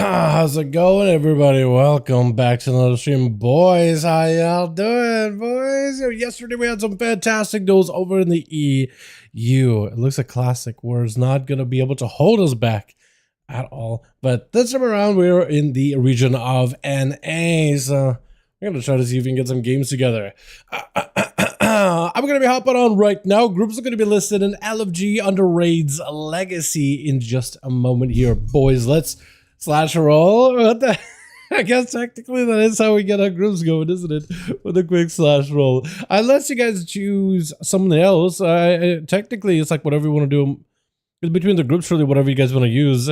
How's it going, everybody? Welcome back to another stream, boys. How y'all doing, boys? Yesterday we had some fantastic duels over in the EU. It looks a classic where it's not gonna be able to hold us back at all. But this time around, we're in the region of NA, so we're gonna try to see if we can get some games together. I'm gonna be hopping on right now. Groups are gonna be listed in LFG under Raids Legacy in just a moment here, boys. Let's slash roll. What the? I guess technically that is how we get our groups going, isn't it? With a quick slash roll. Unless you guys choose something else, technically it's like whatever you want to do. It's between the groups, really, whatever you guys want to use.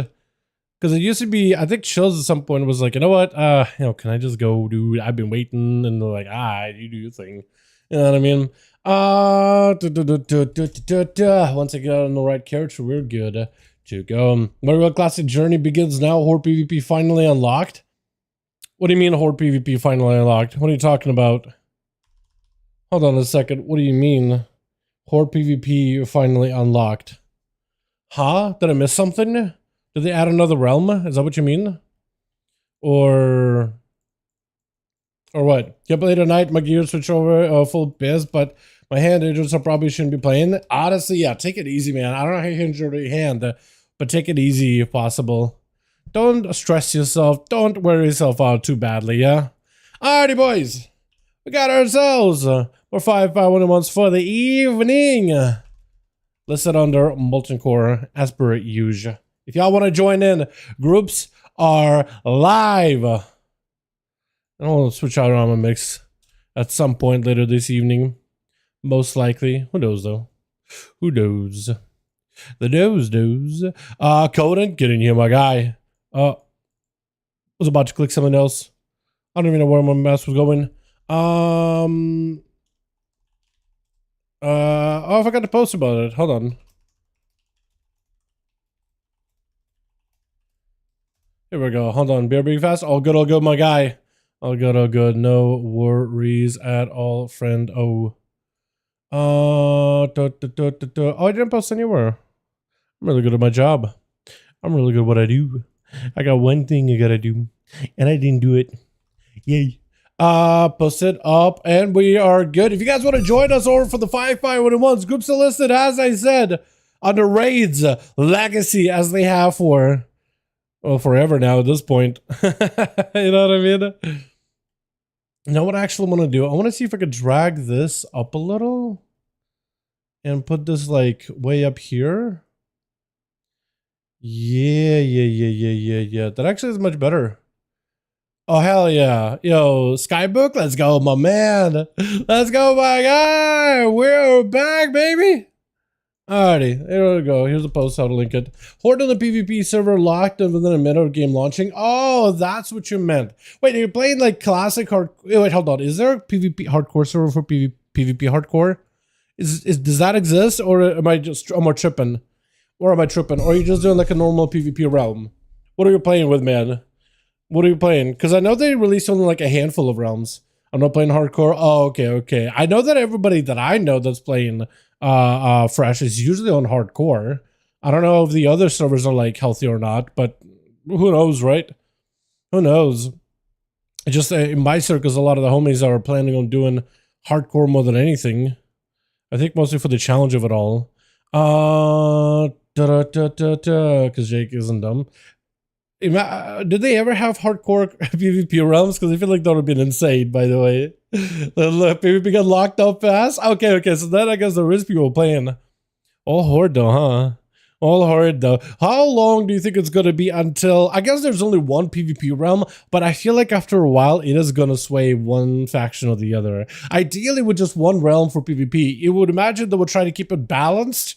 Because it used to be, I think Chills at some point was like, you know what? Can I just go, dude? I've been waiting, and they're like, you do your thing. You know what I mean? Once I get out on the right character, we're good to go. Motherboard Classic Journey begins now. Horde PvP finally unlocked. What do you mean Horde PvP finally unlocked? What are you talking about? Hold on a second. What do you mean Horde PvP finally unlocked? Huh? Did I miss something? Did they add another realm? Is that what you mean? Or what? Can't play tonight. My gear switch over full biz, but my hand injured, so probably shouldn't be playing. Honestly, yeah, take it easy, man. I don't know how you injured your hand, but take it easy if possible. Don't stress yourself. Don't wear yourself out too badly, yeah? Alrighty, boys. We got ourselves more 5V5 1v1s for the evening. Listed under Molten Core, as per usual. If y'all want to join in, groups are live. I'll switch out on my mix at some point later this evening. Most likely. Who knows, though? Who knows? The knows. Conan, get in here, my guy. Was about to click something else. I don't even know where my mouse was going. Oh, I forgot to post about it. Hold on. Here we go. Hold on. Beer fast. All good, my guy. All good. No worries at all, friend. Oh, I didn't post anywhere. I'm really good at my job. I'm really good at what I do. I got one thing I gotta do, and I didn't do it. Yay. Post it up, and we are good. If you guys want to join us over for the 5V5 1v1s, groups are listed, as I said, under Raids Legacy, as they have for, well, forever now at this point. You know what I mean? You know what I actually want to do? I want to see if I could drag this up a little and put this like way up here. Yeah. That actually is much better. Oh, hell yeah. Yo, Skybook, let's go, my man. Let's go, my guy. We're back, baby. Alrighty, there we go. Here's a post, how to link it. Horde on the PvP server locked within a minute of game launching. Oh, that's what you meant. Wait, are you playing like classic hard? Wait, hold on. Is there a PvP hardcore server for PvP hardcore? Does that exist, or am I tripping? Or am I tripping? Or are you just doing like a normal PvP realm? What are you playing with, man? What are you playing? Because I know they released only like a handful of realms. I'm not playing hardcore. Oh, okay. I know that everybody that I know that's playing fresh is usually on hardcore. I don't know if the other servers are like healthy or not, but who knows, right? Who knows? Just in my circles, a lot of the homies are planning on doing hardcore more than anything. I think mostly for the challenge of it all. Because Jake isn't dumb. Did they ever have hardcore PvP realms? Because I feel like that would have been insane, by the way. Look, PvP got locked up fast? Okay, so then I guess there is people playing. All Horde though, huh? All Horde though. How long do you think it's going to be until... I guess there's only one PvP realm, but I feel like after a while, it is going to sway one faction or the other. Ideally, with just one realm for PvP, you would imagine they would try to keep it balanced,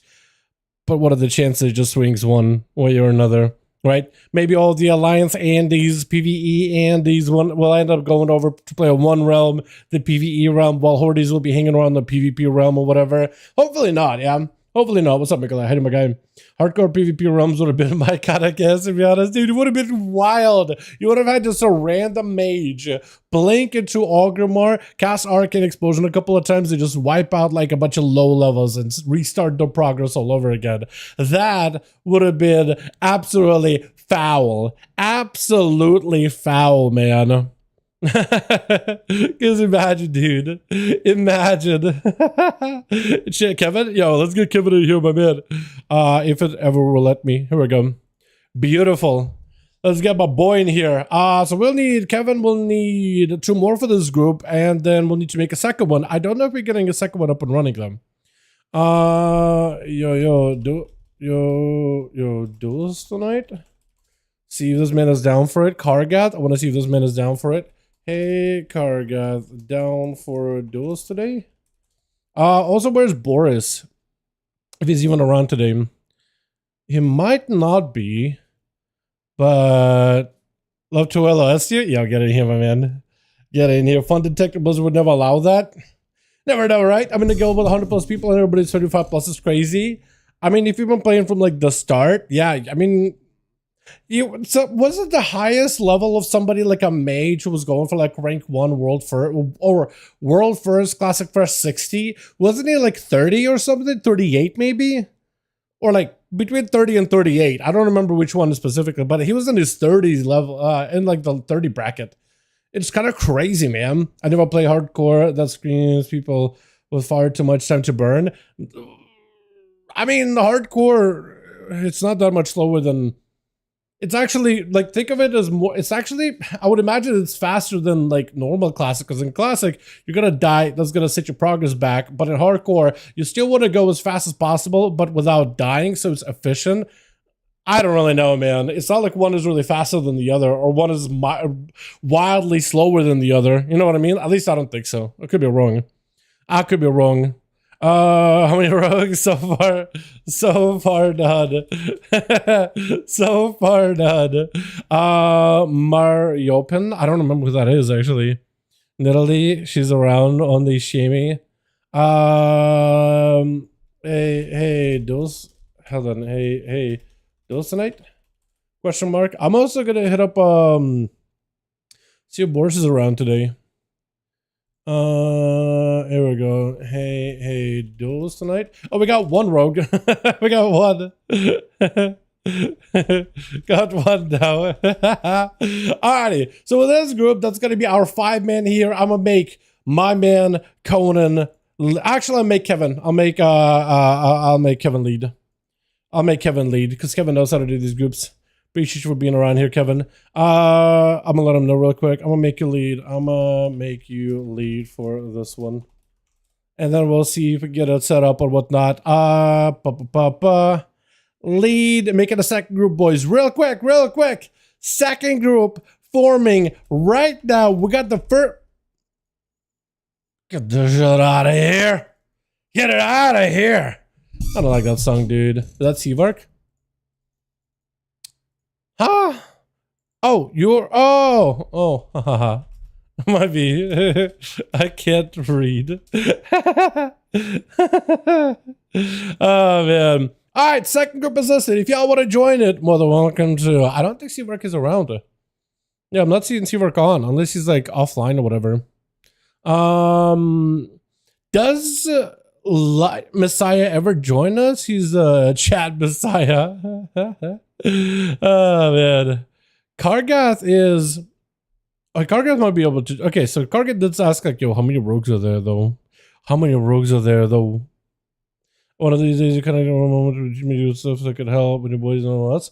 but what are the chances it just swings one way or another? Right? Maybe all the Alliance and these PvE and these one will end up going over to play on one realm, the PvE realm, while Hordes will be hanging around the PvP realm or whatever. Hopefully not, yeah. Hopefully not. What's up, Nikolai? How do my guy? Hardcore PvP realms would have been my kind of guess, to be honest. Dude, it would have been wild. You would have had just a random mage blink into Augremar, cast Arcane Explosion a couple of times, and just wipe out like a bunch of low levels and restart the progress all over again. That would have been absolutely foul. Absolutely foul, man. Because imagine, dude. Imagine. Shit, Kevin? Yo, let's get Kevin in here, my man. If it ever will let me. Here we go. Beautiful. Let's get my boy in here. So we'll need, Kevin will need 2 more for this group, and then we'll need to make a second one. I don't know if we're getting a second one up and running, though. Duels tonight? See if this man is down for it. Kargath, I want to see if this man is down for it. Hey, Kargath, down for duels today? Also, where's Boris? If he's even around today. He might not be, but love to LOS you? Yeah, get in here, my man. Get in here. Fun detectables would never allow that. Never know, right? I'm in the guild with 100 plus people and everybody's 35 plus is crazy. I mean, if you've been playing from like the start, yeah, I mean, so was it the highest level of somebody like a mage who was going for like rank 1 world first or world first classic first 60? Wasn't he like 30 or something? 38 maybe? Or like between 30 and 38. I don't remember which one specifically, but he was in his 30s level, in like the 30 bracket. It's kind of crazy, man. I never play hardcore that screens people with far too much time to burn. I mean, hardcore, it's not that much slower than... It's actually, like, think of it as more, it's actually, I would imagine it's faster than, like, normal classic, because in classic, you're gonna die, that's gonna set your progress back, but in hardcore, you still want to go as fast as possible, but without dying, so it's efficient. I don't really know, man. It's not like one is really faster than the other, or one is wildly slower than the other, you know what I mean? At least I don't think so. I could be wrong. I could be wrong. How many rogues so far? So far none. So far none. Mariopen? I don't remember who that is actually. Natalie, she's around on the shaming. Hey, Duels. Hold on. Hey, Duels tonight? Question mark. I'm also gonna hit up see if Boris is around today. Here we go. Hey, duels tonight. Oh, we got one rogue. We got one. Got one now. Alrighty. So with this group, that's gonna be our 5-man here. I'm gonna make my man Conan. Actually, I'll make Kevin. I'll make Kevin lead. I'll make Kevin lead because Kevin knows how to do these groups. Appreciate you for being around here, Kevin. I'm gonna let him know real quick. I'm gonna make you lead. I'm gonna make you lead for this one. And then we'll see if we get it set up or whatnot. Lead, making a second group, boys. Real quick. Second group forming right now. We got the first. Get the shit out of here. Get it out of here. I don't like that song, dude. Is that Seavark? Huh? Oh, you're... Oh, haha. Might be. I can't read. Oh, man. All right, second group is listed. If y'all want to join it, more than welcome to. I don't think Seavark is around. Yeah, I'm not seeing Seavark on, unless he's, like, offline or whatever. Does Messiah ever join us? He's Chad Messiah. Oh man, Kargath is. Kargath might be able to. Okay, so Kargath did ask like, yo, how many rogues are there though? How many rogues are there though? One of these days, you kind of know a moment to me do stuff that could help with your boys and all that.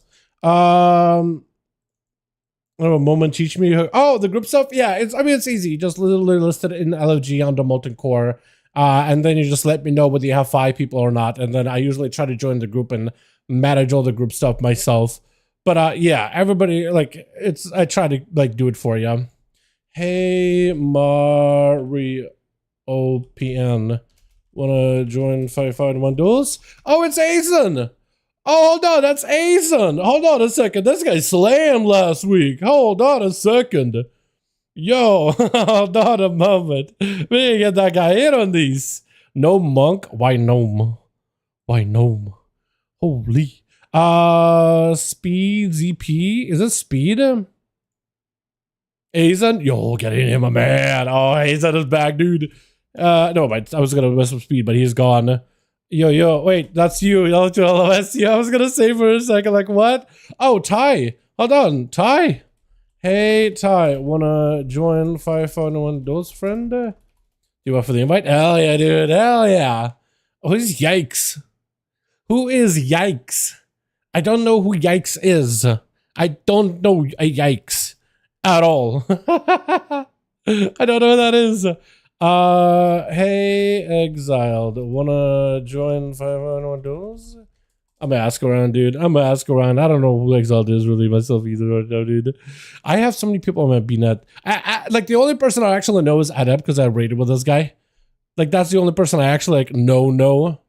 I have a moment. Teach me. Oh, the group stuff. Yeah, it's. I mean, it's easy. Just literally listed in LOG under Molten Core, and then you just let me know whether you have 5 people or not, and then I usually try to join the group and manage all the group stuff myself. But yeah, everybody, like, it's, I try to like do it for you. Hey, Mario PN, wanna join 5V5 1v1 Duels? Oh, it's Asen. Oh, hold on, that's Asen. Hold on a second, this guy slammed last week. Hold on a second. Yo, hold on a moment. We need to get that guy in on these. No monk? Why gnome? Why gnome? Holy. Speed ZP. Is it speed? Hazen? Yo, getting him a man. Oh, Hazen is back, dude. No, I was gonna mess with speed, but he's gone. Yo, wait, that's you. LOS. I was gonna say for a second, like, what? Oh, Ty. Hold on, Ty. Hey, Ty, wanna join 5V5 1v1 DUELS, friend? You up for the invite? Hell yeah, dude. Hell yeah. Who's Yikes? Who is Yikes? I don't know who Yikes is. I don't know a Yikes at all. I don't know who that is. Hey, Exiled. Wanna join 5v5 1v1 DUELS? I'm gonna ask around, dude. I'm gonna ask around. I don't know who Exiled is really myself either right now, dude. I have so many people on my BNet. Like, the only person I actually know is Adept because I raided with this guy. Like, that's the only person I actually, like, know.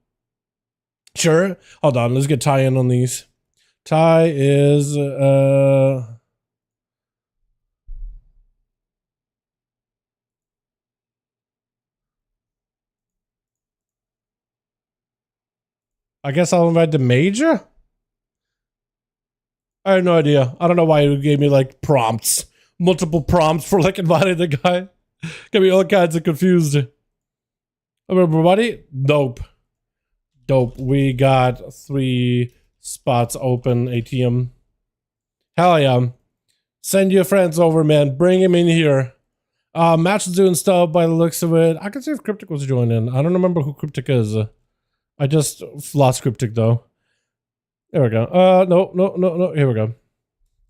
Sure. Hold on. Let's get Ty in on these. Ty is, I guess I'll invite the Major? I have no idea. I don't know why you gave me, like, prompts. Multiple prompts for, like, inviting the guy. Got me all kinds of confused. Everybody? Dope. We got 3 spots open, ATM. Hell yeah. Send your friends over, man. Bring him in here. Match is doing stuff by the looks of it. I can see if Cryptic was joining. I don't remember who Cryptic is. I just lost Cryptic, though. There we go. No. Here we go.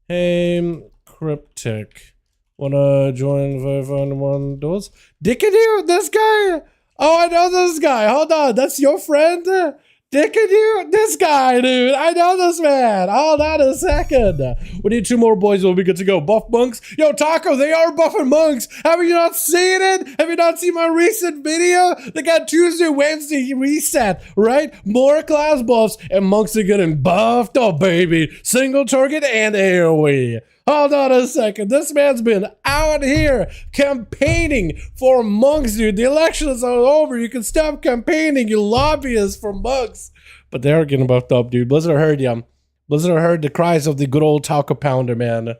Hey, Cryptic. Wanna join 5v5 1v1 DUELS? Dickadoo, this guy! Oh, I know this guy. Hold on. That's your friend? Dickadoo? This guy, dude. I know this man. Hold on a second. We need 2 more boys. We'll be good to go. Buff monks. Yo, Taco, they are buffing monks. Have you not seen it? Have you not seen my recent video? They got Tuesday, Wednesday reset, right? More class buffs, and monks are getting buffed up, baby. Single target and AoE. Hold on a second. This man's been out here campaigning for monks, dude. The elections are over. You can stop campaigning, you lobbyists for monks. But they're getting buffed up, dude. Blizzard heard ya. Blizzard heard the cries of the good old Taco Pounder, man.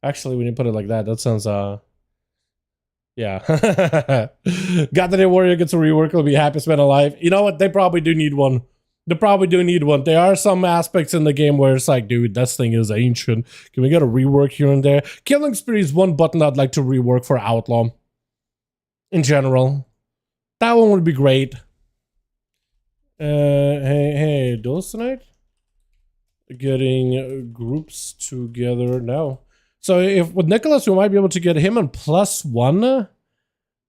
Actually, we didn't put it like that. That sounds, yeah. Got the Day Warrior gets a rework. It'll be happiest man alive. You know what? They probably do need one. There are some aspects in the game where it's like, dude, this thing is ancient. Can we get a rework here and there? Killing Spree is one button I'd like to rework for Outlaw. In general. That one would be great. Hey, Duels tonight? Getting groups together now. So if with Nicholas, we might be able to get him on +1.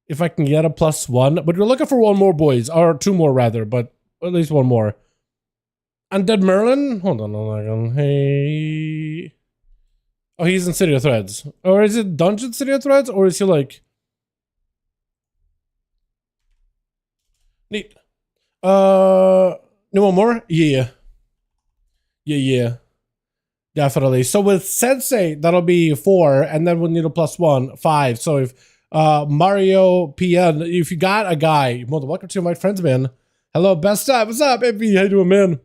If I can get a +1. But we're looking for 1 more, boys. Or 2 more, rather. But at least 1 more. Undead Merlin? Hold on a second. Hey. Oh, he's in City of Threads. Or is it Dungeon City of Threads? Or is he like... Neat. No one more? Yeah. Definitely. So with Sensei, that'll be 4. And then we'll need a +1, 5. So if Mario PN, if you got a guy, you're more than welcome to my friends, man. Hello, best time. What's up, MP? How you doing, man?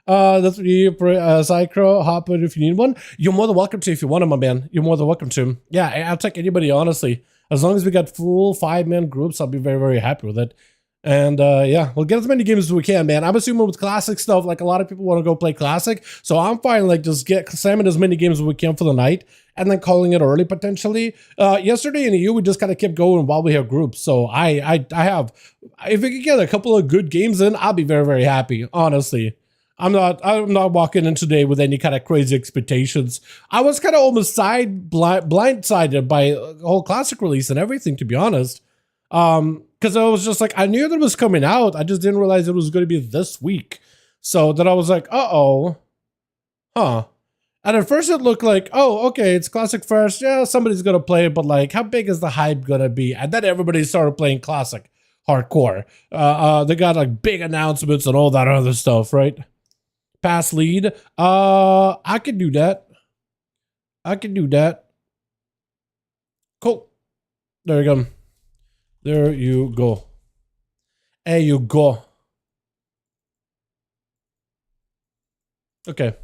That's what you Psychro, hop in if you need one. You're more than welcome to if you want him, my man. You're more than welcome to. Yeah, I'll take anybody, honestly. As long as we got full 5-man groups, I'll be very, very happy with it. And yeah, we'll get as many games as we can, man. I'm assuming with classic stuff, like a lot of people want to go play classic. So I'm fine, like just slamming as many games as we can for the night and then calling it early potentially. Yesterday in EU, we just kind of kept going while we have groups. So I have, if we could get a couple of good games in, I'll be very, very happy, honestly. I'm not walking in today with any kind of crazy expectations. I was kind of almost blindsided by the whole classic release and everything, to be honest. Because I was just like, I knew that it was coming out. I just didn't realize it was going to be this week. So then I was like, uh-oh. Huh. And at first it looked like, oh, okay, it's classic first. Yeah, somebody's going to play it, but like, how big is the hype going to be? And then everybody started playing classic hardcore. They got like big announcements and all that other stuff, right? Pass lead. I can do that. Cool. There you go. There you go. There you go. Okay.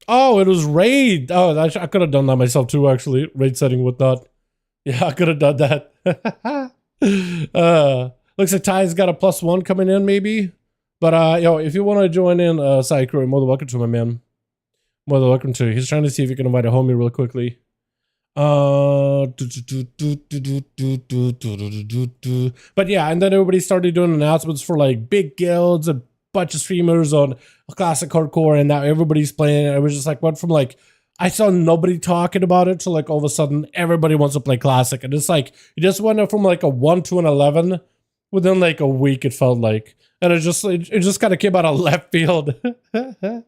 Oh, it was raid. Oh, I could have done that myself too, actually. Raid setting, whatnot. Yeah, I could have done that. Looks like Ty's got a +1 coming in, maybe. But, yo, if you want to join in, Psycho, more than welcome to, my man. More than welcome to. He's trying to see if he can invite a homie real quickly. But yeah, and then everybody started doing announcements for like big guilds, a bunch of streamers on classic hardcore, and now everybody's playing it. It was just like went from like I saw nobody talking about it to like all of a sudden everybody wants to play classic, and it's like it just went from like a 1 to an 11 within like a week. It felt like. And it just kind of came out of left field. Can't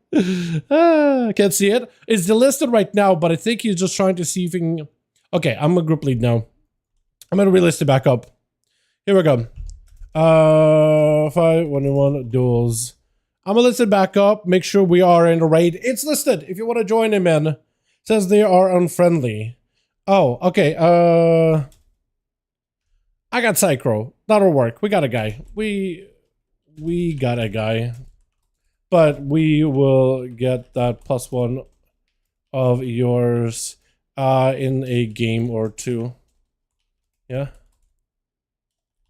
see it. It's delisted right now, but I think he's just trying to see if he can... Okay, I'm a group lead now. I'm going to relist it back up. Here we go. 5v1 Duels. I'm going to list it back up. Make sure we are in the raid. It's listed if you want to join him in. It says they are unfriendly. Oh, okay. I got Psycho. That'll work. We got a guy. We got a guy, but we will get that +1 of yours in a game or two. Yeah,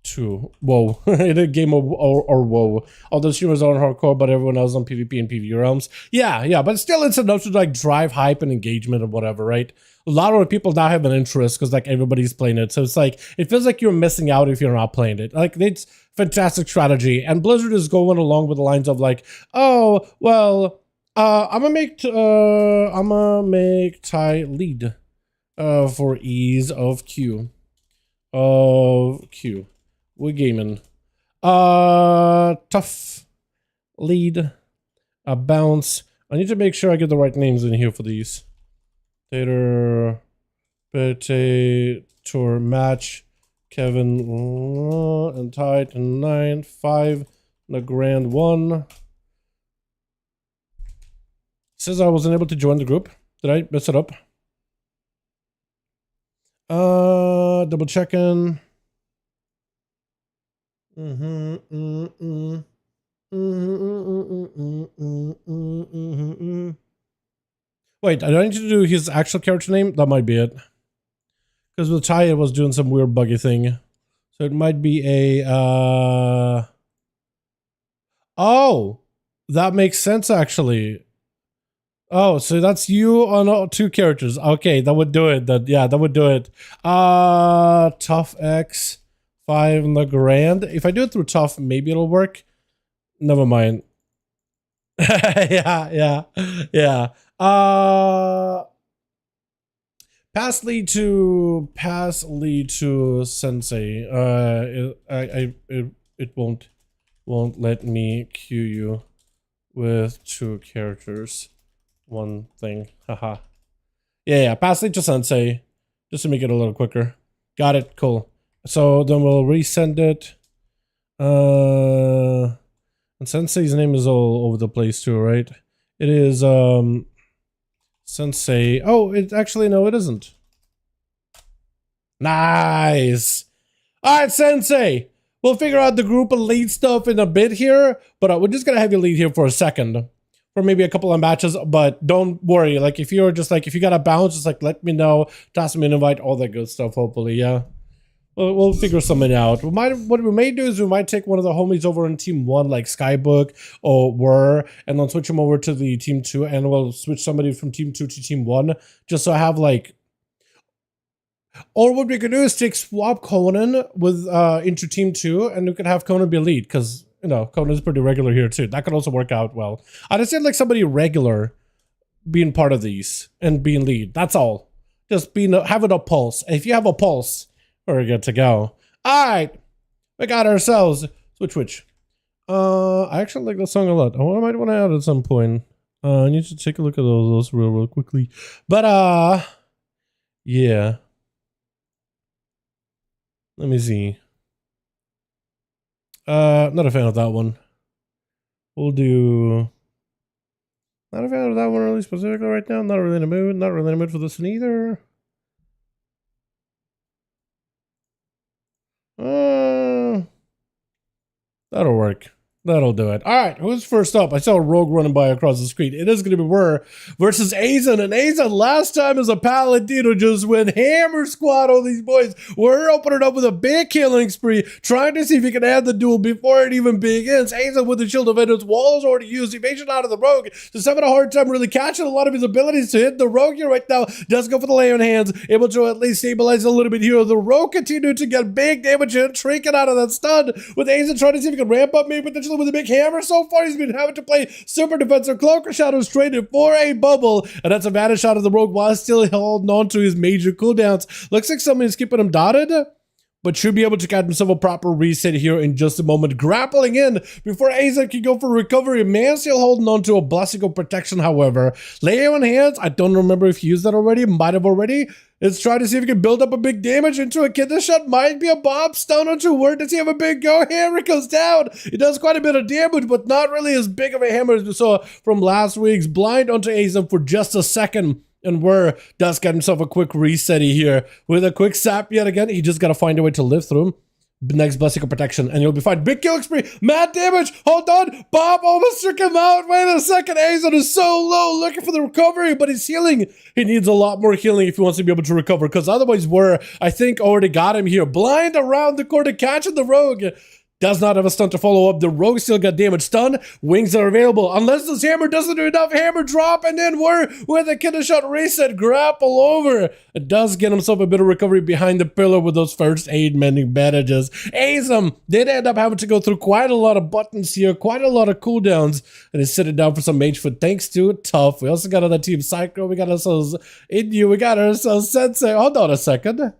2. Whoa, in a game or whoa. All the streamers are on hardcore, but everyone else on PvP and PvE realms. Yeah, but still, it's enough to like drive hype and engagement and whatever, right? A lot of people now have an interest because like everybody's playing it, so it's like it feels like you're missing out if you're not playing it. Like it's fantastic strategy, and Blizzard is going along with the lines of like, oh well, I'm gonna make Ty lead for ease of queue. We're gaming. Tough lead, a bounce. I need to make sure I get the right names in here for these. Potato match. Kevin and tied 9-5 the grand 1. Says I wasn't able to join the group. Did I mess it up? Double checking. Wait, I don't need to do his actual character name. That might be it. Because with Ty, it was doing some weird buggy thing. So it might be a, Oh! That makes sense, actually. Oh, so that's you on all 2 characters. Okay, that would do it. That would do it. Tough X, 5 in the grand. If I do it through Tough, maybe it'll work. Never mind. Yeah. Pass lead to Sensei. It won't let me queue you with 2 characters. One thing. Haha. Yeah. Pass lead to Sensei. Just to make it a little quicker. Got it. Cool. So then we'll resend it. And Sensei's name is all over the place too, right? It is Sensei. Oh, it actually, no, it isn't. Nice. All right, Sensei. We'll figure out the group and lead stuff in a bit here, but we're just gonna have you lead here for a second, for maybe a couple of matches. But don't worry, like if you're just like if you gotta bounce, just like let me know, toss me an invite, all that good stuff. Hopefully, yeah. We'll figure something out. What we may do is we might take one of the homies over in Team 1, like Skybook or Were, and then switch them over to the Team 2, and we'll switch somebody from Team 2 to Team 1, just so I have like... Or what we could do is swap Conan with into Team 2, and we could have Conan be lead, because, you know, Conan's pretty regular here too. That could also work out well. I just said like somebody regular being part of these and being lead. That's all. Just having a pulse. If you have a pulse... we're good to go. All right, we got ourselves switch. I actually like that song a lot. I might want to add at some point. I need to take a look at those real quickly. But yeah. Let me see. Not a fan of that one. We'll do. Not a fan of that one really specifically right now. Not really in the mood. Not really in the mood for this one either. That'll work. That'll do it. All right, who's first up? I saw a rogue running by across the screen. It is going to be Whir versus Azen. And Azen last time as a Paladino just went hammer squad on these boys. We're opening up with a big killing spree, trying to see if he can add the duel before it even begins. Azen with the Shield of Enders, wall is already used. Evasion out of the rogue. Just having a hard time really catching a lot of his abilities to hit the rogue here right now. Does go for the lay on hands, able to at least stabilize a little bit here. The rogue continued to get big damage and trinket out of that stun, with Azen trying to see if he can ramp up maybe potentially with a big hammer. So far he's been having to play super defensive. Cloak of Shadows traded for a bubble, and that's a vanish out of the rogue while still holding on to his major cooldowns. Looks like somebody's keeping him dotted, but should be able to get himself a proper reset here in just a moment. Grappling in before Azen can go for recovery. Man still holding on to a blessing of protection, however. Lay on hands, I don't remember if he used that already, might have already. Let's try to see if he can build up a big damage into a kid. This shot might be a bomb. Stun onto Word. Does he have a big go? Hammer goes down. It does quite a bit of damage, but not really as big of a hammer as we saw from last week's. Blind onto Azen for just a second. And Whir does get himself a quick reset here with a quick sap yet again. He just got to find a way to live through him. Next blessing of protection, and he'll be fine. Big killing spree, mad damage. Hold on, Bob almost took him out. Wait a second, Azen is so low, looking for the recovery, but he's healing. He needs a lot more healing if he wants to be able to recover, because otherwise, Whir, I think, already got him here. Blind around the corner, catching the rogue. Does not have a stun to follow up. The rogue still got damage. Stun, wings are available. Unless this hammer doesn't do enough, hammer drop, and then Whir with a killer shot reset, grapple over. It does get himself a bit of recovery behind the pillar with those first aid mending bandages. Azen did end up having to go through quite a lot of buttons here, quite a lot of cooldowns, and is sitting down for some mage foot thanks to Tough. We also got on the team Psycho. We got ourselves Inyu. We got ourselves Sensei. Hold on a second.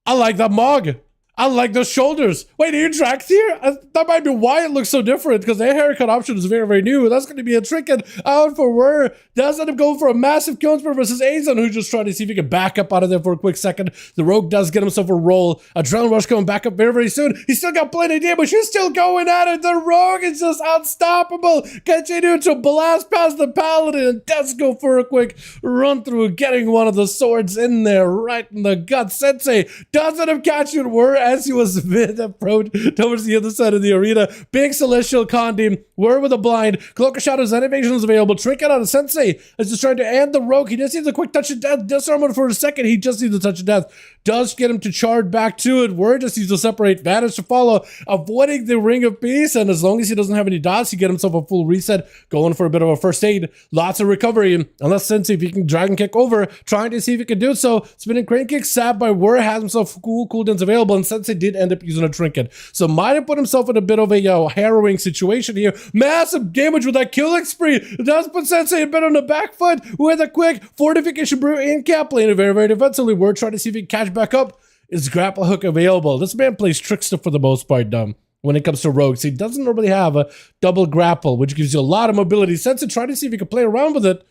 I like that Mog. I like those shoulders. Wait, are you tracked here? That might be why it looks so different, because their haircut option is very, very new. That's going to be a trinket out for Whir. Does end up going for a massive kill spree versus Azen, who's just trying to see if he can back up out of there for a quick second. The rogue does get himself a roll. Adrenaline rush coming back up very, very soon. He's still got plenty of damage. He's still going at it. The rogue is just unstoppable. Continuing to blast past the paladin, and does go for a quick run through, getting one of the swords in there right in the gut. Sensei does end up catching Whir as he was mid-approach towards the other side of the arena. Big Celestial Condi, Whir with a blind. Cloak of Shadows and evasion is available. Trinket out of Sensei is just trying to end the rogue. He just needs a quick touch of death. Disarm him for a second. He just needs a touch of death. Does get him to charge back to it. Whir just needs to separate. Vanish to follow, avoiding the Ring of Peace. And as long as he doesn't have any dots, he get himself a full reset. Going for a bit of a first aid. Lots of recovery. Unless Sensei, if he can dragon kick over, trying to see if he can do so. Spinning crane kick, sab by Whir, has himself cool cooldowns available, and Sensei did end up using a trinket. So might have put himself in a bit of a harrowing situation here. Massive damage with that killing spree. Does put Sensei a bit on the back foot with a quick fortification brew in cap lane. Very, very defensively. We're trying to see if he can catch back up. Is grapple hook available? This man plays trickster for the most part, when it comes to rogues. He doesn't normally have a double grapple, which gives you a lot of mobility. Sensei try to see if he can play around with it.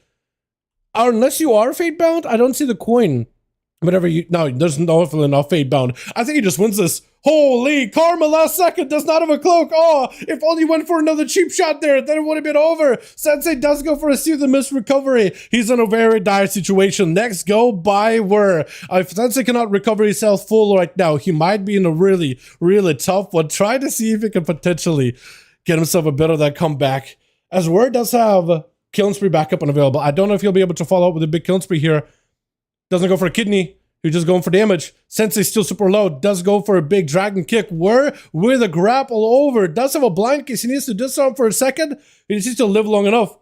Or unless you are fate bound, I don't see the coin. Whatever you, no, there's definitely not fate bound. I think he just wins this. Holy karma, last second, does not have a cloak. Oh, if only went for another cheap shot there, then it would have been over. Sensei does go for a see the miss recovery. He's in a very dire situation. Next go by Whir. If Sensei cannot recover himself full right now, he might be in a really, really tough one. Try to see if he can potentially get himself a bit of that comeback. As Whir does have killing spree backup unavailable. I don't know if he'll be able to follow up with a big killing spree here. Doesn't go for a kidney. He's just going for damage. Sensei still super low. Does go for a big dragon kick. Whir with a grapple over. Does have a blind case. He needs to disarm for a second. He needs to live long enough.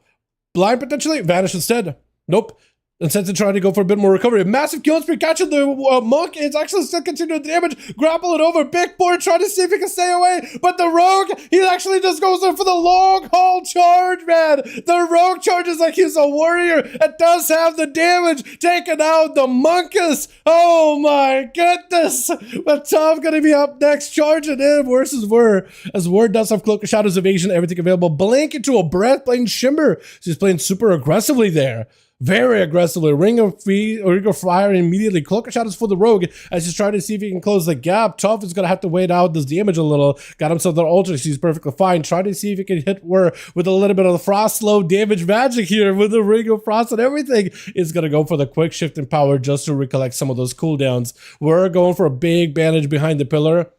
Blind potentially. Vanish instead. Nope. And Sensei trying to go for a bit more recovery. Massive kill spree catching the monk. It's actually still continuing damage. Grapple it over. Big board trying to see if he can stay away. But the rogue, he actually just goes in for the long haul charge, man. The rogue charges like he's a warrior. It does have the damage. Taking out the monkus. Oh my goodness. But Tom gonna be up next. Charging in versus Whir. As Whir does have Cloak of Shadows evasion. Everything available. Blink into a breath. Playing Shimmer. So he's playing super aggressively there. Very aggressively. Ring of Fire immediately. Cloak of Shadows for the rogue as he's trying to see if he can close the gap. Tough is going to have to wait out this damage a little. Got himself that ultra. He's perfectly fine. Trying to see if he can hit Whir with a little bit of the frost slow damage magic here with the Ring of Frost and everything. Is going to go for the quick shift in power just to recollect some of those cooldowns. We're going for a big bandage behind the pillar.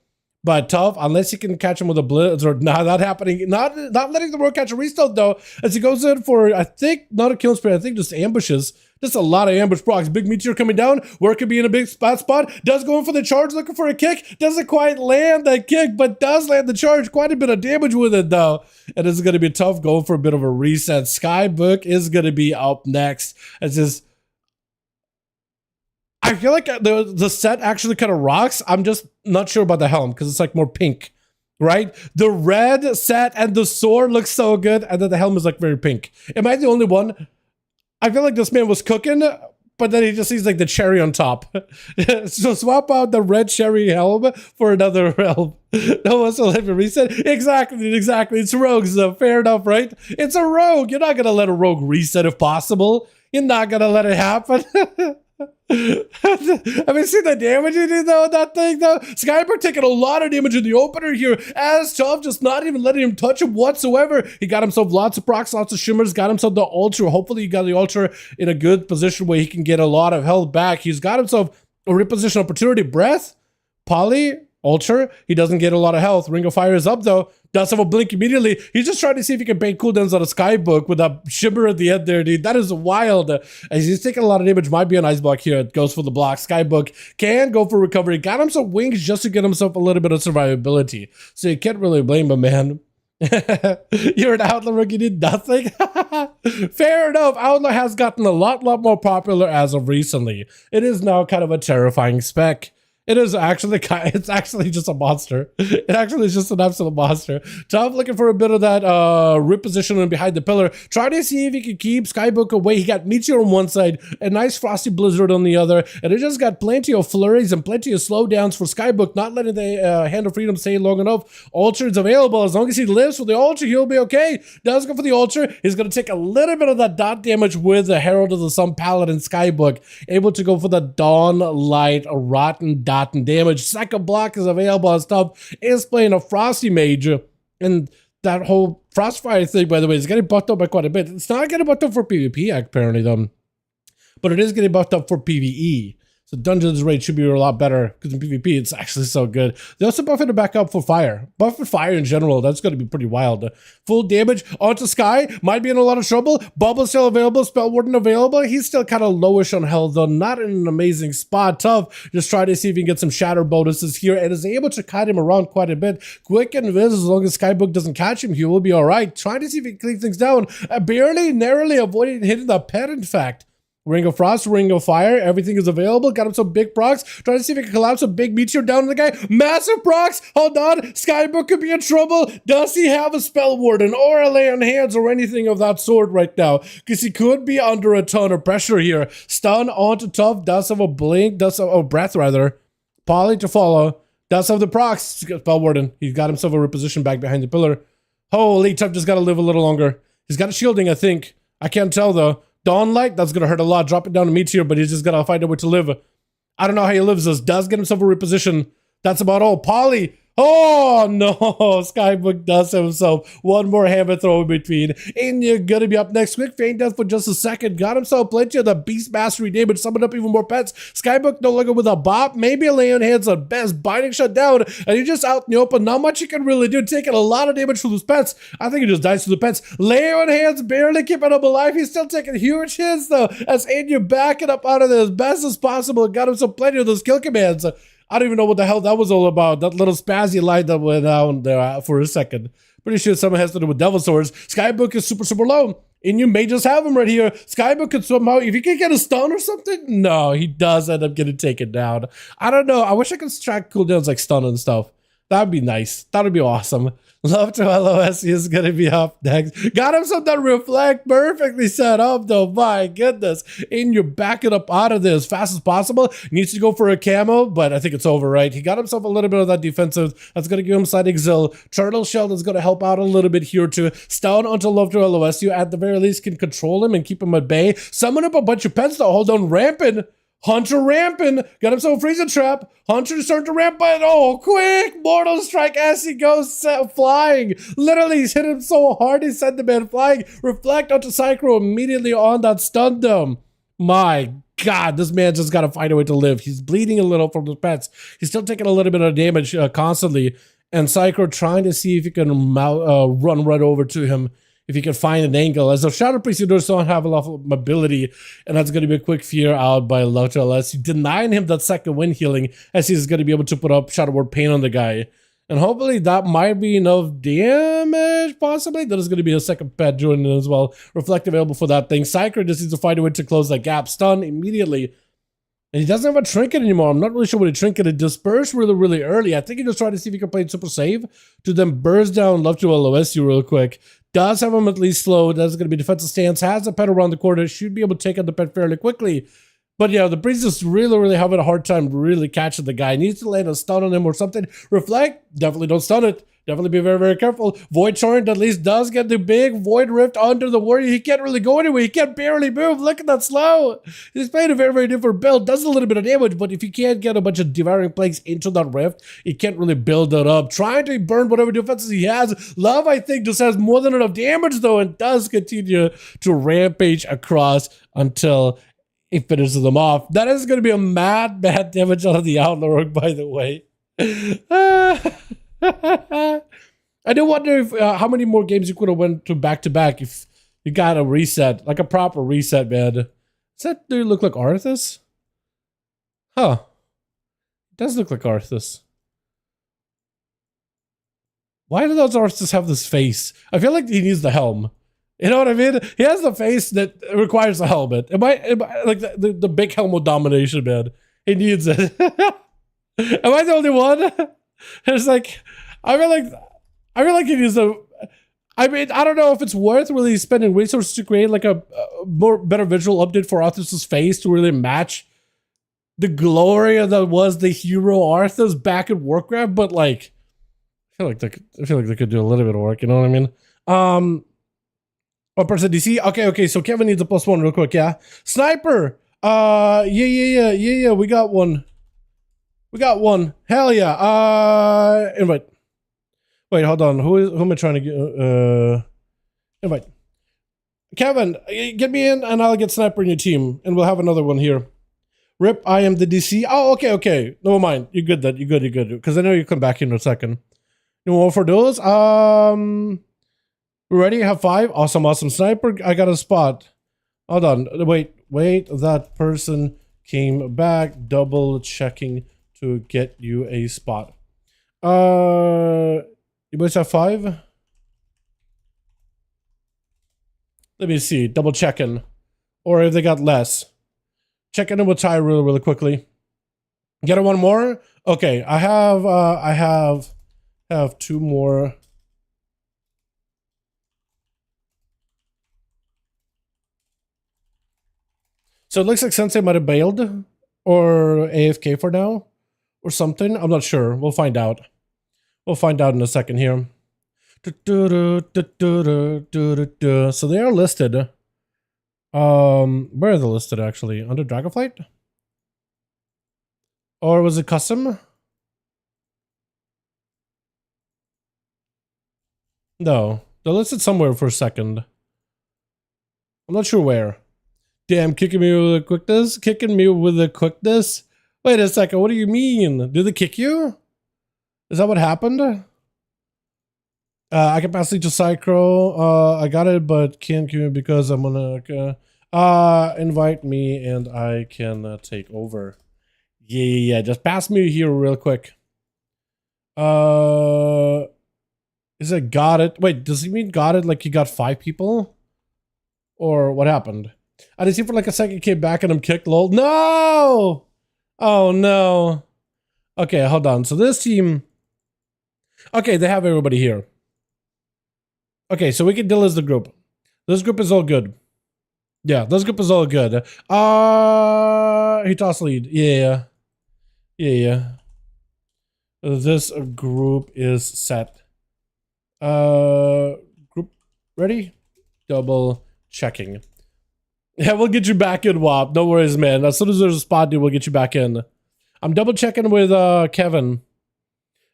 But tough, unless you can catch him with a blitz or not happening. Not letting the rogue catch a restart though, as he goes in for, I think, not a kill spree, I think just ambushes. Just a lot of ambush procs. Big meteor coming down. Where it could be in a big spot. Does go in for the charge, looking for a kick. Doesn't quite land that kick, but does land the charge. Quite a bit of damage with it though. And it's going to be tough going for a bit of a reset. Skybook is going to be up next. It's just, I feel like the set actually kind of rocks. I'm just not sure about the helm because it's like more pink, right? The red set and the sword looks so good, and then the helm is like very pink. Am I the only one? I feel like this man was cooking, but then he just sees like the cherry on top. So swap out the red cherry helm for another helm. No one's will let me reset. Exactly. It's rogues, so fair enough, right? It's a rogue. You're not gonna let a rogue reset if possible. You're not gonna let it happen. Have you seen the damage he did though, that thing though? Skybook taking a lot of damage in the opener here, as Tough just not even letting him touch him whatsoever. He got himself lots of procs, lots of shimmers, got himself the ultra. Hopefully he got the ultra in a good position where he can get a lot of health back. He's got himself a reposition opportunity. Breath, Poly, ultra. He doesn't get a lot of health. Ring of Fire is up though. Does have a blink immediately. He's just trying to see if he can bait cooldowns on a Skybook with a shimmer at the end there, dude. That is wild. As he's taking a lot of damage, might be an ice block here. It goes for the block. Skybook can go for recovery. Got him some wings just to get himself a little bit of survivability. So you can't really blame him, man. You're an Outlaw rookie, did nothing. Fair enough. Outlaw has gotten a lot more popular as of recently. It is now kind of a terrifying spec. It is actually it's actually just a monster. It actually is just an absolute monster. Tough looking for a bit of that repositioning behind the pillar. Trying to see if he can keep Skybook away. He got Meteor on one side, a nice Frosty Blizzard on the other, and it just got plenty of flurries and plenty of slowdowns for Skybook, not letting the Hand of Freedom stay long enough. Ultra is available. As long as he lives for the Ultra, he'll be okay. Does go for the Ultra. He's going to take a little bit of that dot damage with the Herald of the Sun Paladin Skybook. Able to go for the Dawn Light Rotten Dot and damage. Second block is available as Tough is playing a Frosty Mage, and that whole Frostfire thing, by the way, is getting buffed up by quite a bit. It's not getting buffed up for PvP apparently though, but it is getting buffed up for PvE. So Dungeons rate should be a lot better because in PvP it's actually so good. They also buff it back up for fire. Buff for fire in general, that's going to be pretty wild. Full damage onto Sky, might be in a lot of trouble. Bubble still available, Spell Warden available. He's still kind of lowish on health though, not in an amazing spot. Tough, just try to see if he can get some shatter bonuses here and is able to kite him around quite a bit. Quick and Viz, as long as Skybook doesn't catch him, he will be alright. Trying to see if he can clean things down. Barely, narrowly avoiding hitting the pet, in fact. Ring of Frost, Ring of Fire, everything is available. Got him some big procs. Trying to see if he can collapse a big meteor down on the guy. Massive procs. Hold on. Skybook could be in trouble. Does he have a Spell Warden or a Lay on Hands or anything of that sort right now? Because he could be under a ton of pressure here. Stun onto Tough. Does have a blink. Does have a breath rather. Poly to follow. Does have the procs. Spell Warden. He's got himself a reposition back behind the pillar. Holy, Tough just got to live a little longer. He's got a shielding, I think. I can't tell though. Dawn Light, that's going to hurt a lot. Drop it down to Meteor, but he's just going to find a way to live. I don't know how he lives this. Does get himself a reposition. That's about all. Poly. Oh, no. Skybook does himself one more hammer throw in between. And you're going to be up next. Quick feint death for just a second. Got himself plenty of the Beast Mastery damage. Summoned up even more pets. Skybook no longer with a bop. Maybe a Lay on Hands on best. Binding shut down. And you're just out in the open. Not much you can really do. Taking a lot of damage from those pets. I think he just dies to the pets. Lay on Hands barely keeping him alive. He's still taking huge hits though. As Anya backing up out of there as best as possible. Got himself plenty of those kill commands. I don't even know what the hell that was all about. That little spazzy light that went down there for a second. Pretty sure someone has to do with Devil Swords. Skybook is super low. And you may just have him right here. Skybook could somehow, if he can get a stun or something. No, he does end up getting taken down. I don't know. I wish I could track cooldowns like stun and stuff. That'd be nice. That'd be awesome. Love to LOS is going to be up next. Got him some that reflect. Perfectly set up though. My goodness. And you're backing up out of there as fast as possible. Needs to go for a camo, but I think it's over, right? He got himself a little bit of that defensive. That's going to give him side exil. Turtle Shell is going to help out a little bit here too. Stun onto Love to LOS. You at the very least can control him and keep him at bay. Summon up a bunch of pets though. Hold on. Rampant. Hunter ramping, got himself a freezer trap. Hunter starting to ramp, but oh, quick! Mortal strike as he goes flying. Literally, he's hit him so hard, he sent the man flying. Reflect onto Cycro immediately on that stun dome. My God, this man just got to find a way to live. He's bleeding a little from the pets. He's still taking a little bit of damage constantly. And Psycho trying to see if he can run right over to him, if he can find an angle. As the CyberPowerPC does not have a lot of mobility, and that's going to be a quick fear out by Lotus, denying him that second wind healing, as he's going to be able to put up Shadowward Pain on the guy. And hopefully that might be enough damage, possibly. That is going to be a second pet joining as well. Reflect available for that thing. Psycho just needs to find a way to close that gap. Stun immediately. And he doesn't have a trinket anymore. I'm not really sure what a trinket. It dispersed really, really early. I think he just tried to see if he can play it super safe to then burst down Love to ONYXIA real quick. Does have him at least slowed. That's going to be defensive stance. Has the pet around the corner. Should be able to take out the pet fairly quickly. But yeah, the priest is really, really having a hard time really catching the guy. Needs to land a stun on him or something. Reflect. Definitely don't stun it. Definitely be very, very careful. Void Torrent at least does get the big Void Rift under the warrior. He can't really go anywhere. He can't barely move. Look at that slow. He's playing a very, very different build. Does a little bit of damage, but if you can't get a bunch of devouring plagues into that rift, he can't really build that up. Trying to burn whatever defenses he has. Love, I think, just has more than enough damage, though, and does continue to rampage across until he finishes them off. That is going to be a mad damage out of the Outlaw, by the way. I do wonder if how many more games you could have went to back if you got a reset, like a proper reset, man. Does that dude look like Arthas? Huh. It does look like Arthas. Why do those Arthas have this face? I feel like he needs the helm. You know what I mean? He has the face that requires a helmet. Am I like the big helm of domination, man? He needs it. Am I the only one? It's like, I feel like he needs a. I mean, I don't know if it's worth really spending resources to create like a better visual update for Arthas' face to really match the glory that was the hero Arthas back in Warcraft. But like, I feel like they could do a little bit of work. You know what I mean? 1% DC. Okay. So Kevin needs a +1 real quick. Yeah. Sniper. Yeah. We got one. Hell yeah. Invite. Wait, hold on. Who am I trying to get? Invite. Kevin, get me in and I'll get Sniper in your team. And we'll have another one here. Rip, I am the DC. Oh, okay. Never mind. You're good. You're good. Because I know you come back in a second. You want for those? We ready? Have 5? Awesome. Sniper, I got a spot. Hold on. Wait. That person came back. Double checking to get you a spot. You boys have 5? Let me see. Double checking. Or if they got less. Checking in with Ty really quickly. Get it one more? Okay, I have 2 more. So it looks like Sensei might have bailed or AFK for now or something. I'm not sure. We'll find out. We'll find out in a second here. So they are listed. Where are they listed actually? Under Dragonflight? Or was it custom? No. They're listed somewhere for a second. I'm not sure where. Damn, kicking me with a quickness? Kicking me with a quickness? Wait a second, what do you mean? Did they kick you? Is that what happened? I can pass it to Psycho. I got it, but can't give it because I'm gonna invite me and I can take over. Yeah. Just pass me here real quick. Is it got it? Wait, does he mean got it like he got 5 people? Or what happened? I didn't see for like a second, came back and I'm kicked, lol. No! Oh no. Okay, hold on. So this team. Okay, they have everybody here. Okay, so we can deal as the group. This group is all good. Yeah, this group is all good. He tossed lead. Yeah. This group is set. Group ready? Double checking. Yeah, we'll get you back in, WAP. No worries, man. As soon as there's a spot, dude, we'll get you back in. I'm double checking with Kevin.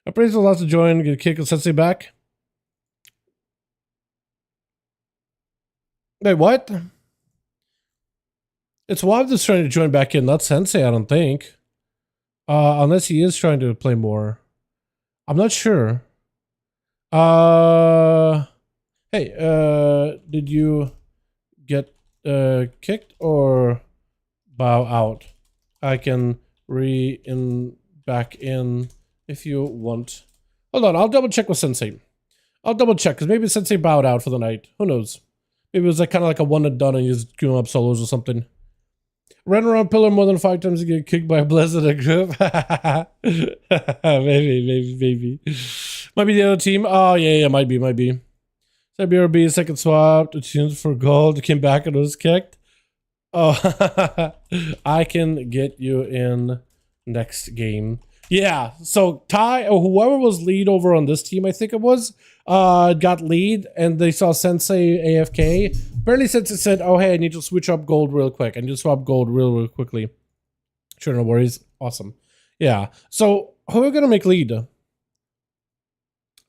Appraisal will have to join. Get kick Sensei back. Wait, what? It's Wav that's trying to join back in, not Sensei, I don't think. Unless he is trying to play more. I'm not sure. Hey, did you get kicked or bow out? I can back in if you want. Hold on, I'll double check with Sensei. I'll double check, because maybe Sensei bowed out for the night. Who knows? Maybe it was like kind of like a one and done and he's queuing up solos or something. Run around pillar more than 5 times to get kicked by a blessed group. maybe. Might be the other team. Oh, yeah, might be. CyberPowerPC second swap to tunes for gold. Came back and was kicked. Oh, I can get you in next game. Yeah, so Ty, or whoever was lead over on this team, I think it was, got lead, and they saw Sensei AFK. Apparently Sensei said, oh, hey, I need to switch up gold real quick. I need to swap gold real quickly. Sure, no worries. Awesome. Yeah, so who are we going to make lead? Do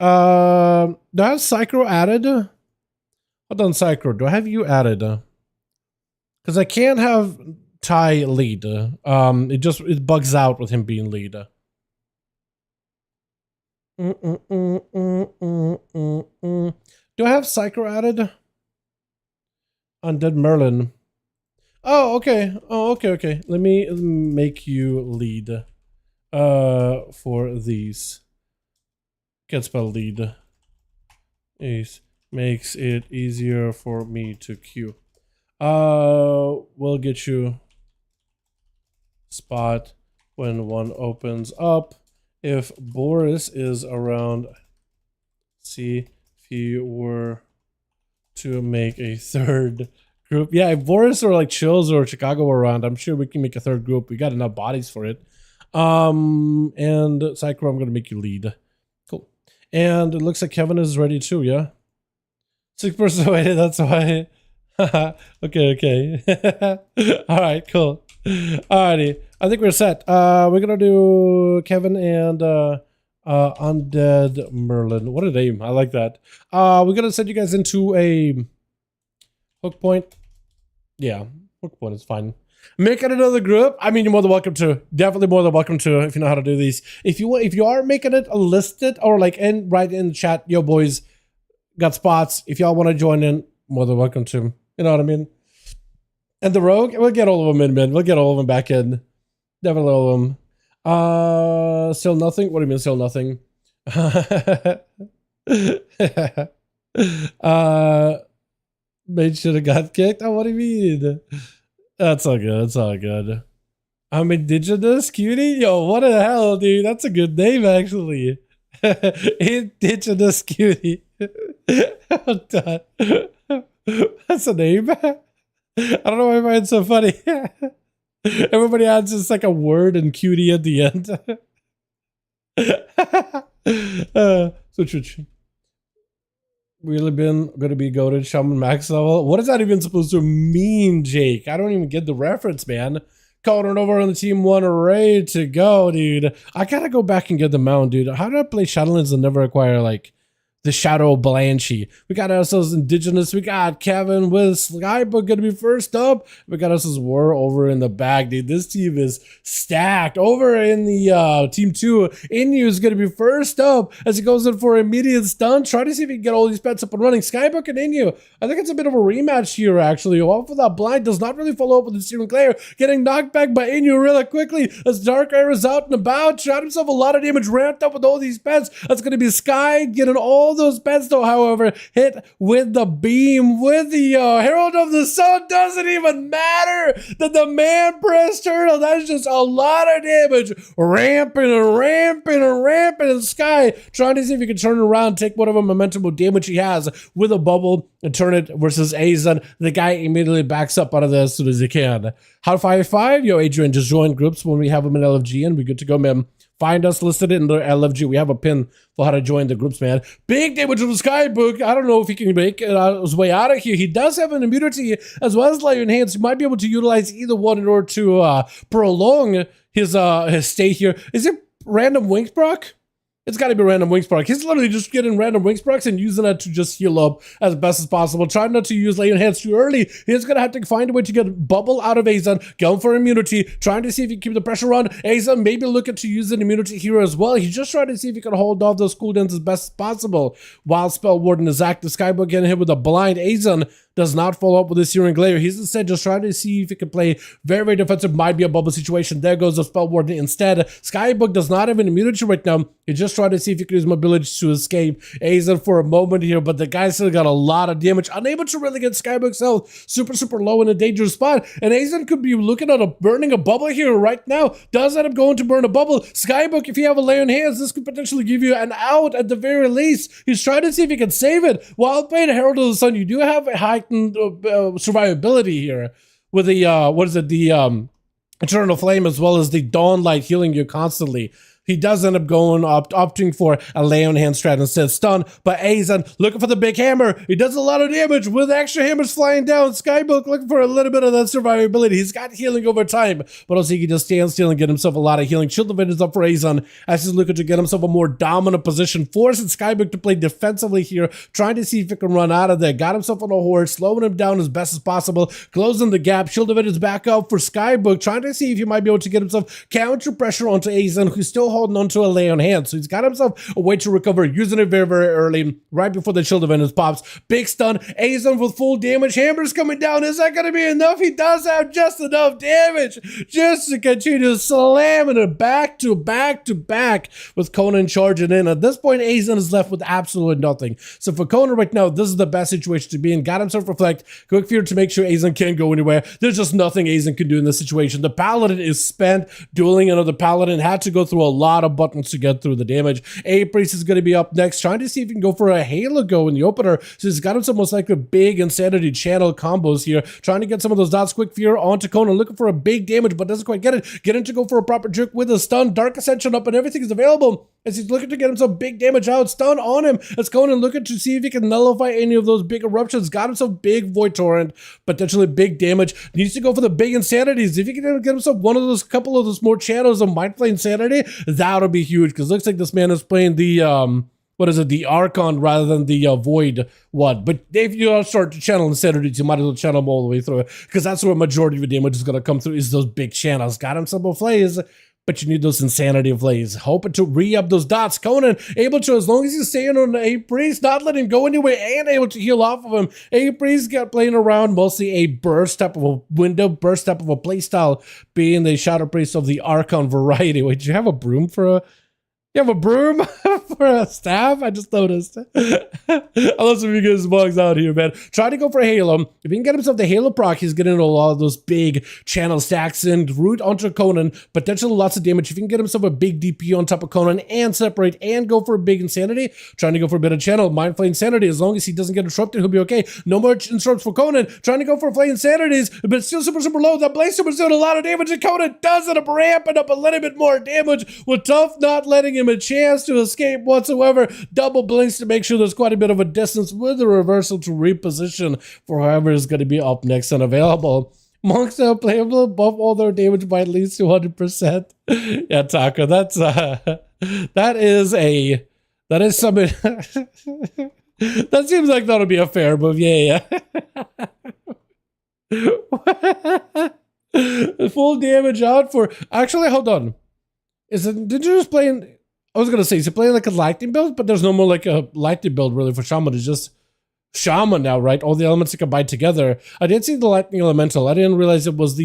I have Psycho added? Hold on, Psycho. Do I have you added? Because I can't have Ty lead. It bugs out with him being lead. Do I have Psycho added? Undead Merlin. Oh, okay. Okay. Let me make you lead. For these. Can't spell lead. Ace makes it easier for me to queue. We'll get you spot when one opens up. If Boris is around, see if he were to make a third group. Yeah, if Boris or like Chills or Chicago were around, I'm sure we can make a third group. We got enough bodies for it. And Psycho, I'm gonna make you lead. Cool. And it looks like Kevin is ready too, yeah? 6% away, that's why. Okay. Alright, cool. Alrighty. I think we're set. We're gonna do Kevin and Undead Merlin. What a name. I like that. We're gonna send you guys into a hook point. Yeah, hook point is fine. Make it another group. I mean, you're more than welcome to. Definitely more than welcome to if you know how to do these. If you are making it listed or like right in the chat, yo boys got spots. If y'all want to join in, more than welcome to. You know what I mean? And the rogue, we'll get all of them in, man. We'll get all of them back in. Definitely all of them. Still nothing? What do you mean still nothing? Mate should have got kicked? Oh, what do you mean? That's all good. It's all good. I'm indigenous, cutie? Yo, what the hell, dude? That's a good name, actually. Indigenous cutie. That's a name. I don't know why it's so funny. Everybody adds just like a word and cutie at the end. So really been gonna be goated shaman max level. What is that even supposed to mean, Jake? I don't even get the reference, man. Calling over on the team one, ready to go, dude. I gotta go back and get the mount, dude. How do I play Shadowlands and never acquire like the Shadow Blanchie? We got ourselves indigenous. We got Kevin with Skybook gonna be first up. We got ourselves War over in the back, dude. This team is stacked. Over in the team 2, Inu is gonna be first up as he goes in for immediate stun. Try to see if he can get all these pets up and running. Skybook and Inu. I think it's a bit of a rematch here, actually. Off of that blind does not really follow up with the Steering Claire. Getting knocked back by Inu really quickly as Dark Air is out and about. Shot himself a lot of damage, ramped up with all these pets. That's gonna be Sky getting all those pets though, however, hit with the beam, with the Herald of the Sun. Doesn't even matter that the man pressed turtle. That's just a lot of damage. Ramping and Sky trying to see if he can turn around, take whatever momentum damage he has with a bubble and turn it versus Azan. The guy immediately backs up out of there as soon as he can. How to 5v5? Yo, Adrian, just join groups when we have them in LFG and we're good to go, man. Find us listed in the LFG. We have a pin for how to join the groups, man. Big damage from Skybook. I don't know if he can make his way out of here. He does have an immunity as well as Light Enhance. He might be able to utilize either one in order to prolong his stay here. Is it random Winks, Brock? It's got to be random wings proc. He's literally just getting random wings procs and using that to just heal up as best as possible. Trying not to use lay on hands too early. He's going to have to find a way to get bubble out of Azan, going for immunity, trying to see if he can keep the pressure on. Azan maybe looking to use an immunity here as well. He's just trying to see if he can hold off those cooldowns as best as possible. While Spell Warden is active, Skybook getting hit with a blind. Azan does not follow up with his Searing Glare. He's instead just trying to see if he can play very, very defensive. Might be a bubble situation. There goes the Spell Warden instead. Skybook does not have an immunity right now. He's just trying to see if he can use mobility to escape Azan for a moment here, but the guy still got a lot of damage. Unable to really get Skybook's health. Super, super low in a dangerous spot. And Azan could be looking at burning a bubble here right now. Does end up going to burn a bubble. Skybook, if you have a lay on hands, this could potentially give you an out at the very least. He's trying to see if he can save it. While playing Herald of the Sun, you do have a heightened survivability here with the Eternal Flame, as well as the Dawn Light healing you constantly. He does end up opting for a lay on hand strat instead. Stun, but Azan looking for the big hammer. He does a lot of damage with extra hammers flying down. Skybook looking for a little bit of that survivability. He's got healing over time, but also he can just stand still and get himself a lot of healing. Shield of It is up for Azan as he's looking to get himself a more dominant position, forcing Skybook to play defensively here, trying to see if he can run out of there. Got himself on a horse, slowing him down as best as possible, closing the gap. Shield of It is back up for Skybook, trying to see if he might be able to get himself counter pressure onto Azan, who's still holding onto a lay on hand. So he's got himself a way to recover, using it very, very early, right before the Shield of Venus pops. Big stun, Azan with full damage, hammers coming down. Is that going to be enough? He does have just enough damage just to continue slamming it back to back to back with Conan charging in. At this point, Azan is left with absolutely nothing. So for Conan right now, this is the best situation to be in. Got himself Reflect, Quick Fear to make sure Azan can't go anywhere. There's just nothing Azan can do in this situation. The Paladin is spent dueling another Paladin, had to go through a lot of buttons to get through the damage. A-Priest is going to be up next, trying to see if he can go for a Halo go in the opener. So he's got him some most likely big Insanity channel combos here, trying to get some of those dots. Quick Fear onto Conan, looking for a big damage, but doesn't quite get it. Getting to go for a proper jerk with a stun. Dark Ascension up and everything is available as he's looking to get himself big damage out. Stun on him as Conan looking to see if he can nullify any of those big eruptions. Got himself big Void Torrent, potentially big damage. Needs to go for the big Insanities. If he can get himself one of those, couple of those more channels of Mindflay Insanity, that would be huge, because it looks like this man is playing the the Archon rather than the Void one. But if you start to channel Insanity, you might as well channel them all the way through it, because that's where a majority of your damage is going to come through, is those big channels. Got himself a Flays, but you need those Insanity Flays. Hoping to re-up those dots. Conan able to, as long as he's staying on A-Priest, not letting him go anywhere, and able to heal off of him. A-Priest got playing around mostly a burst type of a window, burst type of a playstyle, being the Shadow Priest of the Archon variety. Wait, do you have a broom for a... You have a broom for a staff? I just noticed. Unless if you get his bugs out here, man. Try to go for a Halo. If he can get himself the Halo proc, he's getting a lot of those big channel stacks in. Root onto Conan. Potentially lots of damage. If he can get himself a big DP on top of Conan and separate and go for a big Insanity. Trying to go for a bit of channel. Mindflay Insanity. As long as he doesn't get disrupted, he'll be okay. No more disrupts for Conan. Trying to go for Flay Insanities, but still super, super low. That Blaze Super is doing a lot of damage, and Conan does end up ramping up a little bit more damage, with Tough not letting him a chance to escape whatsoever. Double blinks to make sure there's quite a bit of a distance, with a reversal to reposition for whoever is going to be up next and available. Monks are playable, buff all their damage by at least 200%. Yeah, Taco, that's that is something that seems like that'll be a fair move. Yeah. Full damage out for, actually, hold on. Did you just play in, I was gonna say, is he playing like a lightning build? But there's no more like a lightning build really for Shaman. It's just Shaman now, right? All the elements you combine together. I did see the lightning elemental. I didn't realize it was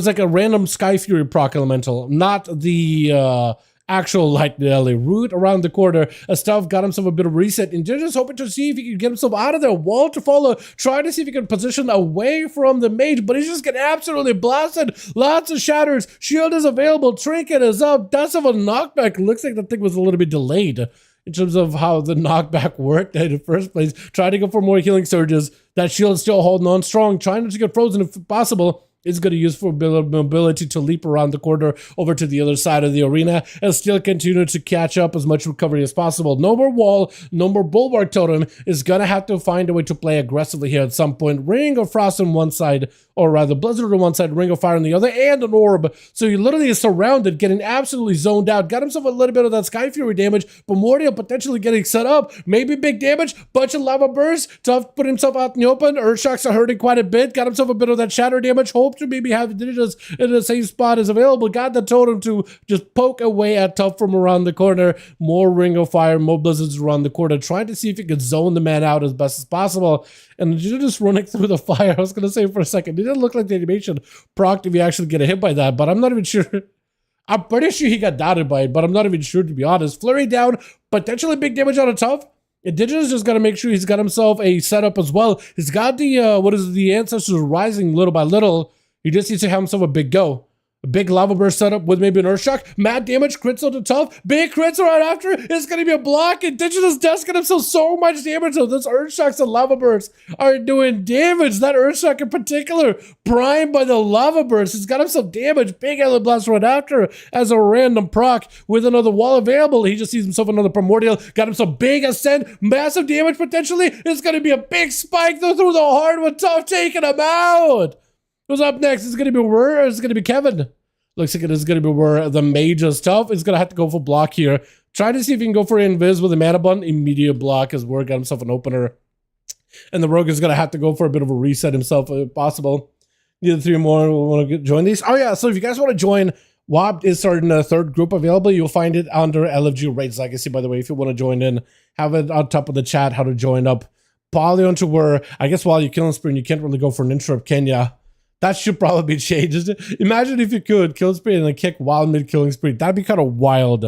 like a random Sky Fury proc elemental, not the actual lightning alley. Root around the corner. Stuff got himself a bit of reset, and just hoping to see if he can get himself out of there. Wall to follow, trying to see if he can position away from the mage, but he's just getting absolutely blasted. Lots of shatters. Shield is available. Trinket is up. Does have a knockback. Looks like the thing was a little bit delayed in terms of how the knockback worked in the first place. Trying to go for more healing surges. That shield is still holding on strong, trying not to get frozen if possible. Is going to use for mobility to leap around the corner over to the other side of the arena and still continue to catch up as much recovery as possible. No more wall, no more bulwark totem. Is going to have to find a way to play aggressively here at some point. Ring of Frost on one side or rather Blizzard on one side, Ring of Fire on the other, and an orb. So he literally is surrounded, getting absolutely zoned out. Got himself a little bit of that Sky Fury damage. Primordial potentially getting set up. Maybe big damage. Bunch of lava bursts. Tough put himself out in the open. Earthshocks are hurting quite a bit. Got himself a bit of that shatter damage. Hope to maybe have Digits in the same spot as available. Got the totem to just poke away at Tough from around the corner. More Ring of Fire, more Blizzards around the corner. Trying to see if he could zone the man out as best as possible. And just running through the fire. I was going to say for a second, it didn't look like the animation procced if you actually get hit by that, but I'm not even sure. I'm pretty sure he got dotted by it, but I'm not even sure, to be honest. Flurry down, potentially big damage on a Tough. Indigenous just got to make sure he's got himself a setup as well. He's got the Ancestors rising little by little. He just needs to have himself a big go. A big lava burst setup with maybe an Earthshock. Mad damage, crits on the Tough. Big crits right after. It's going to be a block. Indigenous does get himself so much damage. So those Earthshocks and lava bursts are doing damage. That Earthshock in particular, primed by the lava burst. He's got himself damage. Big Alien Blast right after as a random proc with another wall available. He just sees himself another Primordial. Got himself big Ascend. Massive damage potentially. It's going to be a big spike though through the heart with Tough taking him out. Who's up next? Is it going to be Wur or is it going to be Kevin? Looks like it is going to be Wur. The mage is Tough. Is going to have to go for block here. Try to see if he can go for Invis with a mana bun. Immediate block as Wur got himself an opener. And the Rogue is going to have to go for a bit of a reset himself if possible. The other three more will want to join these. Oh yeah, so if you guys want to join, WoW is starting a third group available. You'll find it under LFG Raids Legacy, by the way, if you want to join in. Have it on top of the chat, how to join up. Poly to Wur. I guess while you're killing spree, you can't really go for an interrupt, can ya? That should probably be changed. Imagine if you could kill spree and then kick while mid killing spree. That'd be kind of wild.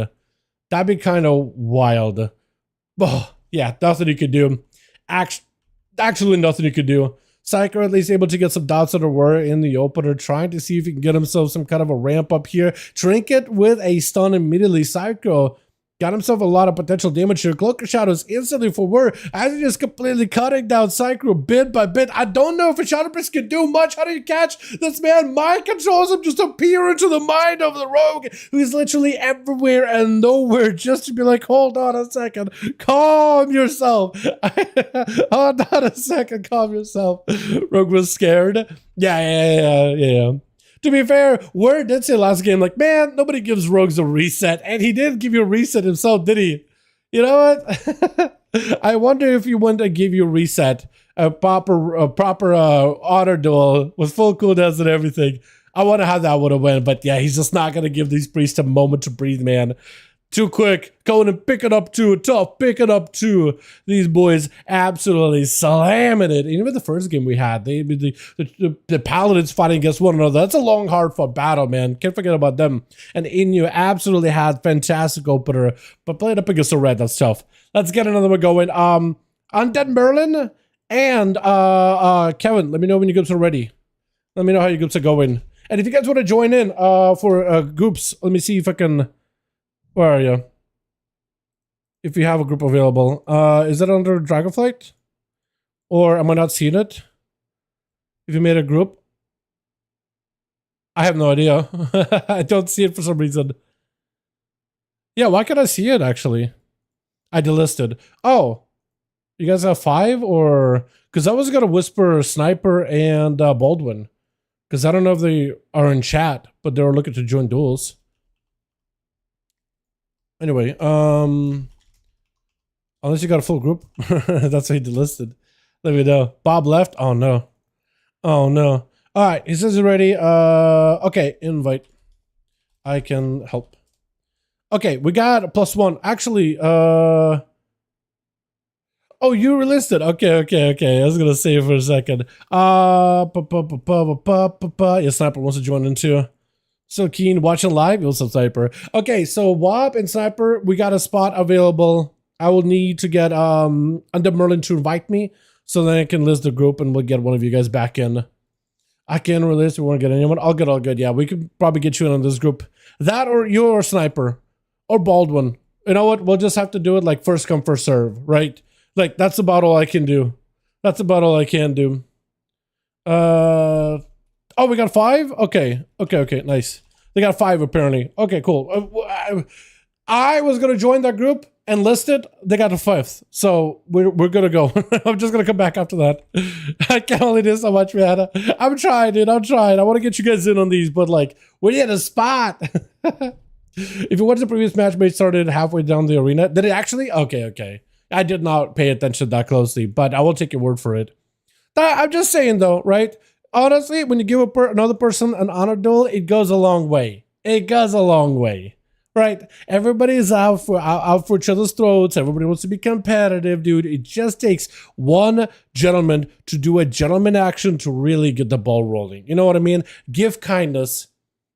That'd be kind of wild. Oh, yeah, nothing you could do. Actually, nothing you could do. Psycho at least able to get some dots that were in the opener, trying to see if he can get himself some kind of a ramp up here. Trinket with a stun immediately. Psycho got himself a lot of potential damage here. Cloak of Shadows instantly for Wur as he just completely cutting down Psycho bit by bit. I don't know if a Shadow Priest can do much. How do you catch this man? Mind controls him, just appear into the mind of the Rogue, who's literally everywhere and nowhere, just to be like, hold on a second, calm yourself. Hold on a second, calm yourself. Rogue was scared. Yeah. To be fair, Wur did say last game, like, man, nobody gives Rogues a reset. And he did give you a reset himself, did he? You know what? I wonder if he wanted to give you a reset, a proper honor duel with full cooldowns and everything. I wonder how that would have went. But yeah, he's just not going to give these priests a moment to breathe, man. Too quick, going and picking up two, Tough, picking up two. These boys absolutely slamming it. Even the first game we had, the Paladins fighting against one another. That's a long, hard-fought battle, man. Can't forget about them. And Inu absolutely had fantastic opener, but played up against the red. That's tough. Let's get another one going. Undead Merlin and Kevin, let me know when your groups are ready. Let me know how your groups are going. And if you guys want to join in for groups, let me see if I can... Where are you? If you have a group available. Is it under Dragonflight? Or am I not seeing it? If you made a group? I have no idea. I don't see it for some reason. Yeah, why can't I see it actually? I delisted. Oh. You guys have 5 or... Because I was going to whisper Sniper and Baldwin. Because I don't know if they are in chat, but they were looking to join duels. Anyway, unless you got a full group, that's why he delisted. Let me know. Bob left? Oh no. Oh no. Alright, he says he's ready. Okay, invite. I can help. Okay, we got a +1. Actually, oh, you relisted. Okay. I was gonna say it for a second. Yeah, Sniper wants to join in too. So keen watching live, you'll Sniper. Okay, so WoW and Sniper, we got a spot available. I will need to get Undead Merlin to invite me, so then I can list the group and we'll get one of you guys back in. I can release. We won't get anyone. All good. Yeah, we could probably get you in on this group. That or your Sniper or Baldwin. You know what? We'll just have to do it like first come first serve, right? Like that's about all I can do. That's about all I can do. Oh, we got 5? Okay, nice. They got 5 apparently. Okay, cool. I was gonna join that group, enlisted, they got the 5th. So we're gonna go. I'm just gonna come back after that. I can only do so much, man. I'm trying, dude. I'm trying. I want to get you guys in on these, but like, we need a spot. If you watch the previous match, mate started halfway down the arena. Did it actually? Okay. I did not pay attention that closely, but I will take your word for it. I'm just saying though, right? Honestly, when you give another person an honor duel, it goes a long way. It goes a long way, right? Everybody's out for each other's throats. Everybody wants to be competitive, dude. It just takes one gentleman to do a gentleman action to really get the ball rolling. You know what I mean? Give kindness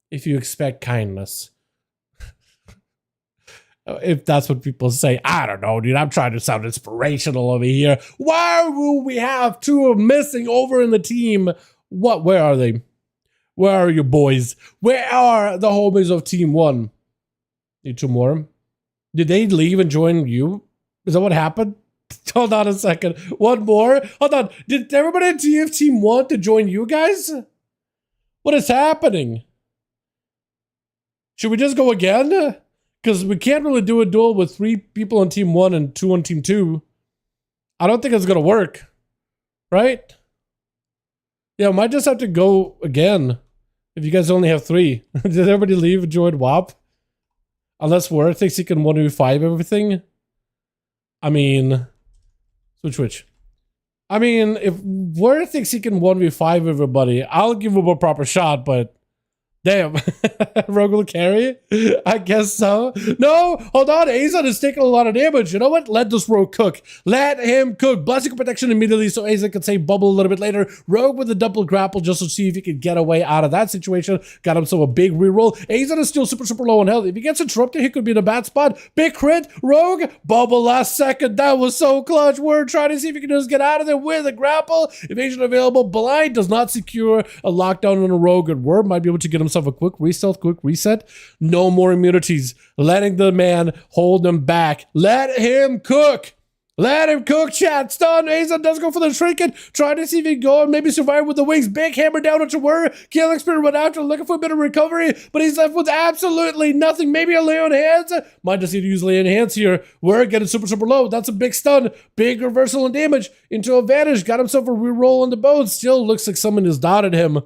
if you expect kindness. If that's what people say. I don't know, dude. I'm trying to sound inspirational over here. Why will we have 2 missing over in the team? What? Where are they? Where are you boys? Where are the homies of Team 1? Need 2 more. Did they leave and join you? Is that what happened? Hold on a second. 1 more? Hold on. Did everybody in Team 1 to join you guys? What is happening? Should we just go again? Because we can't really do a duel with 3 people on Team 1 and 2 on Team 2. I don't think it's going to work. Right? Yeah, we might just have to go again. If you guys only have 3. Did everybody leave and join WAP? Unless War thinks he can 1v5 everything. I mean... Switch. I mean, if War thinks he can 1v5 everybody, I'll give him a proper shot, but... Damn. Rogue will carry? I guess so. No, hold on. Azon is taking a lot of damage. You know what? Let this Rogue cook. Let him cook. Blessing protection immediately so Azon can save bubble a little bit later. Rogue with a double grapple just to see if he can get away out of that situation. Got himself a big reroll. Azon is still super low on health. If he gets interrupted, he could be in a bad spot. Big crit. Rogue. Bubble last second. That was so clutch. We're trying to see if he can just get out of there with a grapple. Evasion available. Blind does not secure a lockdown on a Rogue, and Worm might be able to get himself a quick reset, quick reset. No more immunities. Letting the man hold him back. Let him cook. Let him cook, chat. Stun. Azon does go for the trinket. Trying to see if he can go and maybe survive with the wings. Big hammer down onto Whir. Killing Spirit went after, looking for a bit of recovery, but he's left with absolutely nothing. Maybe a lay on hands. Might just need to use lay on hands here. Whir getting super low. That's a big stun. Big reversal and damage into a vanish. Got himself a reroll on the bones. Still looks like someone has dotted him.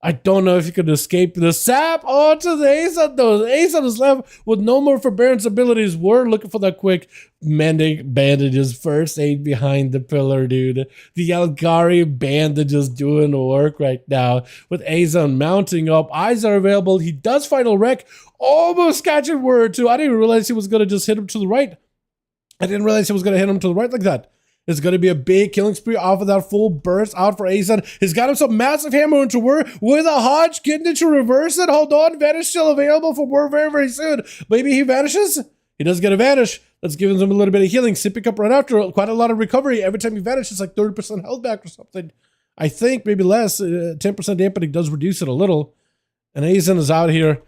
I don't know if you could escape the sap onto the Azon though. The Azon is left with no more forbearance abilities. We're looking for that quick mending bandages, first aid behind the pillar, dude. The Algari bandages doing the work right now with Azon mounting up. Eyes are available. He does final wreck. Almost catching Word too. I didn't even realize he was going to just hit him to the right. I didn't realize he was going to hit him to the right like that. It's going to be a big killing spree off of that full burst out for Azon. He's got himself massive hammer into Whir with a Hodge getting it to reverse it. Hold on. Vanish still available for Whir very soon. Maybe he vanishes. He does get a vanish. That's giving him a little bit of healing. Sipping up right after. Quite a lot of recovery. Every time he vanishes, like 30% health back or something. I think maybe less. 10% dampening does reduce it a little. And Azon is out here.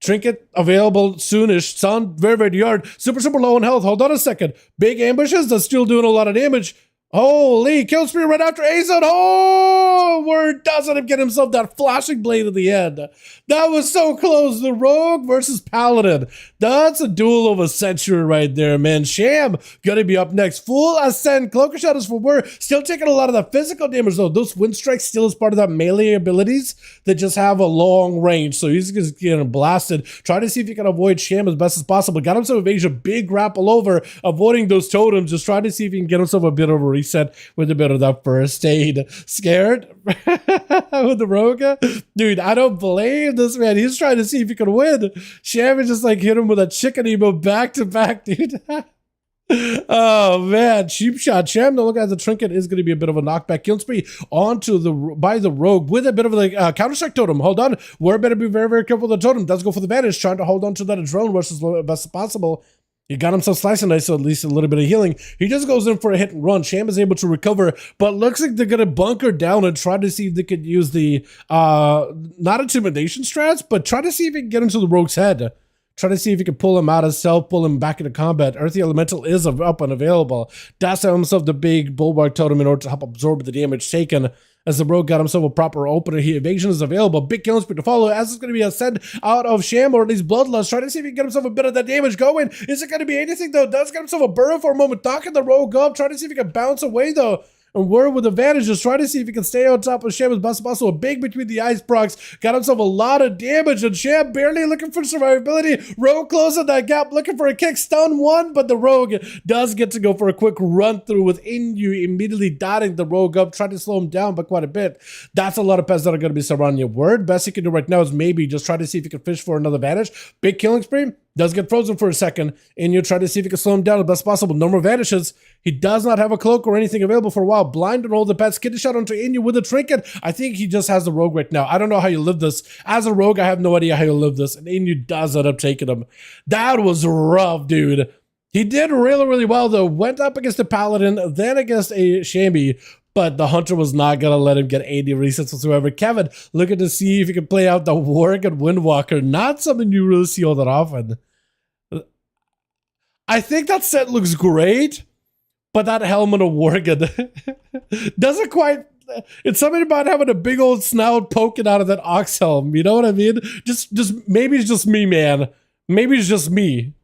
Trinket available soonish. Sound very yard. Super low on health. Hold on a second. Big ambushes. That's still doing a lot of damage. Holy, kill spree right after Azon. Oh, Word doesn't him get himself that flashing blade at the end. That was so close. The Rogue versus Paladin. That's a duel of a century right there, man. Sham gonna be up next. Full ascend. Cloaker shot is for Word. Still taking a lot of that physical damage though. Those wind strikes still is part of that melee abilities that just have a long range. So he's just getting blasted. Try to see if you can avoid Sham as best as possible. Got himself evasion, big grapple over, avoiding those totems. Just trying to see if he can get himself a bit of a reset with a bit of that first aid. Scared with the Rogue? Dude, I don't blame this man. He's trying to see if he can win. Sham is just like hit him with a chicken emo back to back, dude. Oh man, cheap shot. Sham, no look at the trinket is going to be a bit of a knockback kill spree onto the Rogue with a bit of a counter strike totem. Hold on, we're better be very careful with the totem. Does go for the vanish, trying to hold on to that adrenaline rush as best as possible. He got himself slicing nice, so at least a little bit of healing. He just goes in for a hit and run. Sham is able to recover, but looks like they're going to bunker down and try to see if they could use the, not intimidation strats, but try to see if they can get into the Rogue's head. Try to see if you can pull him out of self, pull him back into combat. Earthy Elemental is up and available. That's himself the big Bulwark Totem in order to help absorb the damage taken. As the rogue got himself a proper opener, evasion is available. Big killing spree to follow. As it's going to be a send out of Sham or at least Bloodlust. Try to see if he can get himself a bit of that damage going. Is it going to be anything though? Does get himself a burrow for a moment. Docking the rogue up. Try to see if he can bounce away though. And we're with advantages. Try to see if he can stay on top of Sham as best possible. Big between the ice procs. Got himself a lot of damage. And Sham barely looking for survivability. Rogue closing that gap. Looking for a kick. Stun one. But the rogue does get to go for a quick run through with Inu immediately dotting the rogue up. Trying to slow him down by quite a bit. That's a lot of pets that are going to be surrounding your word. Best you can do right now is maybe just try to see if you can fish for another advantage. Big killing spree. Does get frozen for a second, and you try to see if you can slow him down as best possible. No more vanishes. He does not have a cloak or anything available for a while. Blind and all the pets. Kidney shot onto Inu with a trinket. I think he just has the rogue right now. I don't know how you live this. As a rogue, I have no idea how you live this. And Inu does end up taking him. That was rough, dude. He did really, really well, though. Went up against the Paladin, then against a Shambi. But the Hunter was not going to let him get 80 resets whatsoever. Kevin, looking to see if he can play out the Warg and Windwalker. Not something you really see all that often. I think that set looks great, but that helmet of Worgen doesn't quite... It's something about having a big old snout poking out of that ox helm. You know what I mean? Just maybe it's just me, man. Maybe it's just me.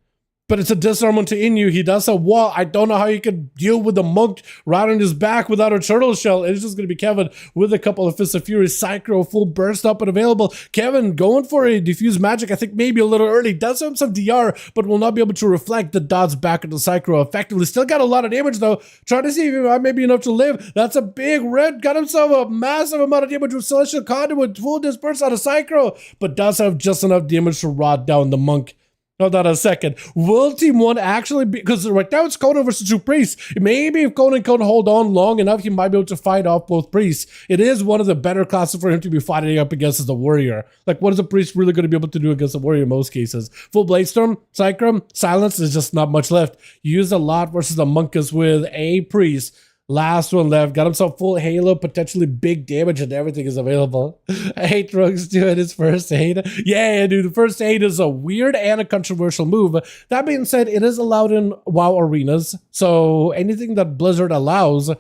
But it's a disarmament to Inu. He does a wall. I don't know how you can deal with the monk right on his back without a turtle shell. It's just going to be Kevin with a couple of Fists of Fury. Psycho, full burst up and available. Kevin going for a diffuse magic. I think maybe a little early. Does have some DR, but will not be able to reflect the dots back into Psycho effectively. Still got a lot of damage though. Trying to see if he might be enough to live. That's a big red. Got himself a massive amount of damage with Celestial Conduit. Full disperse out of Psycho, but does have just enough damage to rot down the monk. Hold on a second. Will Team 1 actually be... Because right now it's Conan versus 2 priests. Maybe if Conan can hold on long enough, he might be able to fight off both priests. It is one of the better classes for him to be fighting up against as a warrior. Like, what is a priest really going to be able to do against a warrior in most cases? Full Bladestorm, Psychrum, Silence is just not much left. Use a lot versus a Monkus with a priest. Last one left. Got himself full Halo, potentially big damage, and everything is available. I hate Rogues doing his first aid. Yeah, dude, the first aid is a weird and a controversial move. That being said, it is allowed in WoW arenas, so anything that Blizzard allows...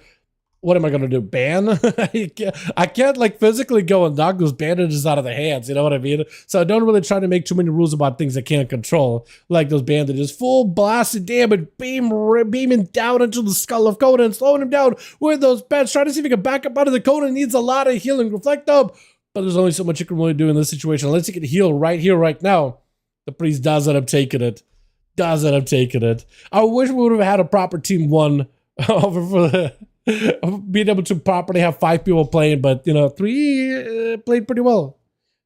What am I going to do? Ban? I can't like physically go and knock those bandages out of the hands, you know what I mean? So I don't really try to make too many rules about things I can't control. Like those bandages. Full blasted damage, beaming down into the skull of Conan, slowing him down with those pets. Trying to see if he can back up out of the Conan. Needs a lot of healing. Reflect up. But there's only so much you can really do in this situation. Unless you can heal right here, right now. The priest does end up taking it. I wish we would have had a proper Team 1 over for the... being able to properly have 5 people playing, but you know, 3 played pretty well.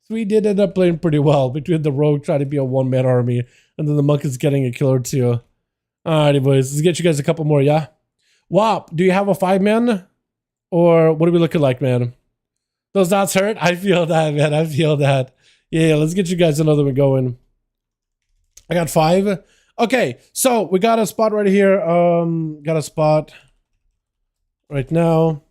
3 did end up playing pretty well between the rogue trying to be a one-man army and then the monk is getting a kill or 2. Alrighty, boys, let's get you guys a couple more, yeah? WAP, do you have a 5-man? Or what are we looking like, man? Those dots hurt? I feel that, man. I feel that. Yeah, let's get you guys another one going. I got 5. Okay, so we got a spot right here. Got a spot right now.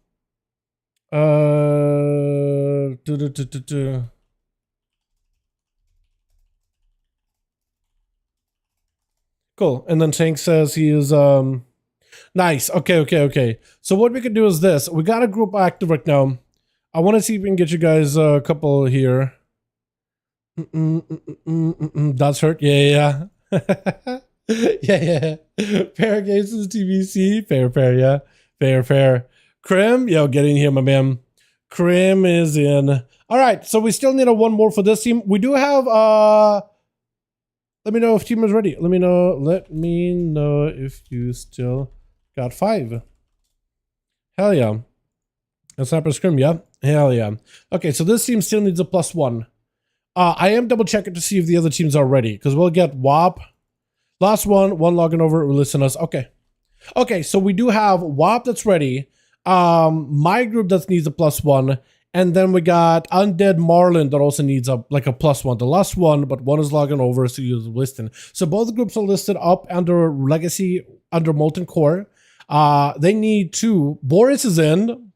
Cool. And then Tank says he is nice. Okay. So what we can do is this. We got a group active right now. I want to see if we can get you guys a couple here. That's hurt. Yeah. Yeah. Fair games is TBC. Fair, yeah. Fair. Krim, yo, get in here, my man. Krim is in. All right, so we still need a one more for this team. We do have, let me know if team is ready. Let me know if you still got 5. Hell yeah. And Sniper Scrim, yeah? Hell yeah. Okay, so this team still needs a +1. I am double checking to see if the other teams are ready, because we'll get WAP. Last one logging over, will listen us. Okay, so we do have WAP that's ready. My group that needs a +1. And then we got Undead Marlin that also needs a +1. The last one, but one is logging over, so you're listing. So both groups are listed up under Legacy, under Molten Core. They need 2. Boris is in.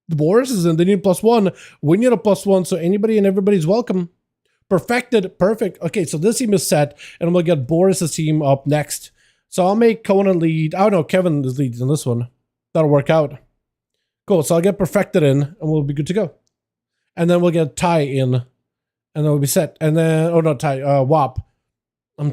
They need a +1. We need a +1, so anybody and everybody's welcome. Perfected. Perfect. Okay, so this team is set, and we'll get Boris's team up next. So I'll make Conan lead. Oh no, Kevin is lead in this one. That'll work out. Cool. So I'll get Perfected in, and we'll be good to go. And then we'll get Ty in, and then we'll be set. And then, oh no, Ty, WAP. I'm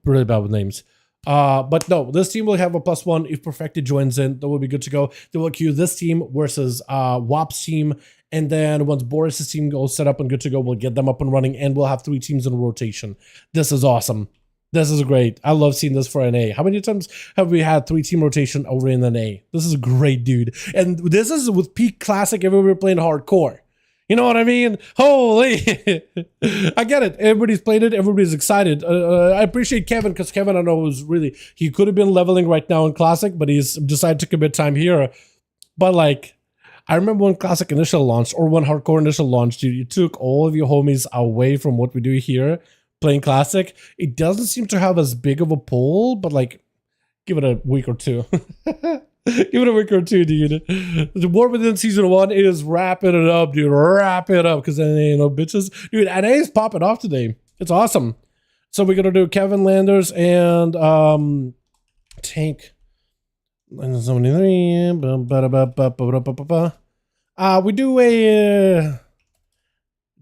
really bad with names. But no, this team will have a +1 if Perfected joins in. Then we'll be good to go. Then we'll queue this team versus WAP's team. And then once Boris's team goes set up and good to go, we'll get them up and running, and we'll have 3 teams in rotation. This is awesome. This is great. I love seeing this for NA. How many times have we had 3-team rotation over in NA? This is great, dude. And this is with peak classic if we were playing hardcore. You know what I mean? Holy. I get it. Everybody's played it. Everybody's excited. I appreciate Kevin, because Kevin, I know, was really, he could have been leveling right now in classic, but he's decided to commit time here. But like, I remember when classic initial launched, or when hardcore initial launched, dude, you took all of your homies away from what we do here. Playing classic, it doesn't seem to have as big of a pull, but like, give it a week or two. Give it a week or two, dude. The War Within Season 1 is wrapping it up, dude. Wrap it up, because NA, you know, bitches. Dude, NA is popping off today. It's awesome. So we're going to do Kevin Landers and Tank. We do a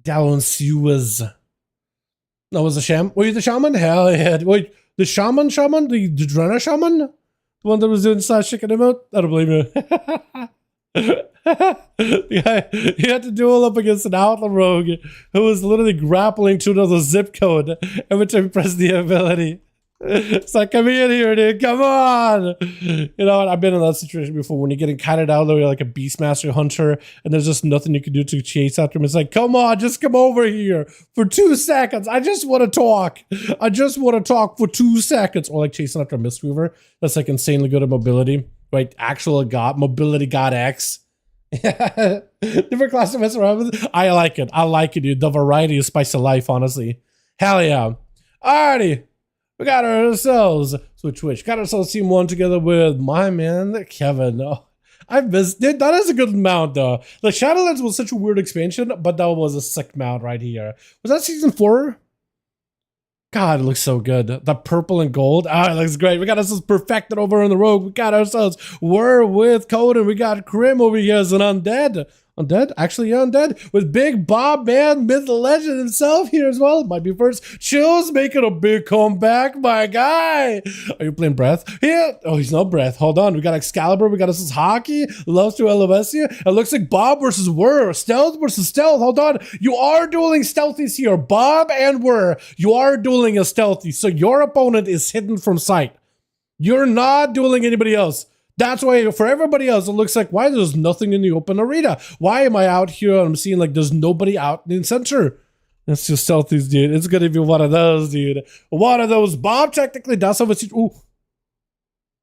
Down Suez. No, was the Shaman? Were you the Shaman? Hell yeah. Wait, the Shaman? The Drena Shaman? The one that was doing slash chicken him out? I don't believe you. Yeah, he had to duel up against an outlaw rogue who was literally grappling to another zip code every time he pressed the ability. It's like, come in here, dude. Come on. You know what? I've been in that situation before when you're getting kited out there like a Beastmaster hunter and there's just nothing you can do to chase after him. It's like, come on, just come over here for 2 seconds. I just want to talk. I just want to talk for 2 seconds. Or like chasing after a Mistweaver. That's like insanely good at mobility. Right? Actual god, mobility god X. Different class to mess around with. I like it. I like it, dude. The variety is spice of life, honestly. Hell yeah. Alrighty. We got ourselves Switch. Got ourselves Team 1 together with my man, Kevin. Oh, I missed it. That is a good mount, though. The Shadowlands was such a weird expansion, but that was a sick mount right here. Was that Season 4? God, it looks so good. The purple and gold. Ah, it looks great. We got ourselves Perfected over in the Rogue. We got ourselves We're with Conan. We got Krim over here as an Undead. Undead? Actually, yeah, Undead. With Big Bob, man, myth legend himself here as well. Might be first. Chill's making a big comeback, my guy. Are you playing Breath? Yeah. Oh, he's not Breath. Hold on. We got Excalibur. We got this Hockey. Loves to Alovesia. It looks like Bob versus Whir. Stealth versus Stealth. Hold on. You are dueling Stealthies here. Bob and Whir. You are dueling a Stealthy. So your opponent is hidden from sight. You're not dueling anybody else. That's why for everybody else, it looks like, why there's nothing in the open arena? Why am I out here and I'm seeing like there's nobody out in center? It's just Stealthies, dude. It's gonna be one of those, dude. One of those. Bob technically does have a... Ooh.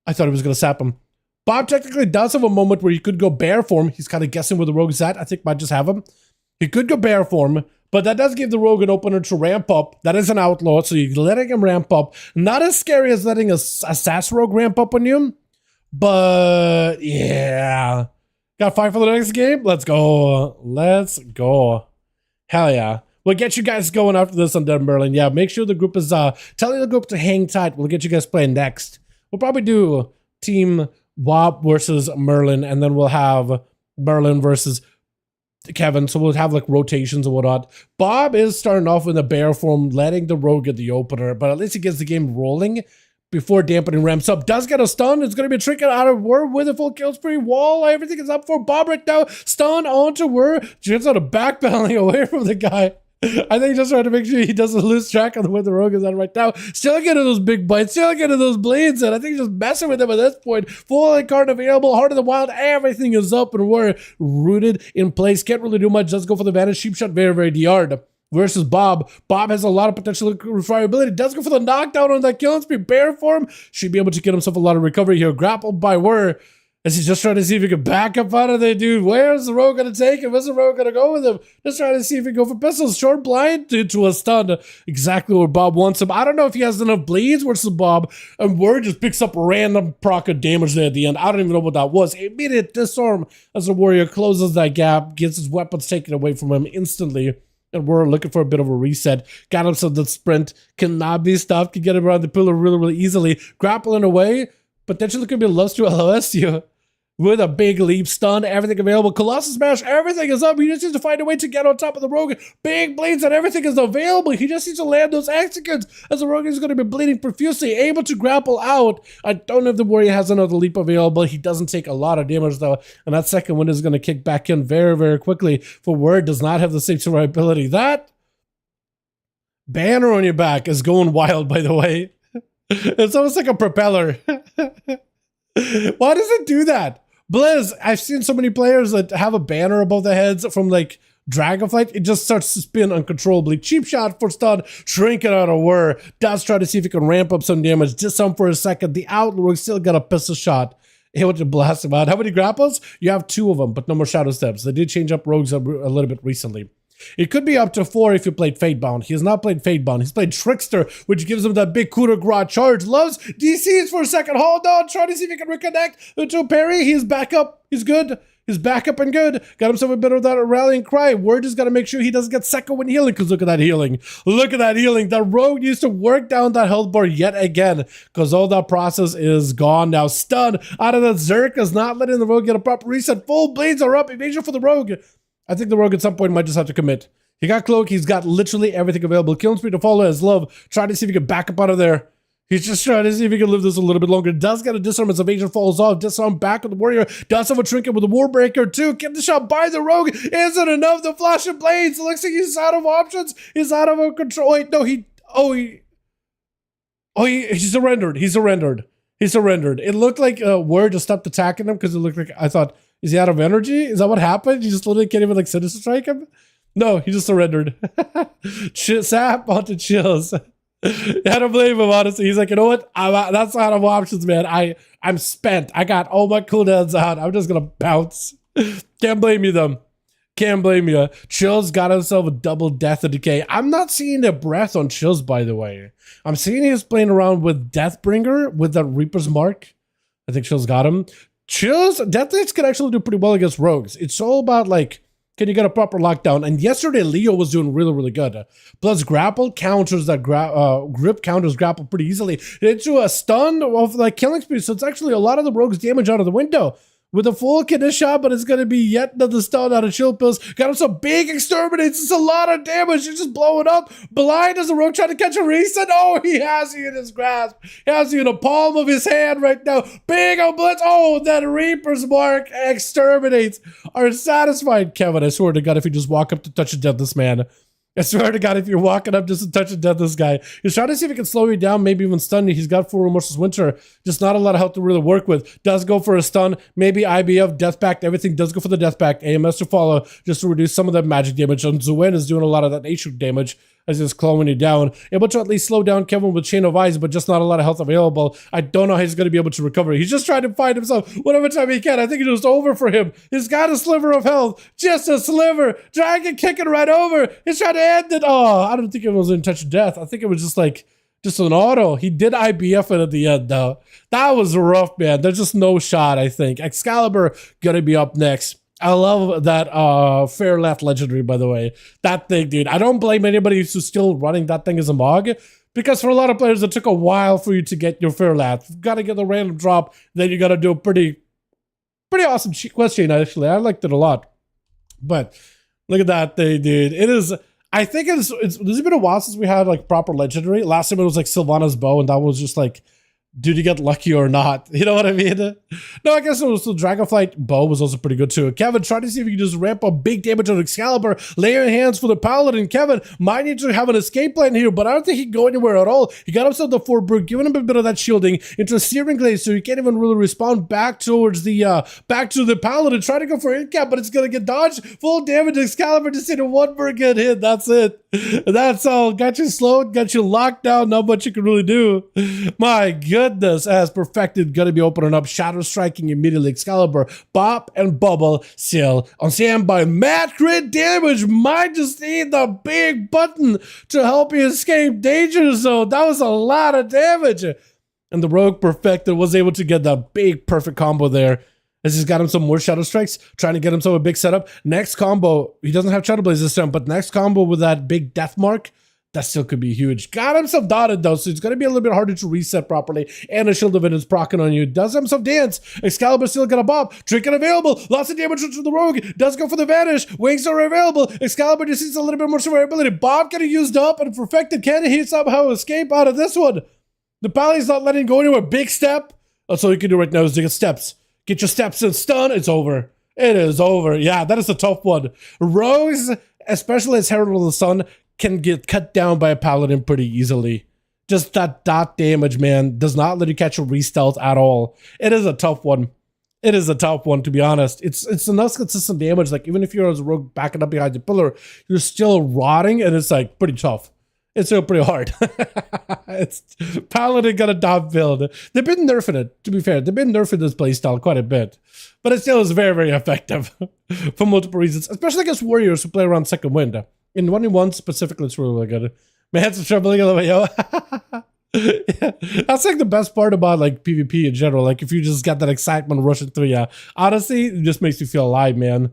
I thought he was gonna sap him. Bob technically does have a moment where he could go bear form. He's kind of guessing where the rogue is at. I think might just have him. He could go bear form, but that does give the rogue an opener to ramp up. That is an outlaw, so you're letting him ramp up. Not as scary as letting a sass rogue ramp up on you. But yeah, got 5 for the next game. Let's go. Let's go. Hell yeah. We'll get you guys going after this on Dead Merlin. Yeah, make sure the group is telling the group to hang tight. We'll get you guys playing next. We'll probably do Team WAP versus Merlin, and then we'll have Merlin versus Kevin. So we'll have like rotations and whatnot. Bob is starting off in a bear form, letting the rogue get the opener, but at least he gets the game rolling before dampening ramps up. Does get a stun. It's going to be a trick out of Whir with a full kill spree. Wall. Everything is up for Bob right now. Stun onto Whir. Just out of backpedaling away from the guy. I think just trying to make sure he doesn't lose track of where the rogue is at right now. Still getting those big bites. Still getting those bleeds. And I think just messing with him at this point. Full card available. Heart of the Wild. Everything is up and we're rooted in place. Can't really do much. Just go for the Vanish. Sheep shot. Very, very DR'd. Versus Bob. Bob has a lot of potential refiability. Does go for the knockdown on that killing spree. Bear form. Should be able to get himself a lot of recovery here. Grappled by Whir. As he's just trying to see if he can back up out of there, dude. Where's the rogue going to take him? Where's the rogue going to go with him? Just trying to see if he can go for pistols. Short blind to a stun. Exactly where Bob wants him. I don't know if he has enough bleeds versus Bob. And Whir just picks up random proc of damage there at the end. I don't even know what that was. Immediate disarm as the warrior closes that gap. Gets his weapons taken away from him instantly. and we're looking for a bit of a reset. Got him so the sprint cannot be stopped, can get him around the pillar really, really easily. Grappling away, potentially could be lost to LOSU. With a big leap, stun, everything available. Colossus Smash, everything is up. He just needs to find a way to get on top of the Rogue. Big bleeds and everything is available. He just needs to land those executes as the Rogue is going to be bleeding profusely, able to grapple out. I don't know if the Warrior has another leap available. He doesn't take a lot of damage though, and that second one is going to kick back in very, very quickly. For Word does not have the same survivability. That banner on your back is going wild, by the way. It's almost like a propeller. Why does it do that? Blizz, I've seen so many players that have a banner above their heads from like Dragonflight. It just starts to spin uncontrollably. Cheap shot for stun, shrink it out of whir. Does try to see if he can ramp up some damage. Disarm for a second. The Outlaw still got a pistol shot. Able to blast him out. How many grapples? You have 2 of them, but no more Shadow Steps. They did change up rogues a little bit recently. It could be up to 4 if you played Fatebound. He has not played Fatebound. He's played Trickster, which gives him that big coup de grace charge. Loves DCs for a second. Hold on. Try to see if he can reconnect to parry. He's back up. He's good. He's back up and good. Got himself a bit of that rallying cry. Word just got to make sure he doesn't get second when healing, because look at that healing. Look at that healing. The Rogue needs to work down that health bar yet again, because all that process is gone now. Stun out of the Zerk is not letting the Rogue get a proper reset. Full blades are up. Evasion for the Rogue. I think the Rogue at some point might just have to commit. He got Cloak. He's got literally everything available. Killing Spree to follow as Love. Trying to see if he can back up out of there. He's just trying to see if he can live this a little bit longer. Does get a disarm as Evasion falls off. Disarm back with the Warrior. Does have a trinket with the Warbreaker too. Get the shot by the Rogue. Isn't enough. The Flash of Blades. It looks like he's out of options. He's out of control. Wait, no, he surrendered. He surrendered. He surrendered. It looked like Word just stopped attacking him because it looked like, I thought, is he out of energy? Is that what happened? You just literally can't even like Sinister Strike him? No, he just surrendered. Sap onto chills. I don't blame him, honestly. He's like, you know what? That's out of options, man. I'm spent. I got all my cooldowns out. I'm just gonna bounce. Can't blame you, though. Can't blame you. Chills got himself a double death and decay. I'm not seeing the breath on Chills, by the way. I'm seeing he's playing around with Deathbringer with that Reaper's Mark. I think Chills got him. Chills, Death Knights can actually do pretty well against rogues. It's all about, like, can you get a proper lockdown? And yesterday, Leo was doing really, really good. Plus, grapple counters that grip counters grapple pretty easily into a stun of, like, killing speed. So it's actually a lot of the rogues' damage out of the window. With a full kidney shot, but it's going to be yet another stun out of chill pills. Got him some big exterminates. It's a lot of damage. He's just blowing up. Blind as a rogue trying to catch a reset. Oh, he has you in his grasp. He has you in the palm of his hand right now. Big old blitz. Oh, that Reaper's Mark exterminates. Are satisfied, Kevin. I swear to God, if you just walk up to touch and death this man. I swear to God, if you're walking up just to touch and death this guy, he's trying to see if he can slow you down, maybe even stun you. He's got full Remorseless Winter, just not a lot of health to really work with. Does go for a stun, maybe IBF, Death Pact, everything does go for the Death Pact. AMS to follow, just to reduce some of that magic damage. And Zuen is doing a lot of that nature damage as he's clawing you down. Able to at least slow down Kevin with Chain of Eyes, but just not a lot of health available. I don't know how he's going to be able to recover. He's just trying to find himself whatever time he can. I think it's just over for him. He's got a sliver of health, just a sliver. Dragon kicking right over. He's trying to end it. Oh, I don't think it was in touch of death. I think it was just like, just an auto. He did IBF it at the end, though. That was rough, man. There's just no shot, I think. Excalibur gonna be up next. I love that Fair Left Legendary, by the way. That thing, dude. I don't blame anybody who's still running that thing as a MOG, because for a lot of players, it took a while for you to get your Fair Left. You've got to get the random drop, then you got to do a pretty awesome quest chain, actually. I liked it a lot. But look at that thing, dude. It is... I think there's been a while since we had like proper legendary. Last time it was like Sylvana's bow, and that was just like, did you get lucky or not? You know what I mean? No, I guess it was the Dragonflight bow was also pretty good too. Kevin, try to see if you can just ramp up big damage on Excalibur. Lay your hands for the Paladin. Kevin might need to have an escape plan here, but I don't think he can go anywhere at all. He got himself the Fortbrook, giving him a bit of that shielding into a Searing Glaze, so he can't even really respawn back towards the back to the Paladin. Try to go for incap, but it's gonna get dodged. Full damage. Excalibur just hit a one more good hit. That's it. That's all. Got you slowed, got you locked down. Not much you can really do. My goodness, as perfected, gonna be opening up. Shadow striking immediately. Excalibur, Bop, and Bubble still on standby. Mad crit damage. Might just need the big button to help you escape danger zone. That was a lot of damage. And the Rogue perfected was able to get that big perfect combo there. Has just got him some more Shadow Strikes, trying to get himself a big setup. Next combo, he doesn't have Shadow Blaze this time, but next combo with that big Death Mark, that still could be huge. Got himself dotted though, so it's going to be a little bit harder to reset properly. And a Shield of Vengeance proccing on you. Does himself dance. Excalibur still got a bop. Trinket available. Lots of damage to the Rogue. Does go for the Vanish. Wings are available. Excalibur just needs a little bit more survivability. Bob getting used up and perfected. Can he somehow escape out of this one? The Pally's not letting him go anywhere. Big step. That's all you can do right now is to get steps. Get your steps in. Stun. It's over. It is over. Yeah, that is a tough one. Rogues, especially as Herald of the Sun, can get cut down by a Paladin pretty easily. Just that dot damage, man, does not let you catch a re-stealth at all. It is a tough one. It is a tough one, to be honest. It's enough consistent damage. Like, even if you're as a rogue backing up behind the pillar, you're still rotting, and it's, like, pretty tough. It's still pretty hard. It's Paladin got a dot build. They've been nerfing it, to be fair. They've been nerfing this playstyle quite a bit. But it still is very, very effective for multiple reasons, especially against warriors who play around second wind. In 1v1 specifically, it's really good. My hands are trembling a little bit, yo. Yeah, that's like the best part about like PvP in general. Like if you just got that excitement rushing through you. Honestly, it just makes you feel alive, man.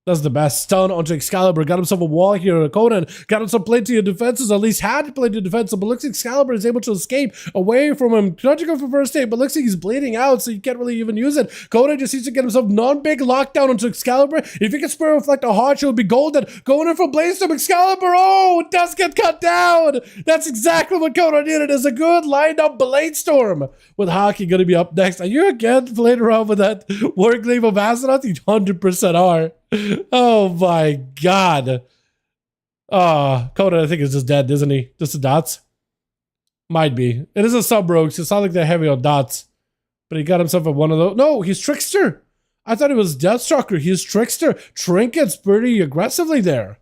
That's the best. Stun onto Excalibur. Got himself a wall here. Conan got himself plenty of defenses. At least had plenty of defenses. But looks like Excalibur is able to escape away from him. Trying to go for first aid, but looks like he's bleeding out, so you can't really even use it. Conan just needs to get himself non-big lockdown onto Excalibur. If he can spare Reflect a Heart, she'll be golden. Going in for Bladestorm. Excalibur. Oh, it does get cut down. That's exactly what Conan needed. Is a good lined up Bladestorm. With Hockey going to be up next. Are you again playing around with that Warcraft of Azeroth? You 100% are. Oh my god. Conan, I think, is just dead, isn't he? Just the dots? Might be. It is a sub-rogue, so it's not like they're heavy on dots. But he got himself at one of those. No, he's Trickster. I thought he was Deathstalker. He's Trickster. Trinket's pretty aggressively there.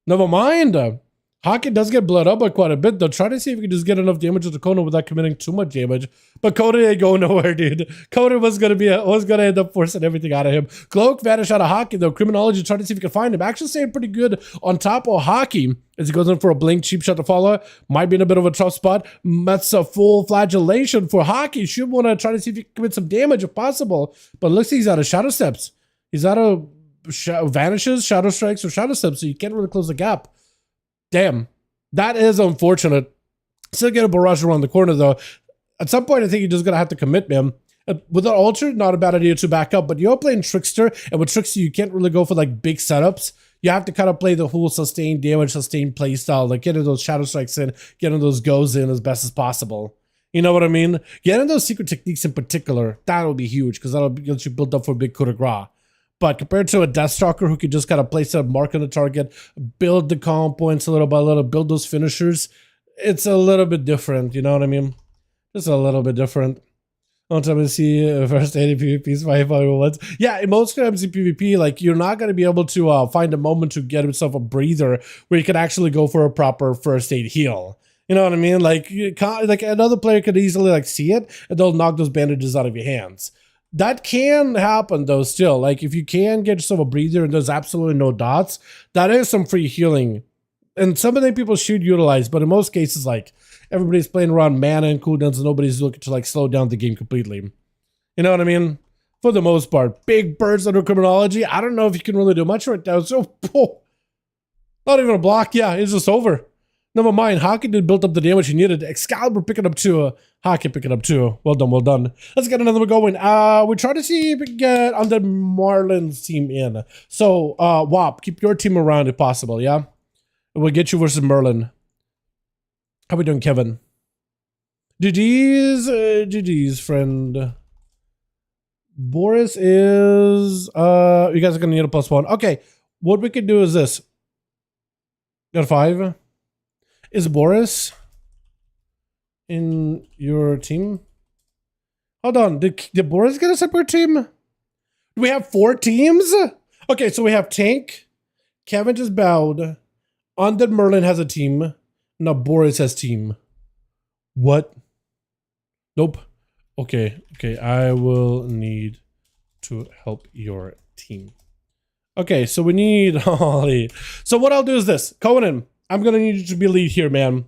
Never mind. Hockey does get blood up by quite a bit, though. Try to see if you can just get enough damage to Conan without committing too much damage. But Conan ain't going nowhere, dude. Conan was gonna end up forcing everything out of him. Cloak vanished out of Hockey, though. Criminology tried to see if he could find him. Actually staying pretty good on top of Hockey as he goes in for a blink, cheap shot to follow. Might be in a bit of a tough spot. That's a full flagellation for Hockey. Should want to try to see if he can commit some damage if possible. But it looks like he's out of Shadow Steps. He's out of Vanishes, Shadow Strikes, or Shadow Steps, so you can't really close the gap. Damn. That is unfortunate. Still get a barrage around the corner, though. At some point, I think you're just going to have to commit, man. With an Altar, not a bad idea to back up, but you're playing Trickster, and with Trickster, you can't really go for, like, big setups. You have to kind of play the whole sustained damage, sustained playstyle, like getting those Shadow Strikes in, getting those goes in as best as possible. You know what I mean? Getting those secret techniques in particular, that'll be huge, because that'll get you built up for a big coup de grace. But compared to a Deathstalker who can just kind of place a mark on the target, build the comp points a little by little, build those finishers, it's a little bit different, you know what I mean? Just a little bit different. On time to see first 80 PvPs, 5v5 Yeah, in most times in PvP, like, you're not going to be able to find a moment to get himself a breather where you can actually go for a proper first aid heal. You know what I mean? Like, like another player could easily like see it, and they'll knock those bandages out of your hands. That can happen though still. Like if you can get yourself a breather and there's absolutely no dots, that is some free healing. And some of the people should utilize, but in most cases, like everybody's playing around mana and cooldowns and nobody's looking to like slow down the game completely. You know what I mean? For the most part. Big bursts under Criminology. I don't know if you can really do much right now. So not even a block. Yeah, it's just over. Never mind, Hockey did build up the damage he needed. Excalibur picking up 2. Hockey picking up 2. Well done, well done. Let's get another one going. We try to see if we can get under Marlin's team in. So, WAP, keep your team around if possible, yeah? We'll get you versus Merlin. How we doing, Kevin? GG's, friend. Boris is, you guys are gonna need a +1. Okay, what we can do is this. Got a 5. Is Boris in your team? Hold on, did Boris get a separate team? Do we have 4 teams? Okay, so we have Tank, Kevin just bowed, Undead Merlin has a team, now Boris has team. What? Nope. Okay, I will need to help your team. Okay, so we need Holly. So what I'll do is this, Conan, I'm going to need you to be lead here, man.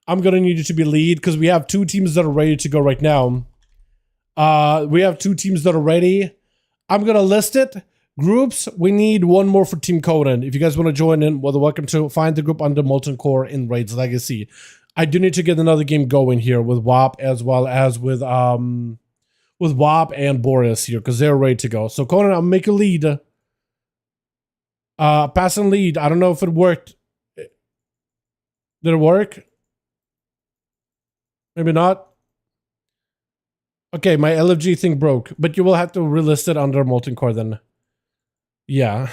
I'm going to need you to be lead because we have 2 teams that are ready to go right now. We have 2 teams that are ready. I'm gonna list it. Groups, we need one more for Team Conan. If you guys want to join in, well, welcome to find the group under Molten Core in Raids Legacy. I do need to get another game going here with WAP as well as with WAP and Boris here because they're ready to go. So Conan, I'll make a lead. Pass and lead. I don't know if it worked. Did it work? Maybe not. Okay, my LFG thing broke, but you will have to relist it under Molten Core then. Yeah.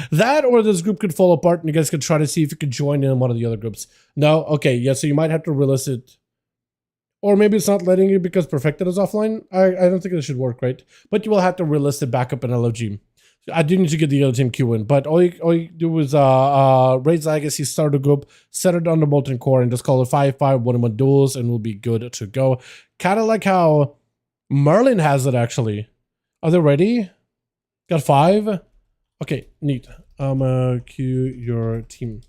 That or this group could fall apart and you guys could try to see if you could join in one of the other groups. No? Okay, yeah, so you might have to relist it. Or maybe it's not letting you because Perfected is offline. I don't think it should work, right? But you will have to relist it back up in LFG. I do need to get the other team queue in, but all you do is Raids Legacy, start a group, set it under Molten Core, and just call it 5V5 1V1 Duels, and we'll be good to go. Kind of like how Merlin has it, actually. Are they ready? Got 5? Okay, neat. Queue your team.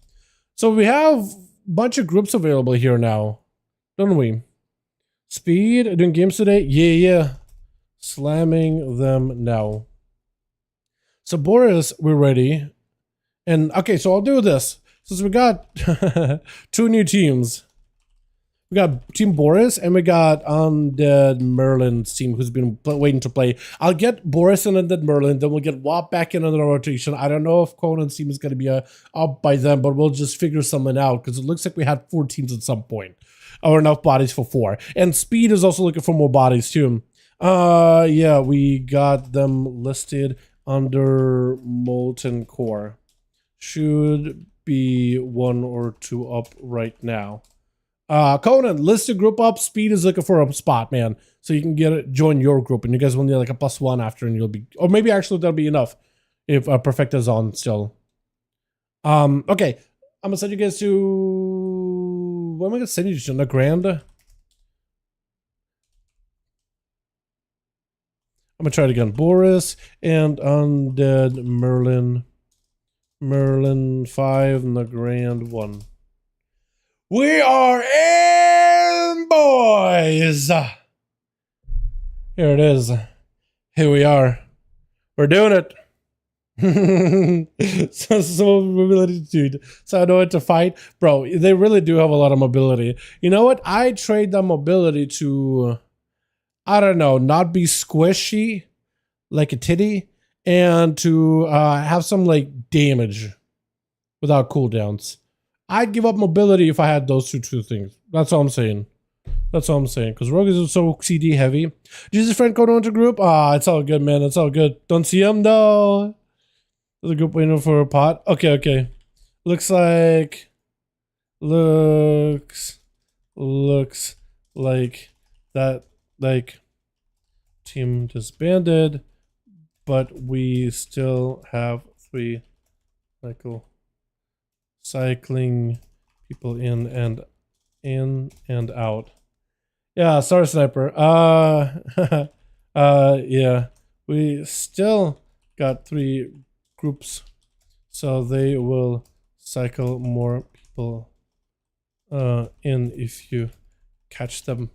So we have a bunch of groups available here now, don't we? Speed, doing games today? Yeah. Slamming them now. So Boris, we're ready. And okay, so I'll do this. Since we got 2 new teams. We got Team Boris and we got Undead Merlin's team who's been waiting to play. I'll get Boris and Undead Merlin, then we'll get WAP back in on the rotation. I don't know if Conan's team is going to be up by then, but we'll just figure something out because it looks like we had 4 teams at some point. Or enough bodies for 4. And Speed is also looking for more bodies too. Yeah, we got them listed under Molten Core. Should be 1 or 2 up right now. Conan, list a group up. Speed is looking for a spot, man. So you can join your group and you guys will need like a +1 after and you'll be, or maybe actually that'll be enough if Perfect is on still. Okay. I'm gonna send you guys to, what am I gonna send you to? The Grand? I'm gonna try it again. Boris and Undead Merlin. Merlin 5 and the Grand 1. We are in, boys! Here it is. Here we are. We're doing it. so mobility, dude. So I know what to fight. Bro, they really do have a lot of mobility. You know what? I trade the mobility to, I don't know, not be squishy like a titty and to have some like damage without cooldowns. I'd give up mobility if I had those two things. That's all I'm saying. That's all I'm saying. Because Rogue is so CD heavy. Jesus friend code onto group? It's all good, man. It's all good. Don't see him though. There's a group waiting for a pot. Okay. Looks like that like team disbanded, but we still have 3 cycling people in and out. Yeah, sorry, Sniper. Yeah, we still got 3 groups, so they will cycle more people in if you catch them.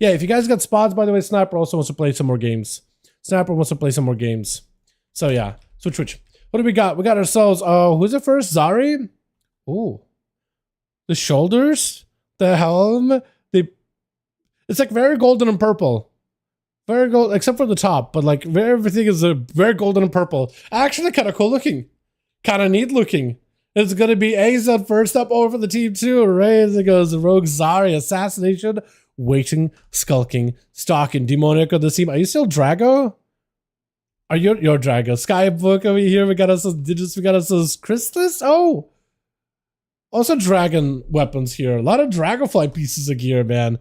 Yeah, if you guys got spots, by the way, Sniper also wants to play some more games. So yeah, switch. What do we got? We got ourselves, who's it first? Zari? Oh, the shoulders, the helm, it's like very golden and purple. Very gold, except for the top, but like everything is very golden and purple. Actually, kind of cool looking. Kind of neat looking. It's going to be Azon first up over for the team too. Right as it goes, Rogue Zari, Assassination, Waiting, Skulking, Stalking, Demonic on the team. Are you still Drago? Are you your Drago? Skybook over here. We got us some digits. We got us those crystals. Oh, also dragon weapons here. A lot of Dragonfly pieces of gear, man.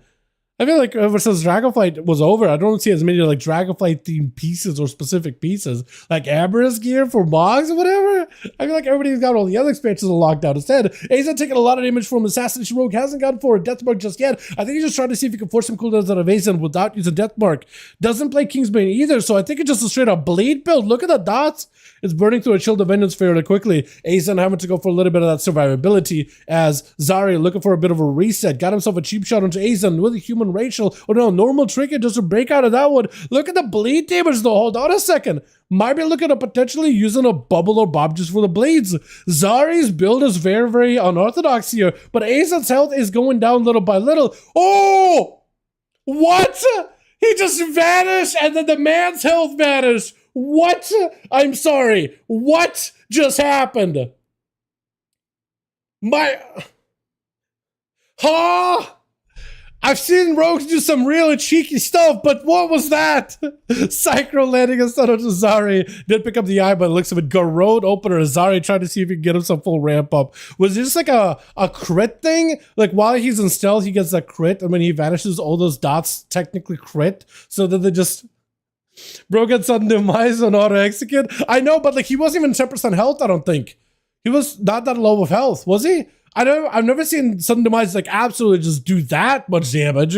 I feel like ever since Dragonflight was over, I don't see as many like Dragonflight themed pieces or specific pieces. Like Amber's gear for Mogs or whatever. I feel like everybody's got all the other expansions locked out. Instead, Aza taking a lot of damage from Assassination Rogue, hasn't gotten for a Deathmark just yet. I think he's just trying to see if he can force some cooldowns out of Azan without using Deathmark. Doesn't play Kingsbane either, so I think it's just a straight up bleed build. Look at the dots. It's burning through a Shield of Vengeance fairly quickly. Azan having to go for a little bit of that survivability as Zari looking for a bit of a reset. Got himself a cheap shot onto Azan with a human one racial, or no, normal trinket just to break out of that one. Look at the bleed damage though. Hold on a second. Might be looking at potentially using a bubble or bob just for the bleeds. Zari's build is very, very unorthodox here, but ASUS health is going down little by little. Oh! What? He just vanished and then the man's health vanished. What? I'm sorry. What just happened? I've seen rogues do some really cheeky stuff, but what was that? Psycho landing a stun onto Zari. Did pick up the eye, but it looks of it. Garrode opener. Zari trying to see if he can get him some full ramp up. Was it just like a crit thing? Like while he's in stealth, he gets that crit, and when he vanishes, all those dots technically crit. So that they just... Bro gets sudden demise on auto execute. I know, but like he wasn't even 10% health, I don't think. He was not that low of health, was he? I've never seen sudden demise like absolutely just do that much damage.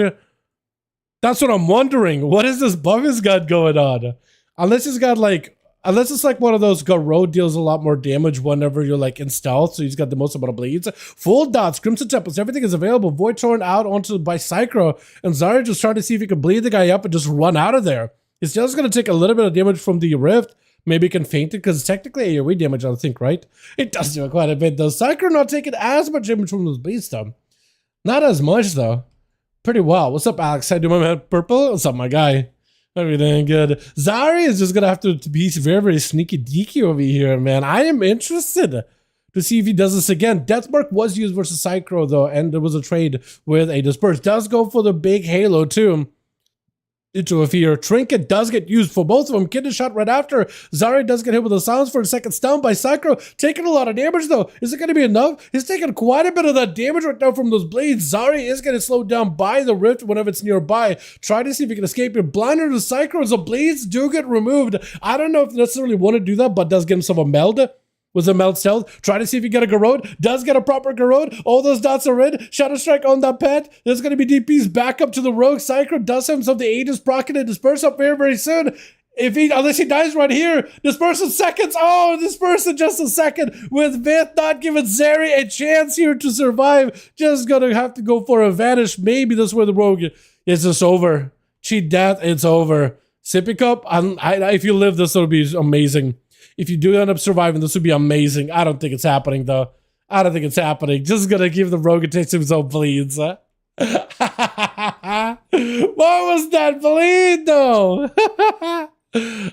That's what I'm wondering. What is this buff he's got going on? Unless it's like one of those Garrode deals a lot more damage whenever you're like in stealth, so he's got the most amount of bleeds. Full dots, Crimson Temples, everything is available. Void torn out onto by Psycho, and Zari just trying to see if he can bleed the guy up and just run out of there. He's just gonna take a little bit of damage from the rift. Maybe he can feint it, because technically AoE damage, I think, right? It does do quite a bit, though. Psycho not taking as much damage from those bleeds, though. Not as much, though. Pretty well. What's up, Alex? How you doing, man? Purple? What's up, my guy? Everything good. Zari is just gonna have to be very, very sneaky deaky over here, man. I am interested to see if he does this again. Deathmark was used versus Psycho, though, and there was a trade with a disperse. Does go for the big halo, too. Into a fear. Trinket does get used for both of them. Kid is shot right after. Zari does get hit with a silence for a second. Stun by Psycho. Taking a lot of damage though. Is it going to be enough? He's taking quite a bit of that damage right now from those blades. Zari is getting slowed down by the rift whenever it's nearby. Try to see if he can escape. You're blinded to Psycho as the blades do get removed. I don't know if you necessarily want to do that, but does get himself a meld. Was a meld stealth. Try to see if you get a Garrode. Does get a proper Garrode. All those dots are in. Shadow Strike on that pet. There's going to be DPs back up to the rogue. Psycho does himself the Aegis proc and disperse up very, very soon. Unless he dies right here. Disperse in seconds. Oh, disperse in just a second. With Vith not giving Zeri a chance here to survive. Just going to have to go for a vanish. Maybe that's where the rogue is just over. Cheat death. It's over. Sippy Cup. If you live, this will be amazing. If you do end up surviving, this would be amazing. I don't think it's happening, though. I don't think it's happening. Just gonna give the rogue a taste of his own bleeds. Huh? What was that bleed, though?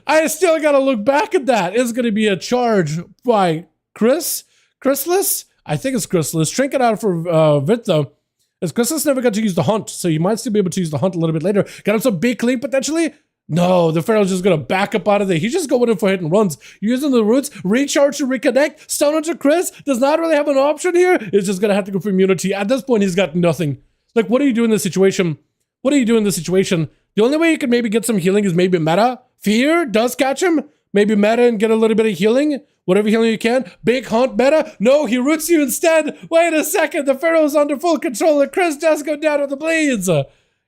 I still gotta look back at that. It's gonna be a charge by Chrysalis? I think it's Chrysalis. Trinket out for Vit, though. As Chrysalis never got to use the hunt, so you might still be able to use the hunt a little bit later. Got him some big clean, potentially? No, the Pharaoh's just gonna back up out of there. He's just going in for hit and runs. Using the roots, recharge to reconnect, stun onto Chris. Does not really have an option here. It's just gonna have to go for immunity. At this point, he's got nothing. Like, what do you do in this situation? What do you do in this situation? The only way you can maybe get some healing is maybe meta. Fear does catch him. Maybe meta and get a little bit of healing. Whatever healing you can. Big hunt meta. No, he roots you instead. Wait a second. The Pharaoh's under full control and Chris does go down with the bleeds.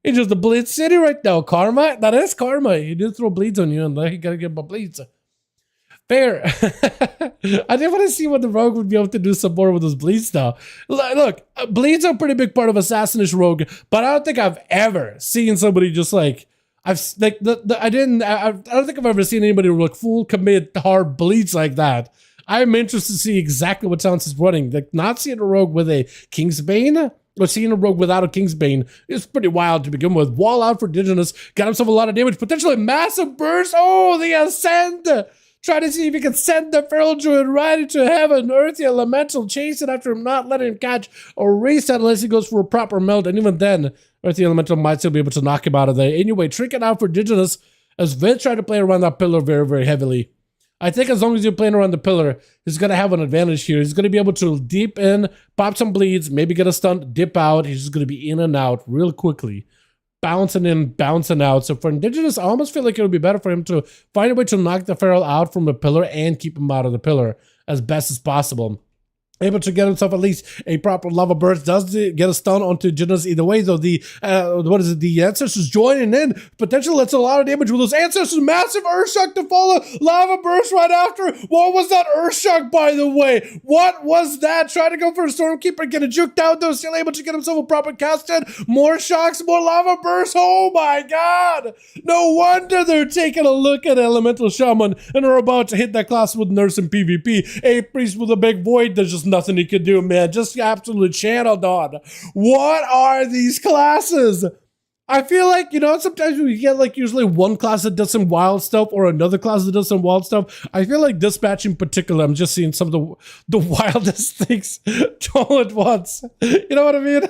It's just the bleed city right now. Karma? That is karma. He did throw bleeds on you and you gotta get my bleeds. Fair. I did want to see what the rogue would be able to do some more with those bleeds now. Look, bleeds are a pretty big part of Assassinist rogue, but I don't think I've ever seen somebody just like I don't think I've ever seen anybody like full commit hard bleeds like that. I'm interested to see exactly what talents he's running. Like not seeing a rogue with a Kingsbane. Or seeing a rogue without a Kingsbane is pretty wild to begin with. Wall out for Digenous. Got himself a lot of damage. Potentially massive burst. Oh, the Ascend. Try to see if he can send the Feral Druid right into heaven. Earthy Elemental chase it after him not letting him catch or reset unless he goes for a proper melt. And even then, Earthy Elemental might still be able to knock him out of there. Anyway, Trinket out for Digenous as Vince tried to play around that pillar very, very heavily. I think as long as you're playing around the pillar, he's going to have an advantage here. He's going to be able to deep in, pop some bleeds, maybe get a stun, dip out. He's just going to be in and out real quickly. Bouncing in, bouncing out. So for Indigenous, I almost feel like it would be better for him to find a way to knock the Feral out from the pillar and keep him out of the pillar as best as possible. able to get himself at least a proper lava burst. Does get a stun onto Jinnahs either way, though. The what is it? The ancestors joining in potentially lets a lot of damage with those ancestors. Massive Earthshock to follow, lava burst right after. What was that Earthshock, by the way? What was that? Trying to go for a Stormkeeper, getting juked out though. Still able to get himself a proper cast in. More shocks, more lava bursts. Oh my god! No wonder they're taking a look at Elemental Shaman and are about to hit that class with Nurse and PvP. A Priest with a big void. There's just nothing he could do, man. Just absolute channel on. What are these classes? I feel like, you know, sometimes we get like usually one class that does some wild stuff or another class that does some wild stuff. I feel like this batch in particular, I'm just seeing some of the wildest things all at once. You know what I mean?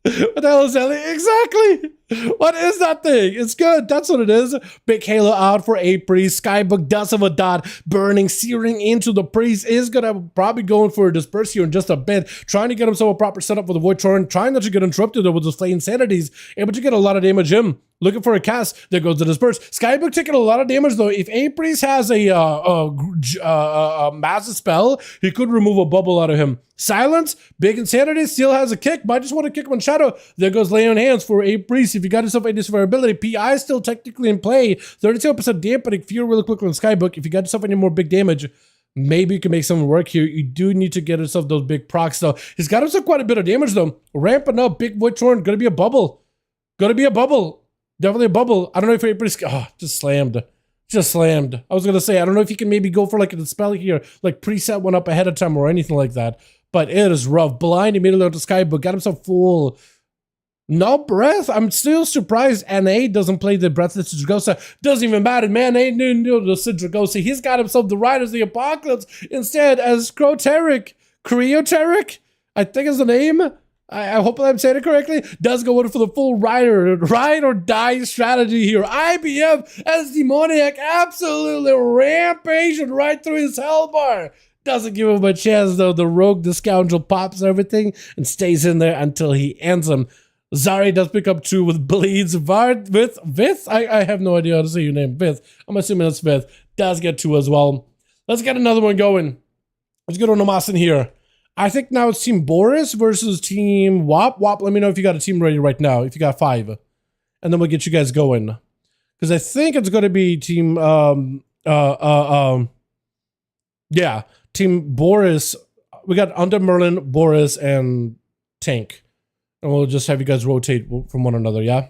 What the hell is that? Exactly. What is that thing? It's good. That's what it is. Big Halo out for a Priest. Skybook does have a dot. Burning, searing into the Priest. Is going to probably going for a disperse here in just a bit. Trying to get himself a proper setup for the Void Torrent. Trying not to get interrupted with those Flay Insanities. Able to get a lot of damage in. Looking for a cast. There goes the disperse. Skybook taking a lot of damage though. If a Priest has a massive spell, he could remove a bubble out of him. Silence, Big Insanity still has a kick. Might just want to kick him on Shadow. There goes Lay on Hands for a Priest. If you got yourself a survivability, PI is still technically in play. 37% dampening. Fear really quickly on Skybook. If you got yourself any more big damage, maybe you can make something work here. You do need to get yourself those big procs though. He's got himself quite a bit of damage though. Ramping up, big Void Torrent. Gonna be a bubble. Gonna be a bubble. Definitely a bubble. I don't know if everybody's... Oh, just slammed. Just slammed. I was going to say, I don't know if you can maybe go for like a spell here, like preset one up ahead of time or anything like that. But it is rough. Blind immediately onto Skybook. Got himself full... No breath. I'm still surprised NA doesn't play the Breathless Dragosa. Doesn't even matter, man. Ain't new to Dragosa. He's got himself the Riders of the Apocalypse instead as Croteric. Creoteric? I think is the name. I hope I'm saying it correctly. Does go in for the full ride or die strategy here. IBF as Demoniac absolutely rampaging right through his hell bar. Doesn't give him a chance though. The rogue, the scoundrel pops everything and stays in there until he ends him. Zari does pick up 2 with bleeds. Vard with Vith. I have no idea how to say your name. Vith. I'm assuming it's Vith. Does get 2 as well. Let's get another one going. Let's go to Namasin here. I think now it's Team Boris versus Team Wop. Wop, let me know if you got a team ready right now. If you got 5. And then we'll get you guys going. Because I think it's going to be Team... yeah. Team Boris. We got Under Merlin, Boris, and Tank. And we'll just have you guys rotate from one another, yeah?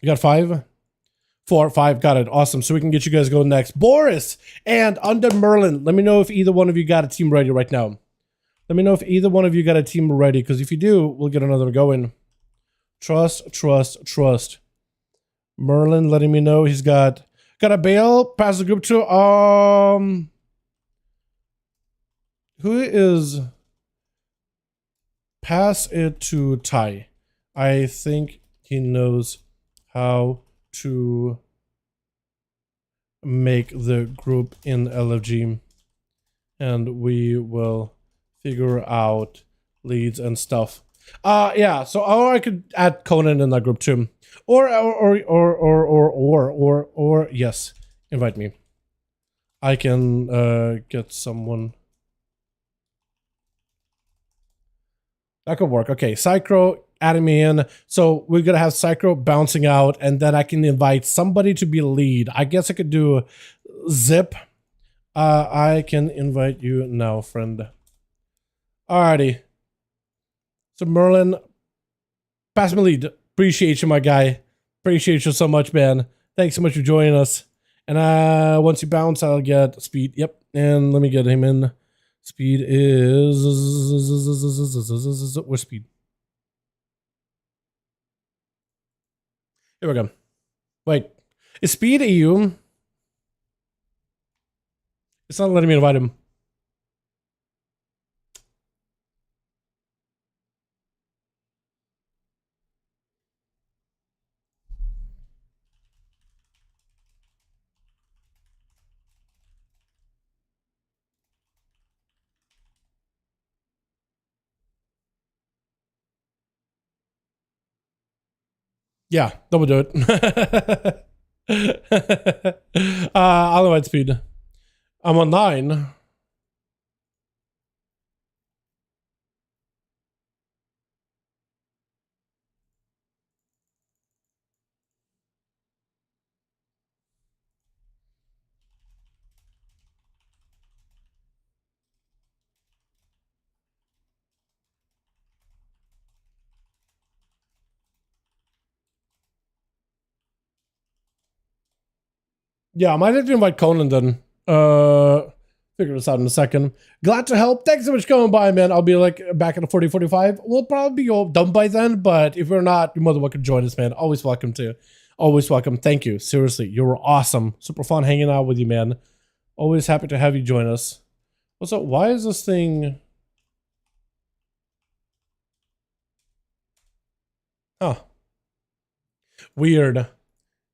You got 5? 4, 5, got it. Awesome. So we can get you guys going next. Boris and Under Merlin. Let me know if either one of you got a team ready right now. Let me know if either one of you got a team ready, because if you do, we'll get another going. Trust, trust, trust. Merlin letting me know he's got a bail. Pass the group to who is pass it to Ty. I think he knows how to make the group in LFG, and we will figure out leads and stuff. Yeah, so or I could add Conan in that group too. Or yes, invite me. I can get someone. That could work. Okay, Psycho adding me in. So we're gonna have Psycho bouncing out, and then I can invite somebody to be lead. I guess I could do Zip. I can invite you now, friend. Alrighty. So Merlin, pass me lead. Appreciate you, my guy. Appreciate you so much, man. Thanks so much for joining us. And once you bounce, I'll get speed. Yep. And let me get him in. Speed is... Where's speed? Here we go. Wait. Is speed EU? It's not letting me invite him. Yeah, double do it. I'll invite speed. I'm on 9. Yeah, I might have to invite Conan then. Figure this out in a second. Glad to help. Thanks so much for coming by, man. I'll be like back at the 40:45. We'll probably be all done by then, but if we're not, you're more than welcome to join us, man. Always welcome to. Always welcome. Thank you. Seriously, you were awesome. Super fun hanging out with you, man. Always happy to have you join us. Also, why is this thing... Huh. Weird.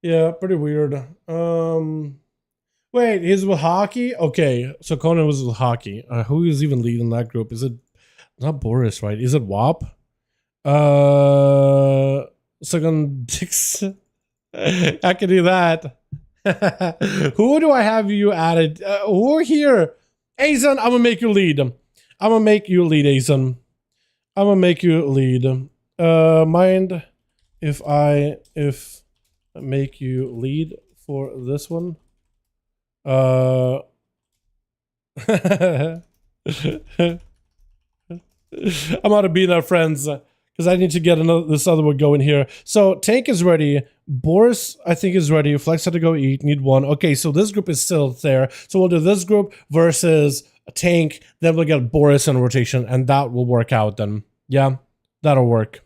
Yeah, pretty weird. Wait, he's with hockey? Okay, so Conan was with hockey. Who is even leading that group? Is it not Boris, right? Is it WAP? Second Dix. I can do that. Who do I have you added? Who are here? Azan, I'm gonna make you lead. I'm gonna make you lead, Azan. I'm gonna make you lead. Mind if I make you lead for this one? I'm out of being our friends because I need to get this other one going here. So Tank is ready. Boris, I think, is ready. Flex had to go eat. Need one. Okay, so this group is still there. So we'll do this group versus Tank. Then we'll get Boris in rotation, and that will work out then. Yeah, that'll work.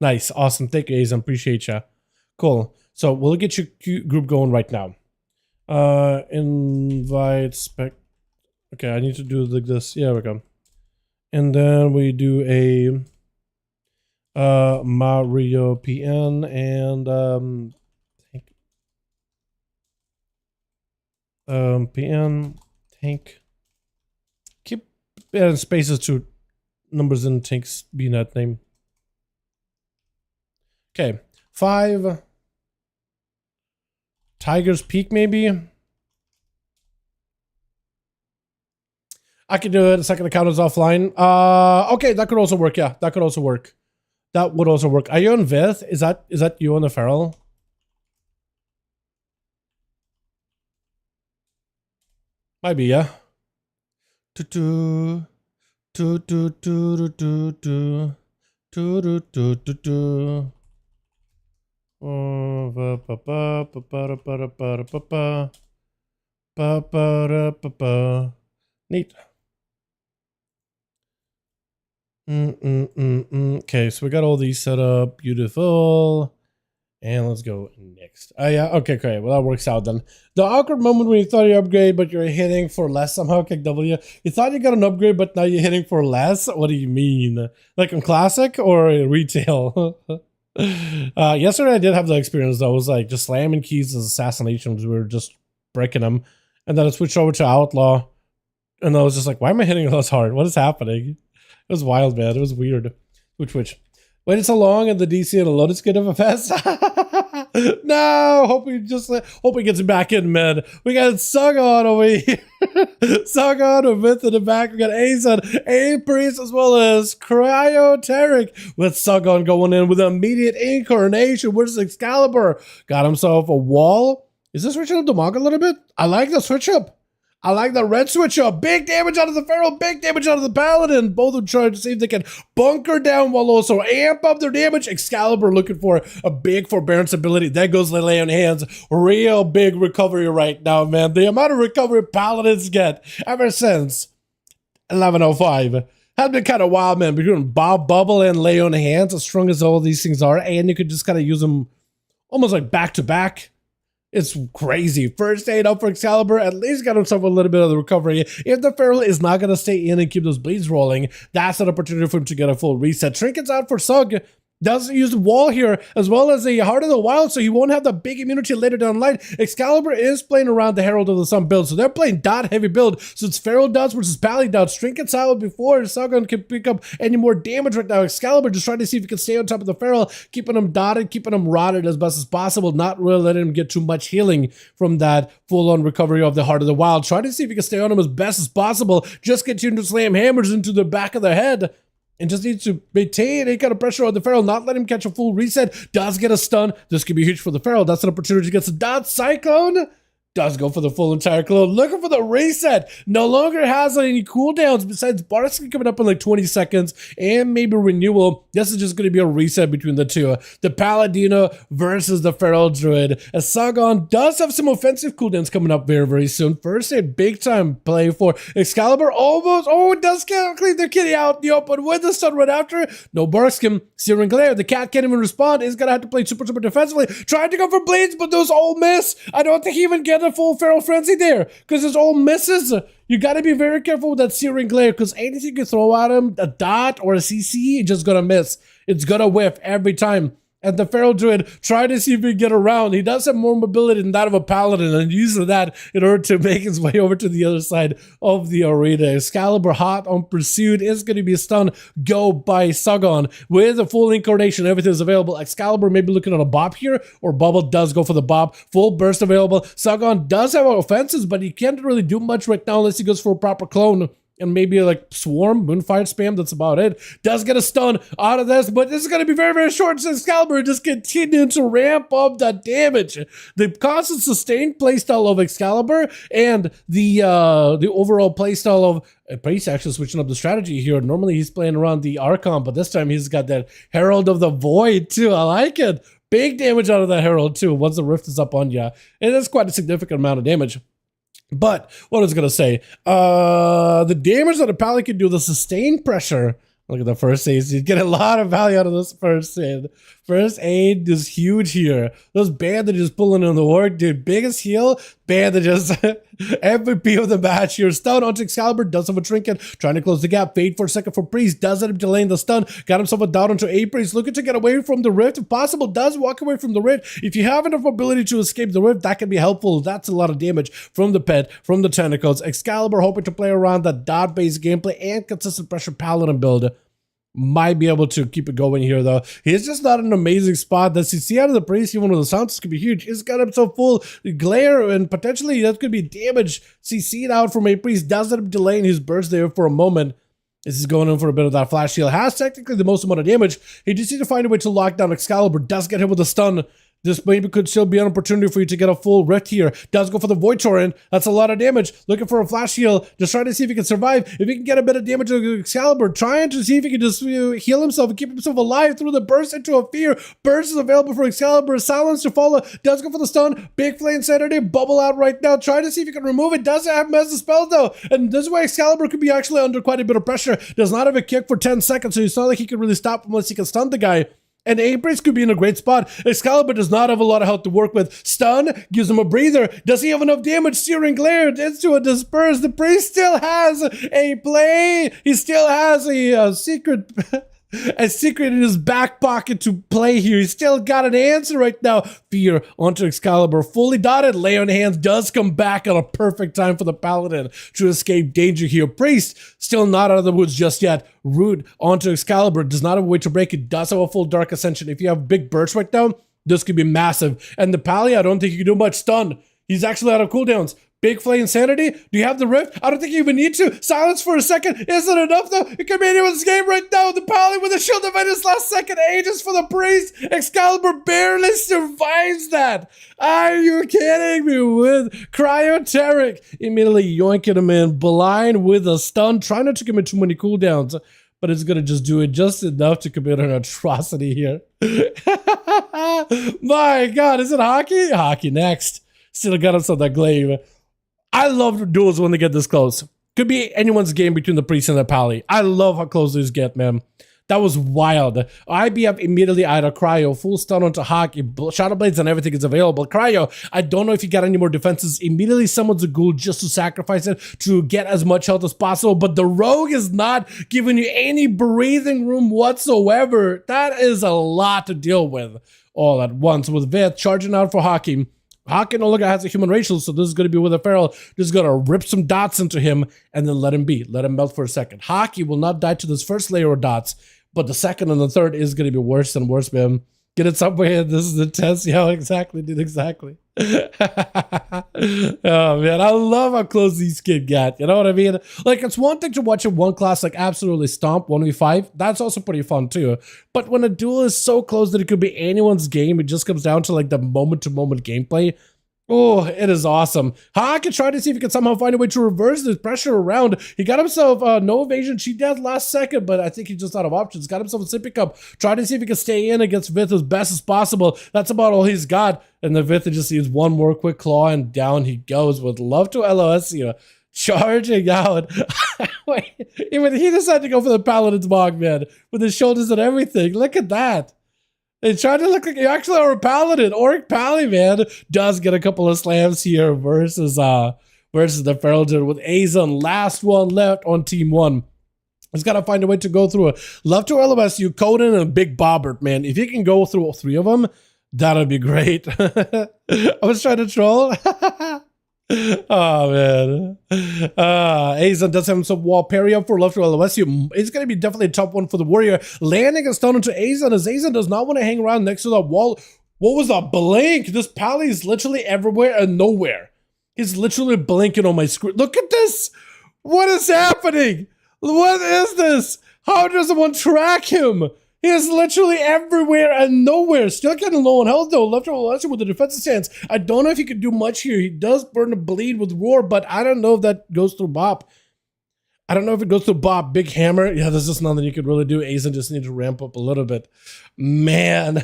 Nice. Awesome. Thank you, Azan. Appreciate ya. Cool. So we'll get your group going right now. Invite spec. Okay, I need to do like this. Yeah, we go. And then we do a Mario PN and PN Tank. Keep adding spaces to numbers in Tank's BNet name. Okay, 5. Tiger's Peak, maybe? I can do it. The second account is offline. Okay, that could also work. Yeah, that could also work. That would also work. Are you on Vith? Is that you on the Feral? Might be, yeah. Neat. Okay, so we got all these set up. Beautiful. And let's go next. Yeah, okay, well that works out then. The awkward moment when you thought you upgrade, but you're hitting for less somehow, kick W. You thought you got an upgrade, but now you're hitting for less? What do you mean? Like in Classic or retail? Yesterday I did have the experience though. It was like just slamming keys as assassinations. We were just breaking them. And then I switched over to Outlaw. And I was just like, why am I hitting those hard? What is happening? It was wild, man. It was weird. Which? Waited so long and the DC and the Lotus get of a fest. No, hope he gets back in, man. We got Sagon over here. Sagon with Myth in the back. We got Azan, A-Priest, as well as Cryoteric with Sagon going in with immediate incarnation. Where's Excalibur? Got himself a wall. Is this switching up the Monk a little bit? I like the switch up. I like the red switch up. Big damage out of the Feral, big damage out of the Paladin. Both of them trying to see if they can bunker down while also amp up their damage. Excalibur looking for a big forbearance ability. There goes the lay on hands. Real big recovery right now, man. The amount of recovery Paladins get ever since 1105 has been kind of wild, man. Between Bob Bubble and lay on hands, as strong as all these things are, and you could just kind of use them almost like back to back. It's crazy. First aid up for Excalibur, at least got himself a little bit of the recovery. If the Feral is not going to stay in and keep those bleeds rolling, that's an opportunity for him to get a full reset. Trinket's out for Sug. Doesn't use the wall here, as well as a Heart of the Wild, so he won't have the big immunity later down the line. Excalibur is playing around the Herald of the Sun build, so they're playing dot heavy build. So it's Feral dots versus Pally dots. Trinket's out before Sagan can pick up any more damage right now. Excalibur just trying to see if he can stay on top of the Feral, keeping him dotted, keeping him rotted as best as possible, not really letting him get too much healing from that full-on recovery of the Heart of the Wild. Trying to see if he can stay on him as best as possible. Just continue to slam hammers into the back of the head. And just needs to maintain any kind of pressure on the Feral, not let him catch a full reset. Does get a stun. This could be huge for the Feral. That's an opportunity to get some dot. Cyclone does go for the full entire clone. Looking for the reset. No longer has any cooldowns besides Barsky coming up in like 20 seconds and maybe renewal. This is just going to be a reset between the two. The Paladino versus the Feral Druid. As Sargon does have some offensive cooldowns coming up very, very soon. First, a big time play for Excalibur. Almost. Oh, it does clean the kitty out in the open with the stun right after. No Barskim. Searing Glare. The cat can't even respond. He's going to have to play super defensively. Trying to go for blades, but those all miss. I don't think he even get a full Feral Frenzy there because it's all misses. You got to be very careful with that Searing Glare because anything you throw at him, a dot or a CC, it's just going to miss. It's going to whiff every time. And the Feral Druid tried to see if he can get around. He does have more mobility than that of a Paladin and uses that in order to make his way over to the other side of the arena. Excalibur hot on pursuit is going to be a stun go by Sargon with a full incarnation. Everything is available. Excalibur may be looking at a bop here, or Bubble does go for the bop. Full burst available. Sargon does have offenses, but he can't really do much right now unless he goes for a proper clone. And maybe like Swarm, Moonfire Spam, that's about it. Does get a stun out of this, but this is going to be very, very short. So Excalibur just continuing to ramp up the damage. The constant sustained playstyle of Excalibur and the overall playstyle of Priest actually switching up the strategy here. Normally he's playing around the Archon, but this time he's got that Herald of the Void too. I like it. Big damage out of that Herald too once the Rift is up on you. And that's quite a significant amount of damage. But what I was going to say, the damage that a Pally can do, the sustained pressure. Look at the first aid. You get a lot of value out of this first aid. First aid is huge here. Those bandages pulling in the work, dude. Biggest heal, bandages. MVP of the match here. Stun onto Excalibur. Does have a trinket. Trying to close the gap. Fade for a second for Priest. Does end up delaying the stun. Got himself a down onto A Priest. Looking to get away from the Rift. If possible, does walk away from the Rift. If you have enough ability to escape the Rift, that can be helpful. That's a lot of damage from the pet, from the tentacles. Excalibur hoping to play around that dot-based gameplay and consistent pressure Paladin build. Might be able to keep it going here, though. He's just not an amazing spot. The CC out of the Priest, even with the sounds, could be huge. He's got himself full glare, and potentially that could be damage. CC'd out from a Priest, does end up delaying his burst there for a moment. This is going in for a bit of that flash heal. Has technically the most amount of damage. He just needs to find a way to lock down Excalibur. Does get hit with a stun. This maybe could still be an opportunity for you to get a full Rift here. Does go for the Void Torrent. That's a lot of damage. Looking for a flash heal. Just trying to see if he can survive. If he can get a bit of damage to Excalibur. Trying to see if he can just heal himself and keep himself alive through the burst into a fear. Burst is available for Excalibur. Silence to follow. Does go for the stun. Big Flame Insanity. Bubble out right now. Trying to see if he can remove it. Doesn't have Mesa spells though. And this is why Excalibur could be actually under quite a bit of pressure. Does not have a kick for 10 seconds. So it's not like he can really stop him unless he can stun the guy. And A-Brace could be in a great spot. Excalibur does not have a lot of health to work with. Stun gives him a breather. Does he have enough damage? Searing Glare into a disperse. The Priest still has a play. He still has a secret... a secret in his back pocket to play here. He's still got an answer right now. Fear onto Excalibur. Fully dotted. Lay on Hands does come back at a perfect time for the Paladin to escape danger here. Priest still not out of the woods just yet. Root onto Excalibur. Does not have a way to break it. Does have a full Dark Ascension. If you have big burst right now, this could be massive. And the Pally, I don't think you can do much. Stun. He's actually out of cooldowns. Big Flay Insanity? Do you have the Rift? I don't think you even need to. Silence for a second. Isn't enough though? It could be anyone's game right now. The Pally with a shield of his last second. Ages for the Priest. Excalibur barely survives that. Are you kidding me? With Cryoteric immediately yoinking him in. Blind with a stun. Trying not to commit too many cooldowns. But it's going to just do it just enough to commit an atrocity here. My God. Is it Hockey? Hockey next. Still got himself that glaive. I love duels when they get this close. Could be anyone's game between the Priest and the Pally. I love how close these get, man. That was wild. IBF immediately out of Cryo. Full stun onto Hockey. Shadow Blades and everything is available. Cryo, I don't know if you got any more defenses. Immediately summons a ghoul just to sacrifice it to get as much health as possible. But the Rogue is not giving you any breathing room whatsoever. That is a lot to deal with all at once. With Vith charging out for Hockey. Hockey no longer has a human racial, so this is going to be with a Feral. Just going to rip some dots into him and then let him be. Let him melt for a second. Hockey will not die to this first layer of dots, but the second and the third is going to be worse and worse, man. Get it somewhere. This is the test. Yeah, exactly, dude, exactly. Oh, man, I love how close these kids got. You know what I mean? Like, it's one thing to watch a one class like absolutely stomp 1v5. That's also pretty fun too. But when a duel is so close that it could be anyone's game, it just comes down to like the moment-to-moment gameplay. Oh, it is awesome. Hawk can try to see if he can somehow find a way to reverse this pressure around. He got himself no evasion. She did last second, but I think he's just out of options. Got himself a sippy cup. Try to see if he can stay in against Vith as best as possible. That's about all he's got. And the Vith just needs one more quick claw, and down he goes. Would love to LOS you. Charging out. Wait, even he decided to go for the Paladin's Mog, man. With his shoulders and everything. Look at that. They tried to look like you actually are a paladin. Oric Pally, man, does get a couple of slams here versus the Feral Dude with Azon. Last one left on team one. He's got to find a way to go through it. Love to LMS you, Conan and Big Bobbert, man. If you can go through all three of them, that'd be great. I was trying to troll. Oh man. Azon does have some wall parry up for left to LSU. It's gonna be definitely a tough one for the Warrior. Landing a stun into Azon as Azon does not want to hang around next to that wall. What was that blink? This Pally is literally everywhere and nowhere. He's literally blinking on my screen. Look at this! What is happening? What is this? How does one track him? He is literally everywhere and nowhere. Still getting low on health though. Left to LSU with the defensive stance. I don't know if he can do much here. He does burn a bleed with Roar, but I don't know if that goes through Bop. I don't know if it goes through Bop. Big Hammer. Yeah, there's just nothing you could really do. Azon just needs to ramp up a little bit. Man.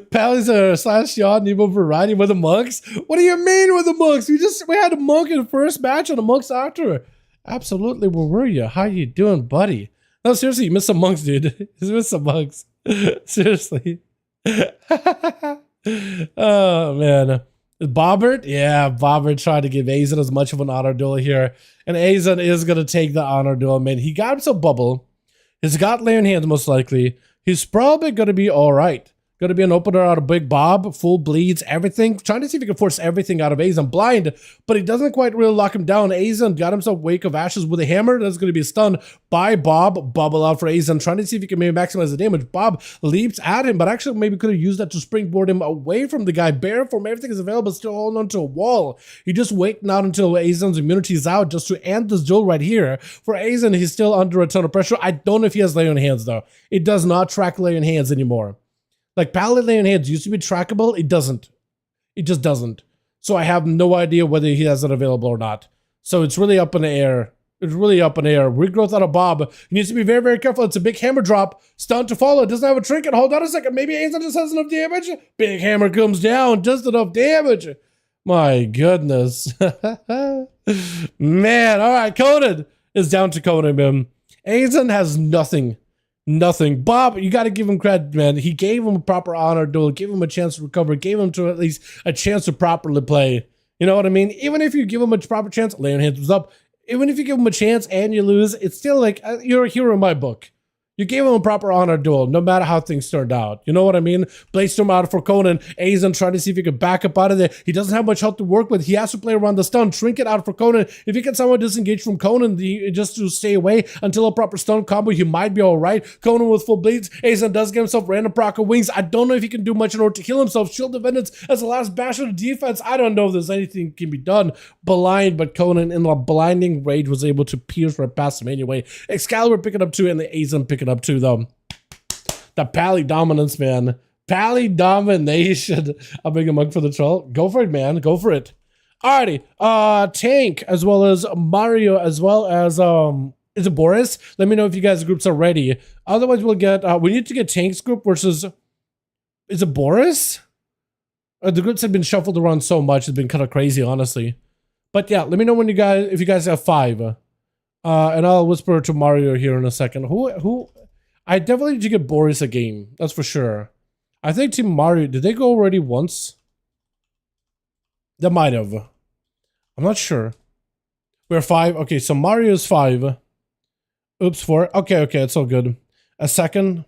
Pally's a slash yawn Nemo variety with the monks. What do you mean with the monks? We had a monk in the first match and a monks after. Absolutely, where were you? How you doing, buddy? No, seriously, you missed some monks, dude. You missed some monks. Seriously. Oh, man. Bobbert? Yeah, Bobbert tried to give Azon as much of an honor duel here. And Azon is going to take the honor duel, man. He got himself bubble. He's got Lay on Hands, most likely. He's probably going to be all right. Going to be an opener out of Big Bob, full bleeds, everything. Trying to see if he can force everything out of Azon. Blind, but he doesn't quite really lock him down. Azon got himself Wake of Ashes with a hammer. That's going to be a stun by Bob. Bubble out for Azon. Trying to see if he can maybe maximize the damage. Bob leaps at him, but actually maybe could have used that to springboard him away from the guy. Bear form, everything is available, still holding onto a wall. You just waiting out until Azon's immunity is out just to end this duel right here. For Azon, he's still under a ton of pressure. I don't know if he has Lay on Hands, though. It does not track Lay on Hands anymore. Like, Paladin Lay on Hands used to be trackable. It doesn't. It just doesn't. So I have no idea whether he has it available or not. So it's really up in the air. It's really up in the air. Regrowth out of Bob. He needs to be very, very careful. It's a big hammer drop. Stun to follow. Doesn't have a trinket. Hold on a second. Maybe Azon just has enough damage. Big hammer comes down. Just enough damage. My goodness. Man. All right. Conan is down to Conan, man. Azon has nothing. Nothing. Bob, you got to give him credit, man. He gave him a proper honor duel, gave him a chance to recover, gave him to at least a chance to properly play. You know what I mean? Even if you give him a proper chance, Lay on Hands was up. Even if you give him a chance and you lose, it's still like, you're a hero in my book. You gave him a proper honor duel, no matter how things turned out. You know what I mean? Bladestorm out for Conan. Azon trying to see if he can back up out of there. He doesn't have much health to work with. He has to play around the stun. Trinket out for Conan. If he can somehow disengage from Conan just to stay away until a proper stun combo, he might be all right. Conan with full bleeds. Azon does get himself random proc of wings. I don't know if he can do much in order to heal himself. Shield of Vengeance as the last bash of the defense. I don't know if there's anything can be done. Blind, but Conan in the blinding rage was able to pierce right past him anyway. Excalibur picking up 2 and the Azon picking up 2 though. The Pally dominance, man. Pally domination. I'll bring a mug for the troll. Go for it, man. Go for it. Alrighty. Tank, as well as Mario, as well as, is it Boris? Let me know if you guys' groups are ready. Otherwise, we'll get, we need to get Tank's group versus, is it Boris? The groups have been shuffled around so much. It's been kind of crazy, honestly. But yeah, let me know when you guys, if you guys have 5. And I'll whisper to Mario here in a second. Who? I definitely need to get Boris a game. That's for sure. I think Team Mario, did they go already once? They might have. I'm not sure. We're 5. Okay, so Mario's 5. Oops, 4. Okay, it's all good. A second.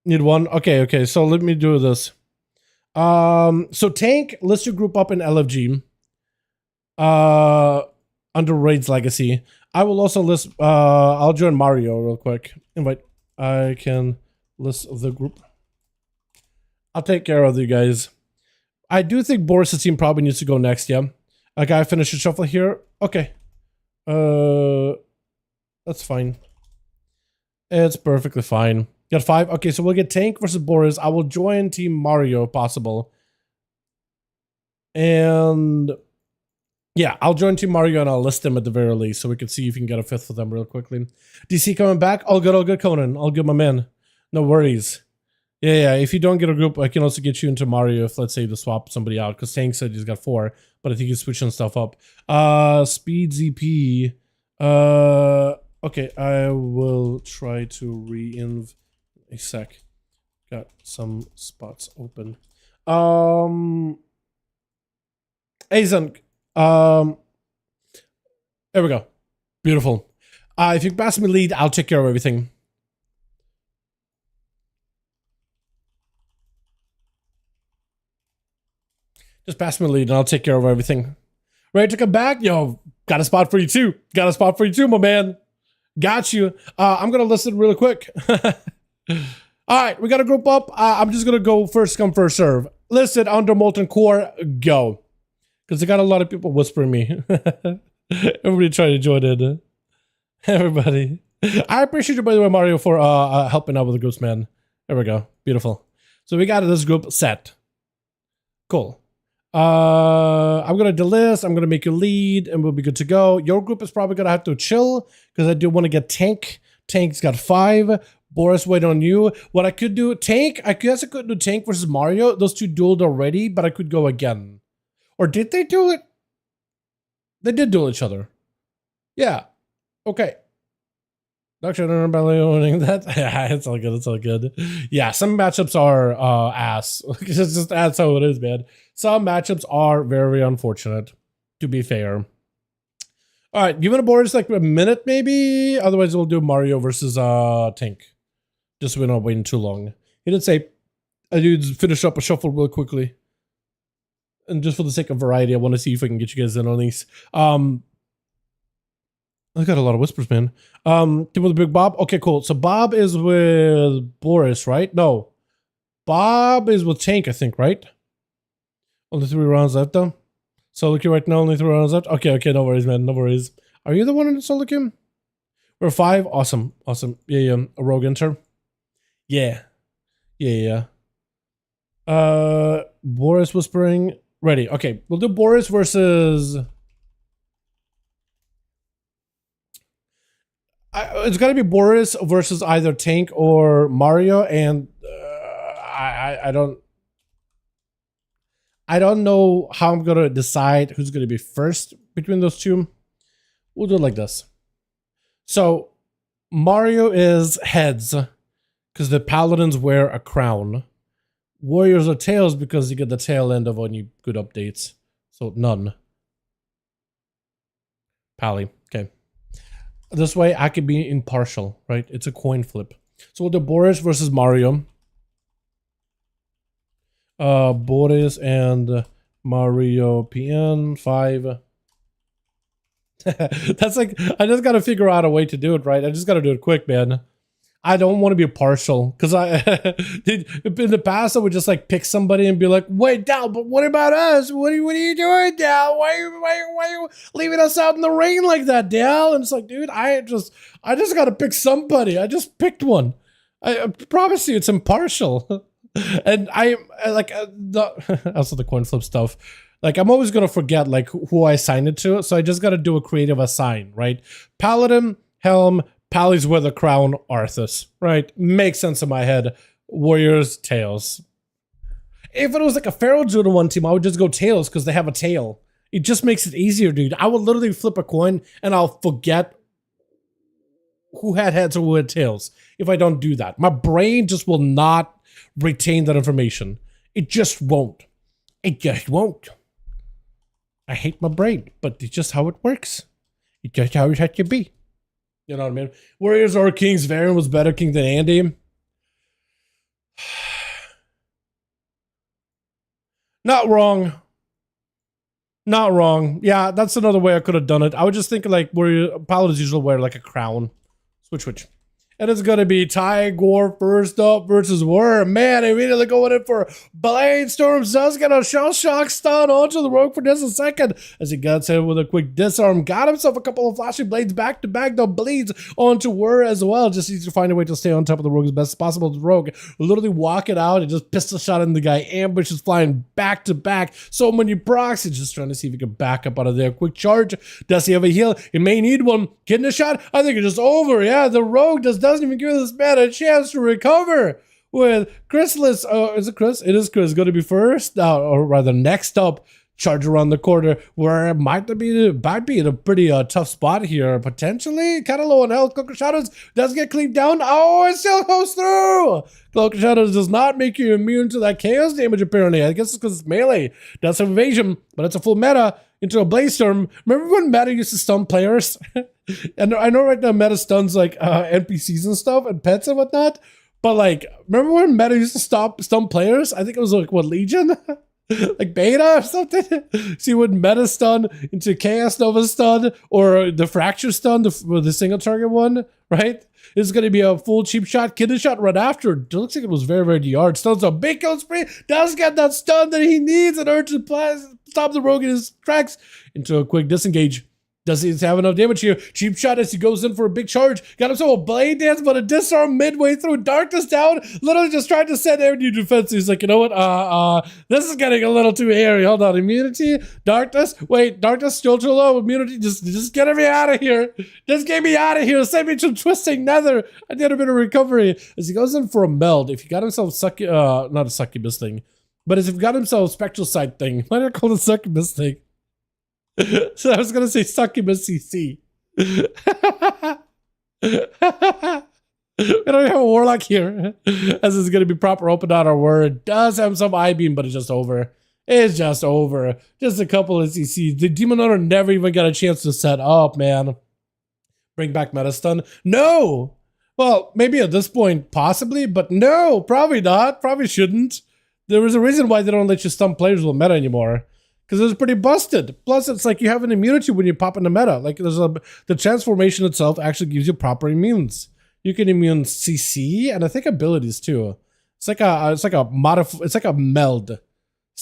Need 1. Okay, so let me do this. So Tank, list your group up in LFG. Under Raid's Legacy. I will also list, I'll join Mario real quick. Invite. I can list the group. I'll take care of you guys. I do think Boris' team probably needs to go next, yeah. I gotta finish the shuffle here. Okay. That's fine. It's perfectly fine. Got 5. Okay, so we'll get Tank versus Boris. I will join Team Mario if possible. And yeah, I'll join Team Mario and I'll list them at the very least so we can see if you can get a 5th for them real quickly. DC coming back. All good, Conan. All good, my man. No worries. Yeah, if you don't get a group, I can also get you into Mario if, let's say, to swap somebody out. Because Tank said he's got 4, but I think he's switching stuff up. Speed ZP. Okay, I will try to re-inv a sec. Got some spots open. Azan. There we go. Beautiful. If you pass me lead, I'll take care of everything. Just pass me lead and I'll take care of everything. Ready to come back? Yo, got a spot for you too. Got a spot for you too, my man. Got you. I'm gonna listen really quick. All right, we got to group up. I'm just gonna go first come, first serve. Listed under Molten Core, go. Because I got a lot of people whispering me. Everybody trying to join in. Everybody. I appreciate you, by the way, Mario, for helping out with the groups, man. There we go. Beautiful. So we got this group set. Cool. I'm going to delist. I'm going to make you lead, and we'll be good to go. Your group is probably going to have to chill, because I do want to get Tank. Tank's got 5. Boris, wait on you. What I could do, Tank, I guess I could do Tank versus Mario. Those two dueled already, but I could go again. Or did they do it? They did duel each other. Yeah. Okay. Doctor, I don't remember owning that. Yeah, it's all good. It's all good. Yeah, some matchups are ass. It's just that's how it is, man. Some matchups are very unfortunate, to be fair. All right, give it a board just like a minute, maybe. Otherwise, we'll do Mario versus Tank. Just so we're not waiting too long. He did say, I do finish up a shuffle real quickly. And just for the sake of variety, I want to see if I can get you guys in on these. I got a lot of whispers, man. With the big Bob. Okay, cool. So Bob is with Boris, right? No. Bob is with Tank, I think, right? Only 3 rounds left, though. Solo queue right now, only 3 rounds left. Okay, no worries, man. No worries. Are you the one in the solo queue? We're 5. Awesome. Yeah. A rogue enter. Yeah. Boris whispering. Ready. Okay, we'll do Boris versus... it's got to be Boris versus either Tank or Mario, and I don't know how I'm going to decide who's going to be first between those two. We'll do it like this. So, Mario is heads, because the paladins wear a crown. Warriors are tails, because you get the tail end of any good updates. So, none. Pally. Okay. This way, I could be impartial, right? It's a coin flip. So we'll do Boris versus Mario. Boris and Mario PM 5. That's like, I just got to figure out a way to do it, right? I just got to do it quick, man. I don't want to be partial, because in the past I would just like pick somebody and be like, wait, Dal, but what about us? What are you doing, Dal? Why are you leaving us out in the rain like that, Dal? And it's like, dude, I just got to pick somebody. I just picked one. I promise you, it's impartial. And I like also the coin flip stuff. Like, I'm always gonna forget like who I assigned it to, so I just got to do a creative assign, right? Paladin, Helm. Pally's with a crown, Arthas, right? Makes sense in my head. Warriors, tails. If it was like a Pharaoh Judo one team, I would just go tails because they have a tail. It just makes it easier, dude. I would literally flip a coin and I'll forget who had heads or who had tails if I don't do that. My brain just will not retain that information. It just won't. It just won't. I hate my brain, but it's just how it works. It's just how it has to be. You know what I mean? Warriors or Kings. Varian was better king than Andy. Not wrong. Not wrong. Yeah, that's another way I could have done it. I would just think like Warrior Paladins usually wear like a crown. Switch. And it's going to be Tigor first up versus Worm. Man, immediately going in for Blade Storm. Does get a shell shock stun onto the Rogue for just a second as he gets hit with a quick disarm. Got himself a couple of flashing blades back to back. Though bleeds onto Worm as well. Just needs to find a way to stay on top of the Rogue as best as possible. The Rogue literally walk it out and just pistol shot in the guy. Ambush is flying back to back. So many procs. He's just trying to see if he can back up out of there. Quick charge. Does he have a heal? He may need one. Getting a shot. I think it's just over. Yeah, the Rogue doesn't even give this man a chance to recover. With Chrysalis, is it Chris? It is Chris. Going to be first, or rather next up. Charge around the corner where it might be in a pretty tough spot here. Potentially kind of low on health. Cloak of Shadows does get cleaved down. Oh, it still goes through. Cloak of Shadows does not make you immune to that chaos damage apparently. I guess it's because it's melee. Does have evasion, but it's a full meta into a Blaze Storm. Remember when meta used to stun players? And I know right now meta stuns like NPCs and stuff and pets and whatnot. But like, remember when meta used to stun players? I think it was like, what, Legion? Like beta or something. See, would meta stun into chaos nova stun or the fracture stun, the single target one, right? It's going to be a full cheap shot, kidney shot right after. It looks like it was very, very hard. Stuns a big kill spree. Does get that stun that he needs in order to stop the Rogue in his tracks into a quick disengage. Does he have enough damage here? Cheap shot as he goes in for a big charge. Got himself a blade dance, but a disarm midway through. Darkness down. Literally just tried to set every new defense. He's like, you know what? This is getting a little too hairy. Hold on. Immunity? Darkness? Wait, darkness still too low. Immunity? Just get me out of here. Just get me out of here. Send me to Twisting Nether. I did a bit of recovery. As he goes in for a meld. If he got himself not a succubus thing, but as if he got himself a spectral sight thing. Why did I call it a succubus thing? So I was gonna say succubus CC. We don't have a warlock here, as it's gonna be proper open on our word. Does have some I-beam, but it's just over. It's just over. Just a couple of CCs. The Demon Hunter never even got a chance to set up, man. Bring back meta stun? No. Well, maybe at this point, possibly, but no, probably not. Probably shouldn't. There was a reason why they don't let you stun players with meta anymore. Because it was pretty busted. Plus, it's like you have an immunity when you pop in the meta. Like the transformation itself actually gives you proper immunes. You can immune CC and I think abilities too. It's like a meld. It's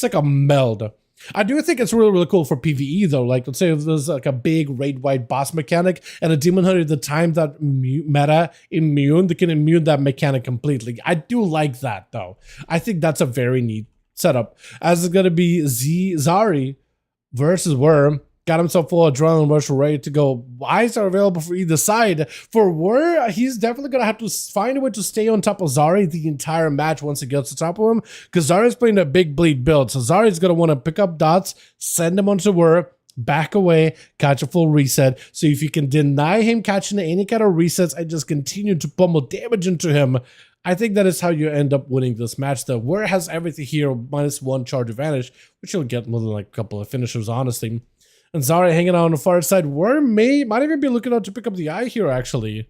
like a meld. I do think it's really, really cool for PvE though. Like, let's say if there's like a big raid-wide boss mechanic and a Demon Hunter, the time that meta immune, they can immune that mechanic completely. I do like that though. I think that's a very neat setup. As it's going to be Zari versus Worm. Got himself full adrenaline rush ready to go. Eyes are available for either side. For Worm, he's definitely going to have to find a way to stay on top of Zari the entire match once he gets to top of him. Because Zari's playing a big bleed build. So Zari's going to want to pick up dots, send them onto Worm, back away, catch a full reset. So if you can deny him catching any kind of resets and just continue to pummel damage into him, I think that is how you end up winning this match. The War has everything here, -1 charge advantage, which you'll get more than like a couple of finishers, honestly. And Zari hanging out on the far side. War might even be looking out to pick up the eye here, actually.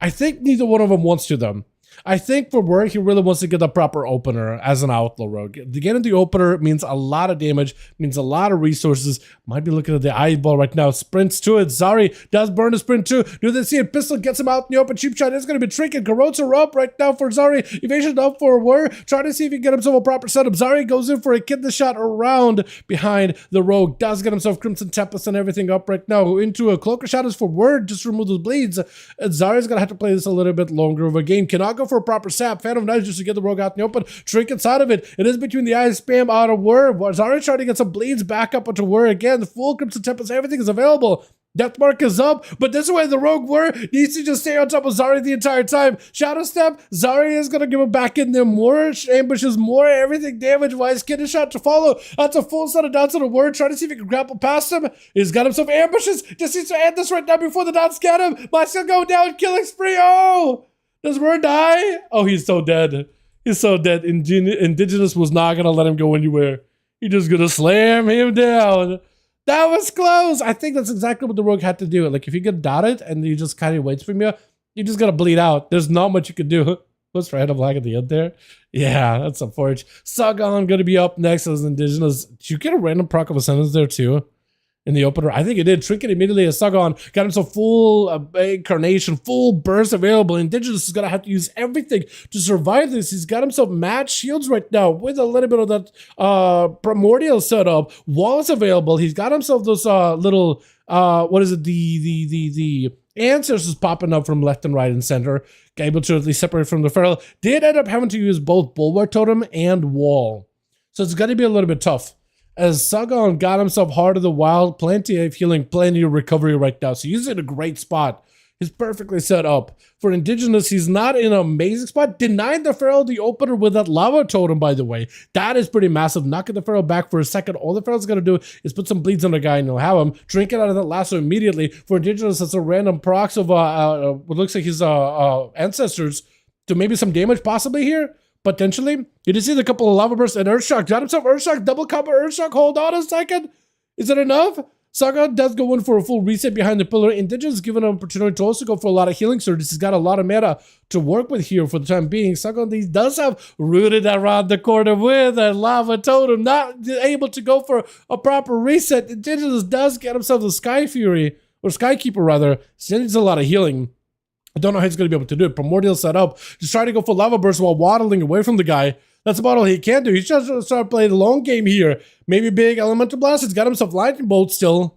I think neither one of them wants to, though. I think for War, he really wants to get a proper opener as an outlaw rogue. Getting the opener means a lot of damage, means a lot of resources. Might be looking at the eyeball right now. Sprints to it. Zari does burn a sprint too. Do they see a pistol? Gets him out in the open. Cheap shot is going to be tricky. Garrotes are up right now for Zari. Evasion up for War. Trying to see if he can get himself a proper setup. Zari goes in for a kidney shot around behind the rogue. Does get himself Crimson Tempest and everything up right now. Into a Cloak of Shadows for War. Just remove those bleeds. And Zari's going to have to play this a little bit longer of a game. Cannot go for a proper sap. Phantom Knives just to get the rogue out in the open. Trinkets out of it. It is between the eyes. Spam out of War. Zari trying to get some bleeds back up onto War again. The full Crimson Tempest. Everything is available. Death Mark is up, but this way the rogue War needs to just stay on top of Zari the entire time. Shadow Step. Zari is going to give him back in there more. Ambushes more. Everything damage-wise. Kidney shot to follow. That's a full set of dots on the War. Trying to see if he can grapple past him. He's got himself ambushes. Just needs to end this right now before the dots get him. Might still go down. Killing spree. Oh! Does War die? Oh, he's so dead. He's so dead. Indigenous was not going to let him go anywhere. He's just going to slam him down. That was close. I think that's exactly what the rogue had to do. Like, if you get dotted and he just kind of waits for you, you just got to bleed out. There's not much you can do. What's random lag at the end there? Yeah, that's unfortunate. Sagan going to be up next as Indigenous. Did you get a random proc of Ascendance there too? in the opener. I think it did. Trinket immediately as Sagan got himself full incarnation, full burst available. Indigenous is going to have to use everything to survive this. He's got himself mad shields right now with a little bit of that primordial setup. Walls available. He's got himself those little, what is it? The ancestors popping up from left and right and center. Able to at least separate from the feral. Did end up having to use both Bulwark Totem and Wall. So it's going to be a little bit tough. As Sagan got himself Heart of the Wild, plenty of healing, plenty of recovery right now. So he's in a great spot. He's perfectly set up. For Indigenous, he's not in an amazing spot. Denied the Feral the opener with that Lava Totem, by the way. That is pretty massive. Knocking the Feral back for a second. All the Feral's going to do is put some bleeds on the guy and he'll have him. Drink it out of that lasso immediately. For Indigenous, that's a random procs of what looks like his ancestors to maybe some damage possibly here. Potentially. You just see the couple of Lava Bursts and Earthshock. Got himself Earthshock. Double combo Earthshock. Hold on a second. Is it enough? Saga does go in for a full reset behind the pillar. Indigenous given an opportunity to also go for a lot of healing surges. He's got a lot of mana to work with here for the time being. Saga does have rooted around the corner with a Lava Totem. Not able to go for a proper reset. Indigenous does get himself the Sky Fury, or Skykeeper rather. Still needs a lot of healing. I don't know how he's going to be able to do it. Primordial set up. Just trying to go for Lava Burst while waddling away from the guy. That's about all he can do. He's just going to start playing the long game here. Maybe big Elemental Blast. He's got himself Lightning Bolt still.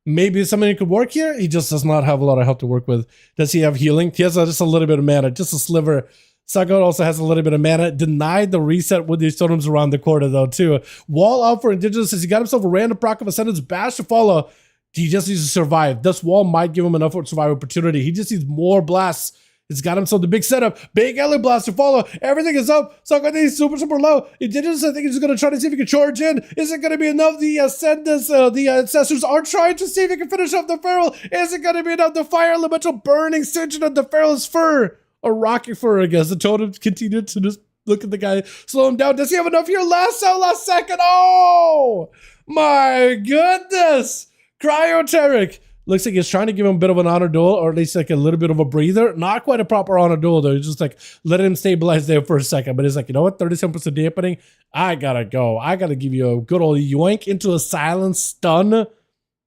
Maybe something could work here. He just does not have a lot of health to work with. Does he have healing? He has just a little bit of mana. Just a sliver. Sagat also has a little bit of mana. Denied the reset with these totems around the corner though too. Wall out for Indigenous as he got himself a random proc of Ascendance Bash to follow. He just needs to survive. This wall might give him enough for survival opportunity. He just needs more blasts. He's got himself the big setup. Big Ellie Blast to follow. Everything is up. Sagat is super, super low. Indigenous, I think he's just going to try to see if he can charge in. Is it going to be enough? The Ascendants, the Ancestors are trying to see if he can finish off the Feral. Is it going to be enough? The Fire Elemental burning, singeing on the Feral's fur. A rocky fur, I guess. The totem continued to just look at the guy, slow him down. Does he have enough here? Last second. Oh, my goodness. Cryoteric. Looks like he's trying to give him a bit of an honor duel, or at least like a little bit of a breather. Not quite a proper honor duel, though. He's just like, let him stabilize there for a second. But he's like, you know what? 37% dampening. I gotta go. I gotta give you a good old yoink into a silent stun.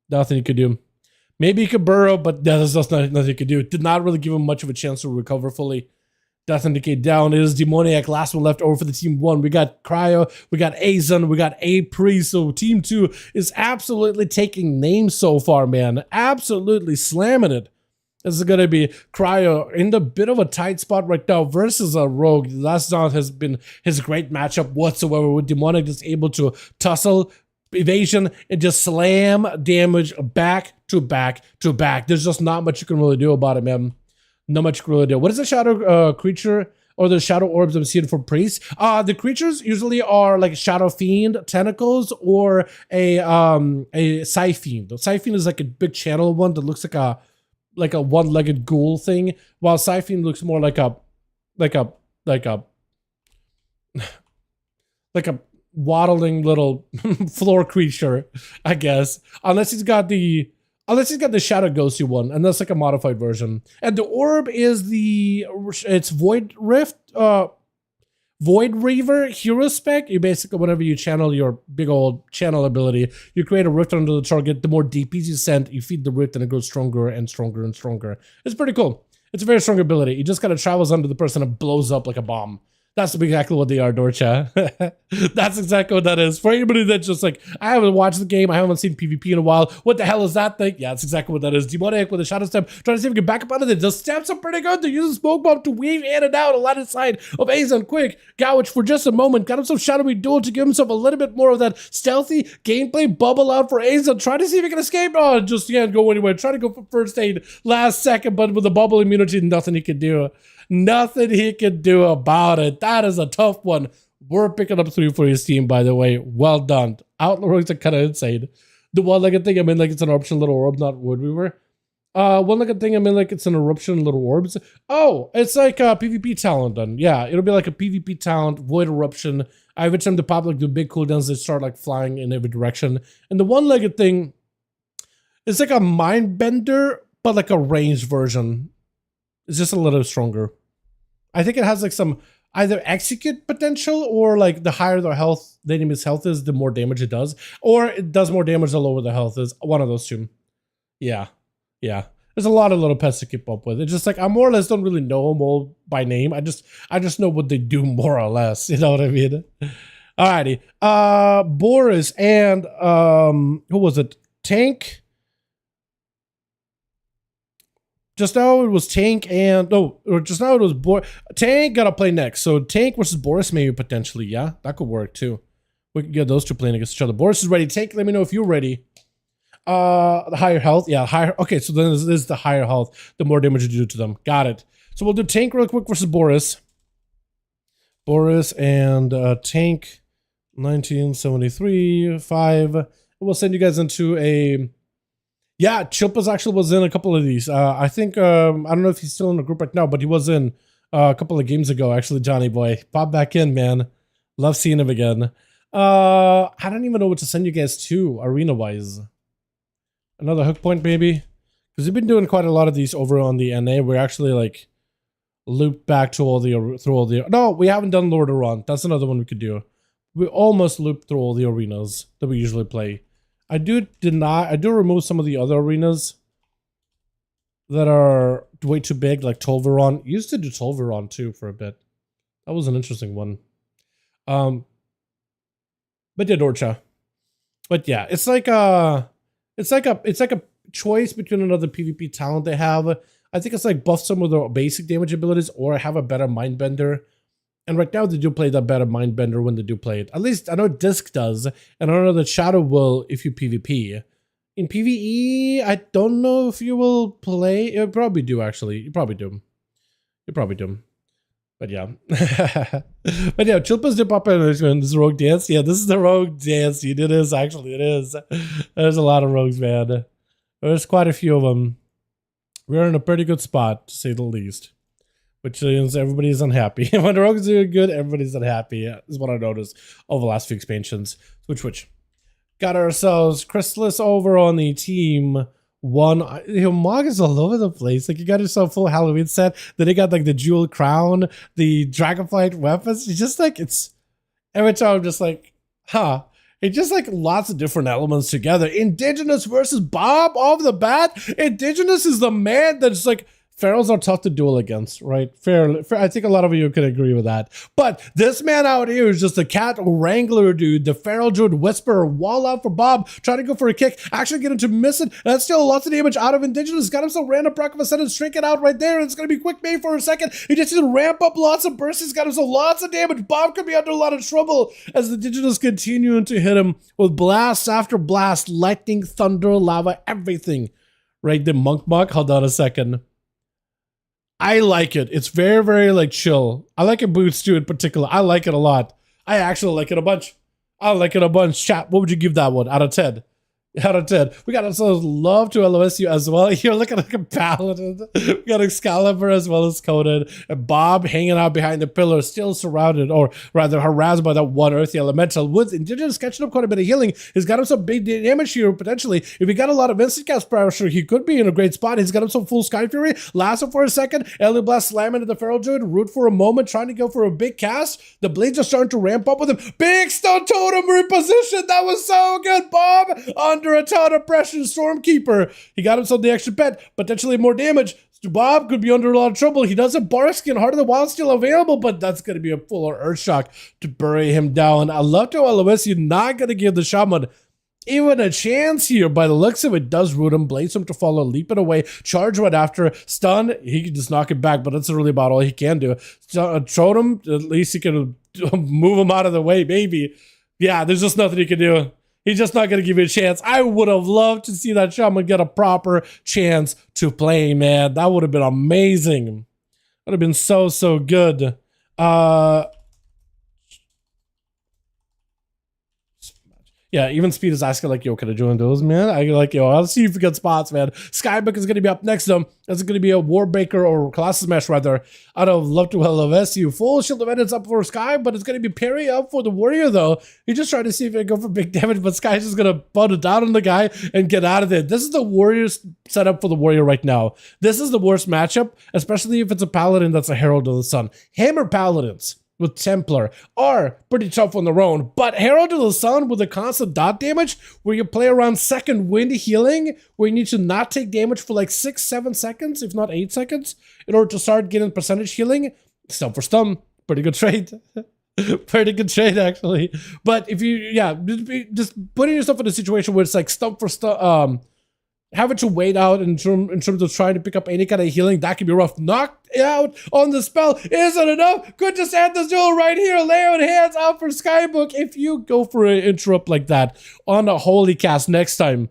Nothing he could do. Maybe he could burrow, but there's just nothing he could do. Did not really give him much of a chance to recover fully. Death Indicate down. It is Demoniac. Last one left over for the team one. We got Cryo, we got Azon, we got A-Pre. So team two is absolutely taking names so far, man. Absolutely slamming it. This is going to be Cryo in the bit of a tight spot right now versus a Rogue. Last round has been his great matchup whatsoever, with Demoniac just able to tussle, evasion, and just slam damage back to back to back. There's just not much you can really do about it, man. Not much really do. What is the shadow creature or the shadow orbs I'm seeing for priests? The creatures usually are like shadow fiend tentacles or a Psy Fiend. The Psy Fiend is like a big channel one that looks like a one-legged ghoul thing, while Psy Fiend looks more like a waddling little floor creature, I guess. Unless he's got the Shadow Ghosty one, and that's like a modified version. And the orb is it's Void Rift, Void Reaver hero spec. You basically, whenever you channel your big old channel ability, you create a rift under the target. The more DPs you send, you feed the rift and it goes stronger and stronger and stronger. It's pretty cool. It's a very strong ability. It just kind of travels under the person and blows up like a bomb. That's exactly what they are, Dorcha. That's exactly what that is. For anybody that's just like, I haven't watched the game, I haven't seen PvP in a while, what the hell is that thing? Yeah, that's exactly what that is. Demoniac with a Shadow Step, trying to see if we can back up out of it. The steps are pretty good. They're using Smoke Bomb to weave in and out a lot of side of Azon quick. Gowich for just a moment, got himself Shadowy Duel to give himself a little bit more of that stealthy gameplay bubble out for Azon. Trying to see if he can escape. Oh, just can't go anywhere. Trying to go for first aid last second, but with the bubble immunity, nothing he could do. Nothing he can do about it. That is a tough one. We're picking up 3 for his team, by the way. Well done. Outlawings are kind of insane. The one-legged thing, I mean, like it's an eruption little orb, not Wood Weaver. One-legged thing, I mean, like it's an eruption little orbs. Oh, it's like a PvP talent then. Yeah, it'll be like a PvP talent, Void Eruption. Every time the pop like the big cooldowns, they start like flying in every direction. And the one-legged thing, it's like a Mind Bender, but like a ranged version. It's just a little stronger. I think it has like some either execute potential or like the higher the health, the enemy's health is, the more damage it does, or it does more damage the lower the health is. One of those two. Yeah, yeah. There's a lot of little pets to keep up with. It's just like I more or less don't really know them all by name. I just know what they do more or less. You know what I mean? Alrighty. Boris and who was it? Tank. Just now it was Tank and just now it was Boris. Tank gotta play next. So Tank versus Boris maybe potentially. Yeah, that could work too. We can get those two playing against each other. Boris is ready. Tank, let me know if you're ready. The higher health, yeah, higher. Okay, so then this is the higher health, the more damage you do to them. Got it. So we'll do Tank real quick versus Boris. Boris and Tank, 1973, 5. We'll send you guys into a. Yeah, Chilpas actually was in a couple of these. I think I don't know if he's still in the group right now, but he was in a couple of games ago. Actually, Johnny boy, pop back in, man. Love seeing him again. I don't even know what to send you guys to arena wise. Another hook point, maybe, because we've been doing quite a lot of these over on the NA. We're actually like looped back to all the No, we haven't done Lord of Ron. That's another one we could do. We almost looped through all the arenas that we usually play. I do remove some of the other arenas that are way too big, like Tolveron. Used to do Tolveron too for a bit. That was an interesting one. But yeah, Dorcha. But yeah, it's like a choice between another PvP talent they have. I think it's like buff some of the basic damage abilities or have a better Mindbender. And right now they do play that better Mindbender when they do play it. At least I know Disc does, and I know that Shadow will if you PvP. In PvE, I don't know if you will play. You probably do, actually. You probably do. You probably do. But yeah. But yeah, Chilpas did pop in this rogue dance. Yeah, this is the rogue dance. It is, actually. It is. There's a lot of rogues, man. There's quite a few of them. We're in a pretty good spot, to say the least. Which means everybody's unhappy. When the rogues are good, everybody's unhappy. Is what I noticed over the last few expansions. Which. Got ourselves Chrysalis over on the team one. Mog is all over the place. Like, you got yourself full Halloween set. Then you got like the jewel crown, the dragonflight weapons. It's just like, it's every time I'm just like, huh. It's just like lots of different elements together. Indigenous versus Bob off the bat. Indigenous is the man that's like, Ferals are tough to duel against, right? Fair. I think a lot of you could agree with that. But this man out here is just a cat wrangler, dude. The Feral Druid Whisperer, wall out for Bob, trying to go for a kick, actually get him to miss it, and that's still lots of damage out of Indigenous. Got him some random proc of a sudden, shrink it out right there, and it's going to be quick made for a second. He just needs to ramp up lots of bursts. He's got him so lots of damage. Bob could be under a lot of trouble as the Indigenous continuing to hit him with blast after blast, lightning, thunder, lava, everything. Right, the Monk. Hold on a second. I like it. It's very, very like chill. I like it boots too in particular. I like it a lot. I actually like it a bunch. I like it a bunch. Chat, what would you give that one out of 10? Out of 10. We got ourselves love to LOSU as well. You're looking like a paladin. We got Excalibur as well as Conan. And Bob hanging out behind the pillar, still surrounded, or rather harassed by that one earthy elemental. With Indigenous catching up quite a bit of healing. He's got him some big damage here, potentially. If he got a lot of instant cast pressure, he could be in a great spot. He's got him some full Sky Fury. Last him for a second. Alien Blast slamming into the Feral Druid. Root for a moment, trying to go for a big cast. The blades are starting to ramp up with him. Big Stone Totem reposition. That was so good, Bob. Under a ton of pressure, Stormkeeper. He got himself the extra pet, potentially more damage. Bob could be under a lot of trouble. He does have Bark Skin, Heart of the Wild still available, but that's going to be a full Earth Shock to bury him down. I love to LOS. You're not going to give the Shaman even a chance here. By the looks of it, does root him, blaze him to follow, leap it away, charge right after, stun. He can just knock it back, but that's really about all he can do. Totem, at least he can move him out of the way, maybe. Yeah, there's just nothing he can do. He's just not going to give you a chance. I would have loved to see that Shaman get a proper chance to play, man. That would have been amazing. That would have been so, so good. Yeah, even Speed is asking like, yo, can I join those, man? I like, yo, I'll see if we get spots, man. Skybook is going to be up next to him. It's going to be a Warbreaker or Colossus Mesh, rather, out of Love to Hell of SU. Full Shield of Edits up for Sky, but it's going to be Parry up for the Warrior, though. He's just trying to see if he can go for big damage, but Sky's just going to put it down on the guy and get out of it. This is the Warrior's setup for the Warrior right now. This is the worst matchup, especially if it's a Paladin that's a Herald of the Sun. Hammer Paladins with Templar are pretty tough on their own, but Herald of the Sun with a constant dot damage where you play around second wind healing, where you need to not take damage for like 6-7 seconds, if not 8 seconds, in order to start getting percentage healing. Stun for stun, pretty good trade. Pretty good trade, actually. But if you, yeah, just putting yourself in a situation where it's like stun for stun, having to wait out in terms of trying to pick up any kind of healing, that can be rough. Knocked out on the spell isn't enough. Could just end this duel right here. Lay on hands out for Skybook. If you go for an interrupt like that on a holy cast next time,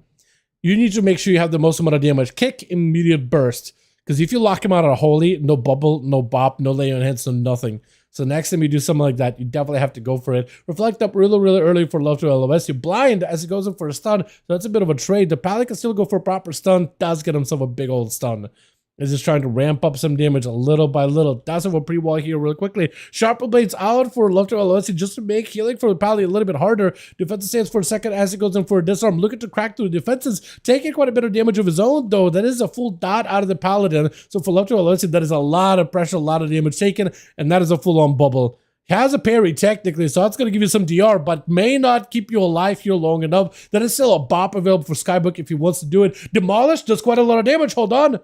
you need to make sure you have the most amount of damage. Kick, immediate burst. Because if you lock him out of a holy, no bubble, no bop, no lay on hands, no nothing. So next time you do something like that, you definitely have to go for it. Reflect up really, really early for Love to LOS. You blind as he goes in for a stun. So that's a bit of a trade. The Pally can still go for a proper stun. Does get himself a big old stun. Is just trying to ramp up some damage a little by little. Does have a pre-wall here real quickly. Sharper Blades out for Love to LOS just to make healing for the Pally a little bit harder. Defensive stance for a second as he goes in for a disarm. Looking to crack through the defenses. Taking quite a bit of damage of his own, though. That is a full dot out of the Paladin. So for Love to LOS, that is a lot of pressure, a lot of damage taken. And that is a full-on bubble. Has a parry technically, so that's going to give you some DR, but may not keep you alive here long enough. That is still a bop available for Skybook if he wants to do it. Demolish does quite a lot of damage. Hold on.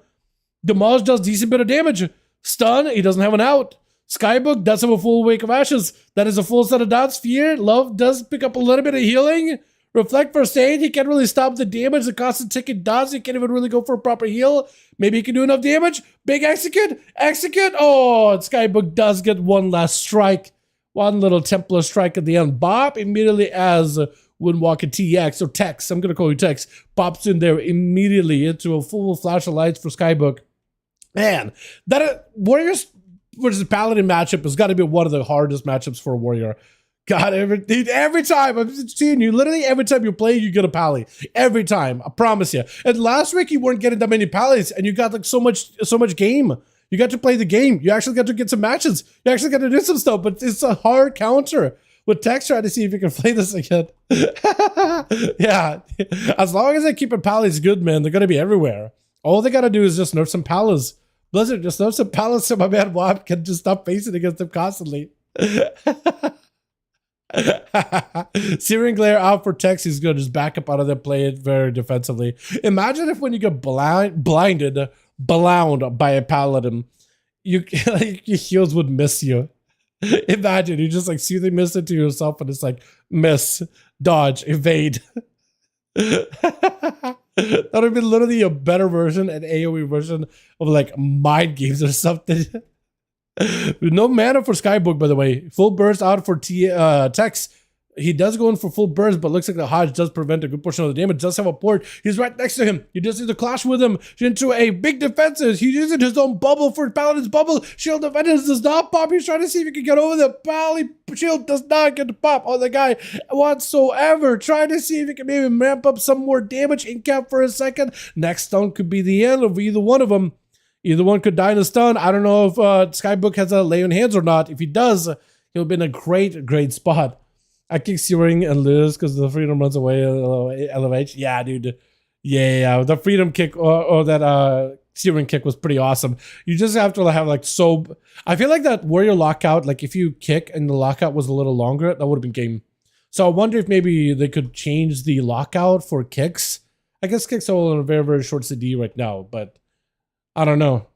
Demolish does decent bit of damage. Stun, he doesn't have an out. Skybook does have a full Wake of Ashes. That is a full set of dots. Fear, Love does pick up a little bit of healing. Reflect first aid, he can't really stop the damage. The constant ticket does. He can't even really go for a proper heal. Maybe he can do enough damage. Big execute. Execute. Oh, Skybook does get one last strike. One little Templar strike at the end. Bop immediately as Windwalker TX, or Tex, I'm going to call you Tex, pops in there immediately into a full flash of lights for Skybook. Man, that Warriors versus Paladin matchup has got to be one of the hardest matchups for a Warrior. God, every time I'm seeing you, literally every time you play, you get a pally. Every time, I promise you. And last week you weren't getting that many pallies, and you got like so much game. You got to play the game. You actually got to get some matches. You actually got to do some stuff, but it's a hard counter. With Tex trying to see if you can play this again. Yeah, as long as they keep it pallies good, man, they're gonna be everywhere. All they gotta do is just nerf some pallas. Blizzard, just nerf some pallas so my man Wab can just stop facing against them constantly. Searing Glare out for Tex, he's gonna just back up out of there, play it very defensively. Imagine if when you get blinded by a paladin, your heals would miss you. Imagine you just like see they miss it to yourself, and it's like miss, dodge, evade. That would have been literally a better version, an AoE version of like mind games or something. No mana for Skybook, by the way. Full burst out for Tex. He does go in for full burst, but looks like the Hodge does prevent a good portion of the damage. Does have a port. He's right next to him. He does need to clash with him into a big defensive. He's using his own bubble for Paladin's bubble. Shield of Edits does not pop. He's trying to see if he can get over the Pally. Shield does not get to pop on the guy whatsoever. Trying to see if he can maybe ramp up some more damage in cap for a second. Next stun could be the end of either one of them. Either one could die in a stun. I don't know if Skybook has a lay on hands or not. If he does, he'll be in a great spot. I kick Searing and lose because the freedom runs away. LFH. Yeah, dude. Yeah. The freedom kick or that Searing kick was pretty awesome. You just have to have like so. I feel like that Warrior lockout, like if you kick and the lockout was a little longer, that would have been game. So I wonder if maybe they could change the lockout for kicks. I guess kicks are on a very short CD right now, but I don't know.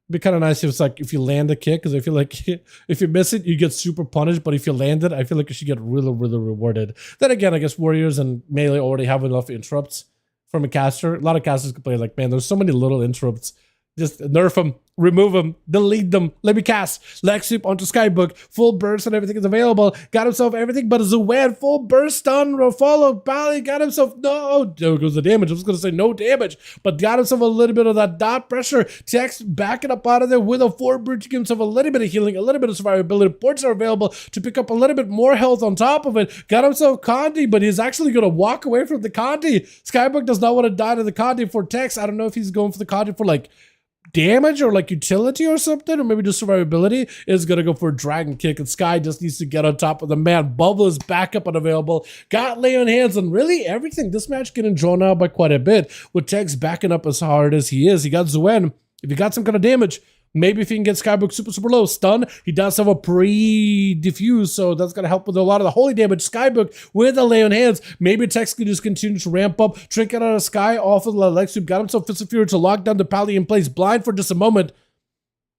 It'd be kind of nice if it's like if you land a kick, because I feel like if you miss it, you get super punished. But if you land it, I feel like you should get really rewarded. Then again, I guess Warriors and Melee already have enough interrupts from a caster. A lot of casters can play like, man, there's so many little interrupts Just nerf them, remove them, delete them. Let me cast. Lex Sweep onto Skybook. Full burst and everything is available. Got himself everything but a Zuwen. Full burst stun. Follow. Pally got himself. No. There goes the damage. I was going to say no damage. But got himself a little bit of that dot pressure. Text backing up out of there with a 4 brute to give himself a little bit of healing, a little bit of survivability. Ports are available to pick up a little bit more health on top of it. Got himself Condi, but he's actually going to walk away from the Condi. Skybook does not want to die to the Condi for Text. I don't know if he's going for the Condi for like damage or like utility or something, or maybe just survivability. Is gonna go for a dragon kick, and Sky just needs to get on top of the man. Bubble is back up and available. Got lay on hands and really everything. This match getting drawn out by quite a bit with Tex backing up as hard as he is. He got Zuwen. If he got some kind of damage, maybe if he can get Skybook super low stun, he does have a pre-diffuse, so that's going to help with a lot of the holy damage. Skybook with a lay on hands. Maybe Tex can just continue to ramp up. Trinket out of Sky off of the Lex Sweep. Got himself Fist of Fury to lock down the Pally in place. Blind for just a moment.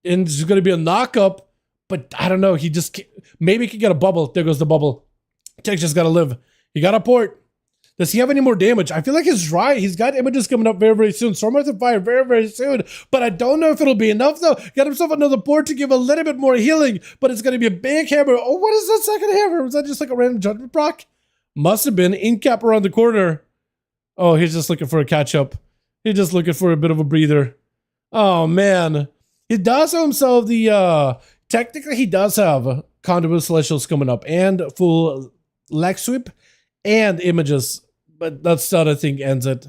And it's going to be a knock-up. But I don't know. He just can't. Maybe he can get a bubble. There goes the bubble. Tex just got to live. He got a port. Does he have any more damage? I feel like he's right. He's got images coming up very soon. Stormwrath of Fire very soon. But I don't know if it'll be enough though. Got himself another port to give a little bit more healing. But it's going to be a big hammer. Oh, what is that second hammer? Was that just like a random judgment proc? Must have been. Incap around the corner. Oh, he's just looking for a catch-up. He's just looking for a bit of a breather. Oh, man. He does have himself the... Technically, he does have Conduit Celestials coming up. And full Lex Sweep. And images. But that stun, I think, ends it.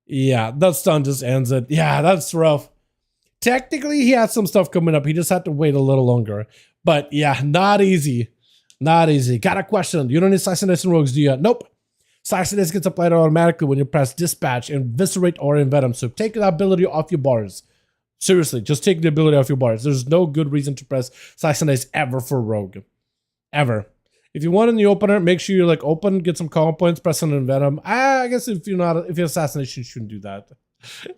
Yeah, that stun just ends it. Yeah, that's rough. Technically, he has some stuff coming up. He just had to wait a little longer. But yeah, not easy. Not easy. Got a question. You don't need Assassination and Rogues, do you? Nope. Assassination gets applied automatically when you press Dispatch, Eviscerate, or Envenom. So take the ability off your bars. Seriously, just take the ability off your bars. There's no good reason to press Assassination ever for Rogue. Ever. If you want in the opener, make sure you like open, get some combo points, press on Venom. I guess if you're Assassination, you shouldn't do that.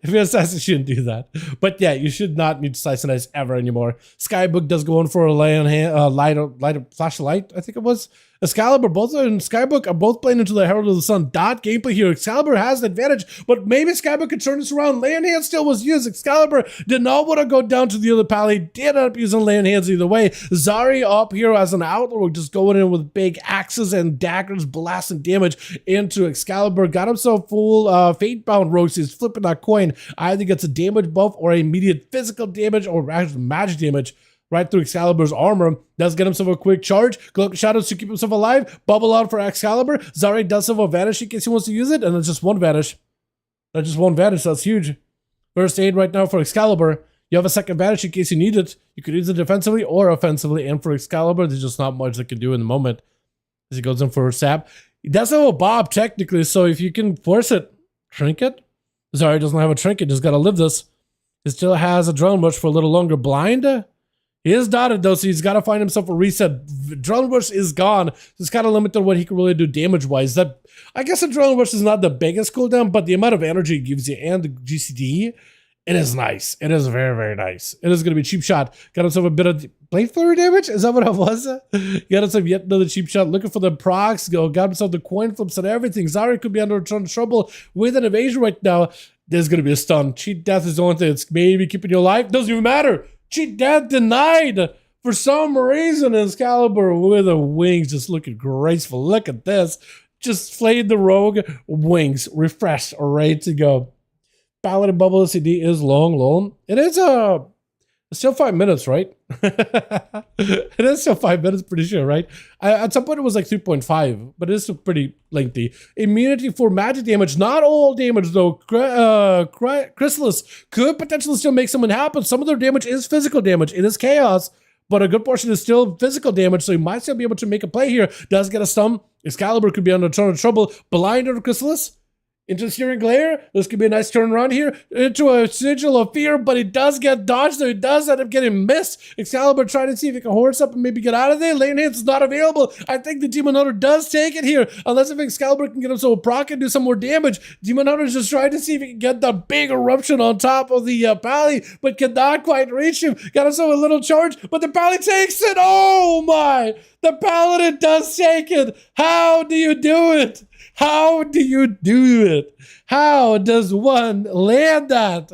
If you're Assassin, you shouldn't do that. But yeah, you should not need to Assassinate ever anymore. Skybook does go on for a lay on hand, light flashlight, I think it was. Excalibur, both and Skybook are both playing into the Herald of the Sun. Dot gameplay here. Excalibur has the advantage, but maybe Skybook could turn this around. Lay on hand still was used. Excalibur did not want to go down to the other pally. Did end up using lay on hands either way. Zari up here as an outlaw, just going in with big axes and daggers, blasting damage into Excalibur. Got himself full fate-bound rogues. He's flipping that coin. Either gets a damage buff or immediate physical damage or magic damage right through Excalibur's armor. Does get himself a quick charge. Cloak Shadows to keep himself alive. Bubble out for Excalibur. Zari does have a vanish in case he wants to use it. And it's just one vanish. That's just one vanish. That's huge. First aid right now for Excalibur. You have a second vanish in case you need it. You could use it defensively or offensively. And for Excalibur, there's just not much they can do in the moment. As he goes in for a sap. He does have a bob technically. So if you can force it, trinket. Zari doesn't have a trinket. Just got to live this. He still has a drone rush for a little longer. Blind. He is dotted though, so he's got to find himself a reset. Drone Rush is gone. It's kind of limited what he can really do damage-wise. That I guess a Drone Rush is not the biggest cooldown, but the amount of energy it gives you and the GCD, it is nice. It is very nice. It is going to be a cheap shot. Got himself a bit of blade flurry damage? Is that what it was? Got himself yet another cheap shot. Looking for the procs. Got himself the coin flips and everything. Zari could be under a ton of trouble with an evasion right now. There's going to be a stun. Cheat death is the only thing that's maybe keeping you alive. Doesn't even matter. Cheat death denied for some reason. Excalibur with the wings just looking graceful. Look at this. Just flayed the rogue. Wings refreshed, ready to go. Paladin Bubble CD is long. It is still 5 minutes, right? It is still 5 minutes, pretty sure, right? At some point it was like 3.5, but it is still pretty lengthy. Immunity for magic damage, not all damage though. Chrysalis could potentially still make someone happen. Some of their damage is physical damage. It is chaos, but a good portion is still physical damage, so he might still be able to make a play here. Does get a stun. Excalibur could be under a ton of trouble. Blind under Chrysalis. Into Searing Glare. This could be a nice turnaround here. Into a Sigil of Fear, but he does get dodged, so he does end up getting missed. Excalibur trying to see if he can horse up and maybe get out of there. Lane Hands is not available. I think the Demon Hunter does take it here. Unless if Excalibur can get himself a proc and do some more damage. Demon Hunter is just trying to see if he can get the big eruption on top of the Pally, but cannot quite reach him. Got himself a little charge, but the Pally takes it. Oh my! The Paladin does take it. How do you do it? How do you do it? How does one land that?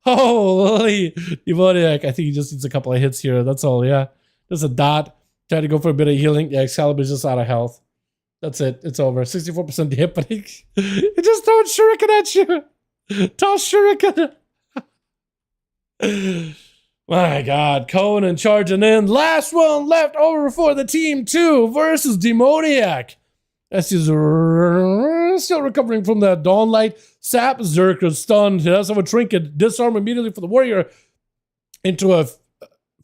Holy Demoniac. I think he just needs a couple of hits here. That's all, yeah. Just a dot. Try to go for a bit of healing. Yeah, Excalibur's just out of health. That's it. It's over. 64% hit, but he just throws shuriken at you. Toss shuriken. My God. Conan charging in. Last one left over for the team 2 versus Demoniac. As he's still recovering from that Dawnlight. Sap Zerker stunned. He does have a trinket. Disarm immediately for the warrior. Into a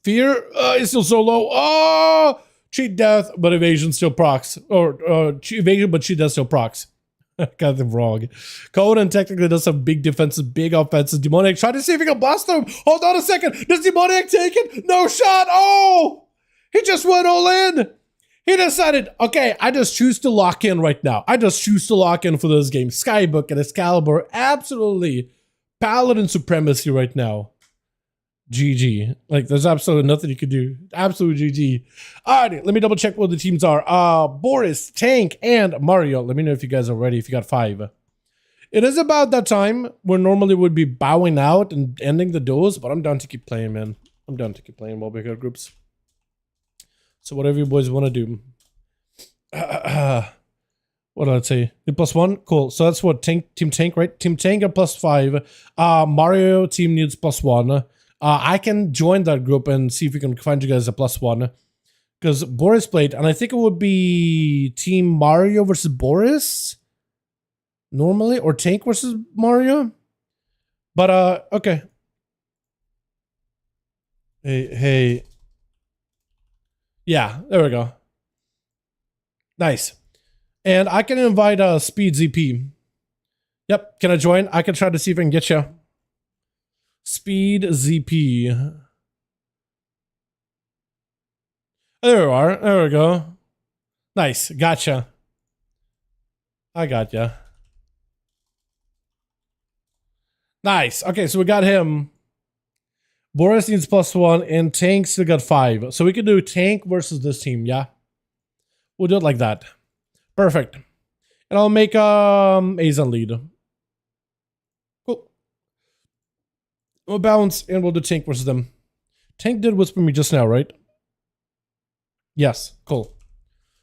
fear. He's still so low. Oh! Cheat death, but evasion still procs. Or evasion, but cheat death still procs. Got them wrong. Conan technically does some big defenses, big offenses. Demoniac try to see if he can blast them. Hold on a second. Does Demoniac take it? No shot. Oh! He just went all in. He decided, okay, I just choose to lock in right now. I just choose to lock in for this game. Skybook and Excalibur, absolutely paladin supremacy right now. GG. Like, there's absolutely nothing you could do. Absolute GG. Alrighty, let me double check what the teams are. Boris, Tank, and Mario. Let me know if you guys are ready, if you got 5. It is about that time where normally we'd be bowing out and ending the duels, but I'm down to keep playing, man. I'm down to keep playing while we got groups. So whatever you boys want to do. What did I say? +1? Cool. So that's what Team Tank, right? Team Tank at +5. Mario team needs +1. I can join that group and see if we can find you guys a +1. Because Boris played, and I think it would be Team Mario versus Boris. Normally, or Tank versus Mario. But, okay. Hey. Yeah, there we go. Nice. And I can invite Speed ZP. Yep, can I join? I can try to see if I can get you. Speed ZP. There we are. There we go. Nice. Gotcha. I got ya. Nice. Okay, so we got him. Boris needs +1, and Tank still got 5. So we can do Tank versus this team, yeah? We'll do it like that. Perfect. And I'll make Azan lead. Cool. We'll bounce, and we'll do Tank versus them. Tank did whisper me just now, right? Yes, cool.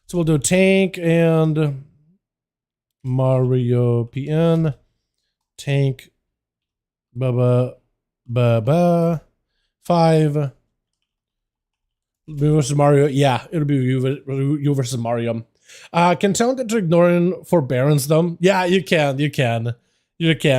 So we'll do Tank and Mario PN. Tank. Baba. 5 versus Mario. Yeah, it'll be you versus Mario. Can tell that you're ignoring forbearance though. Yeah, you can.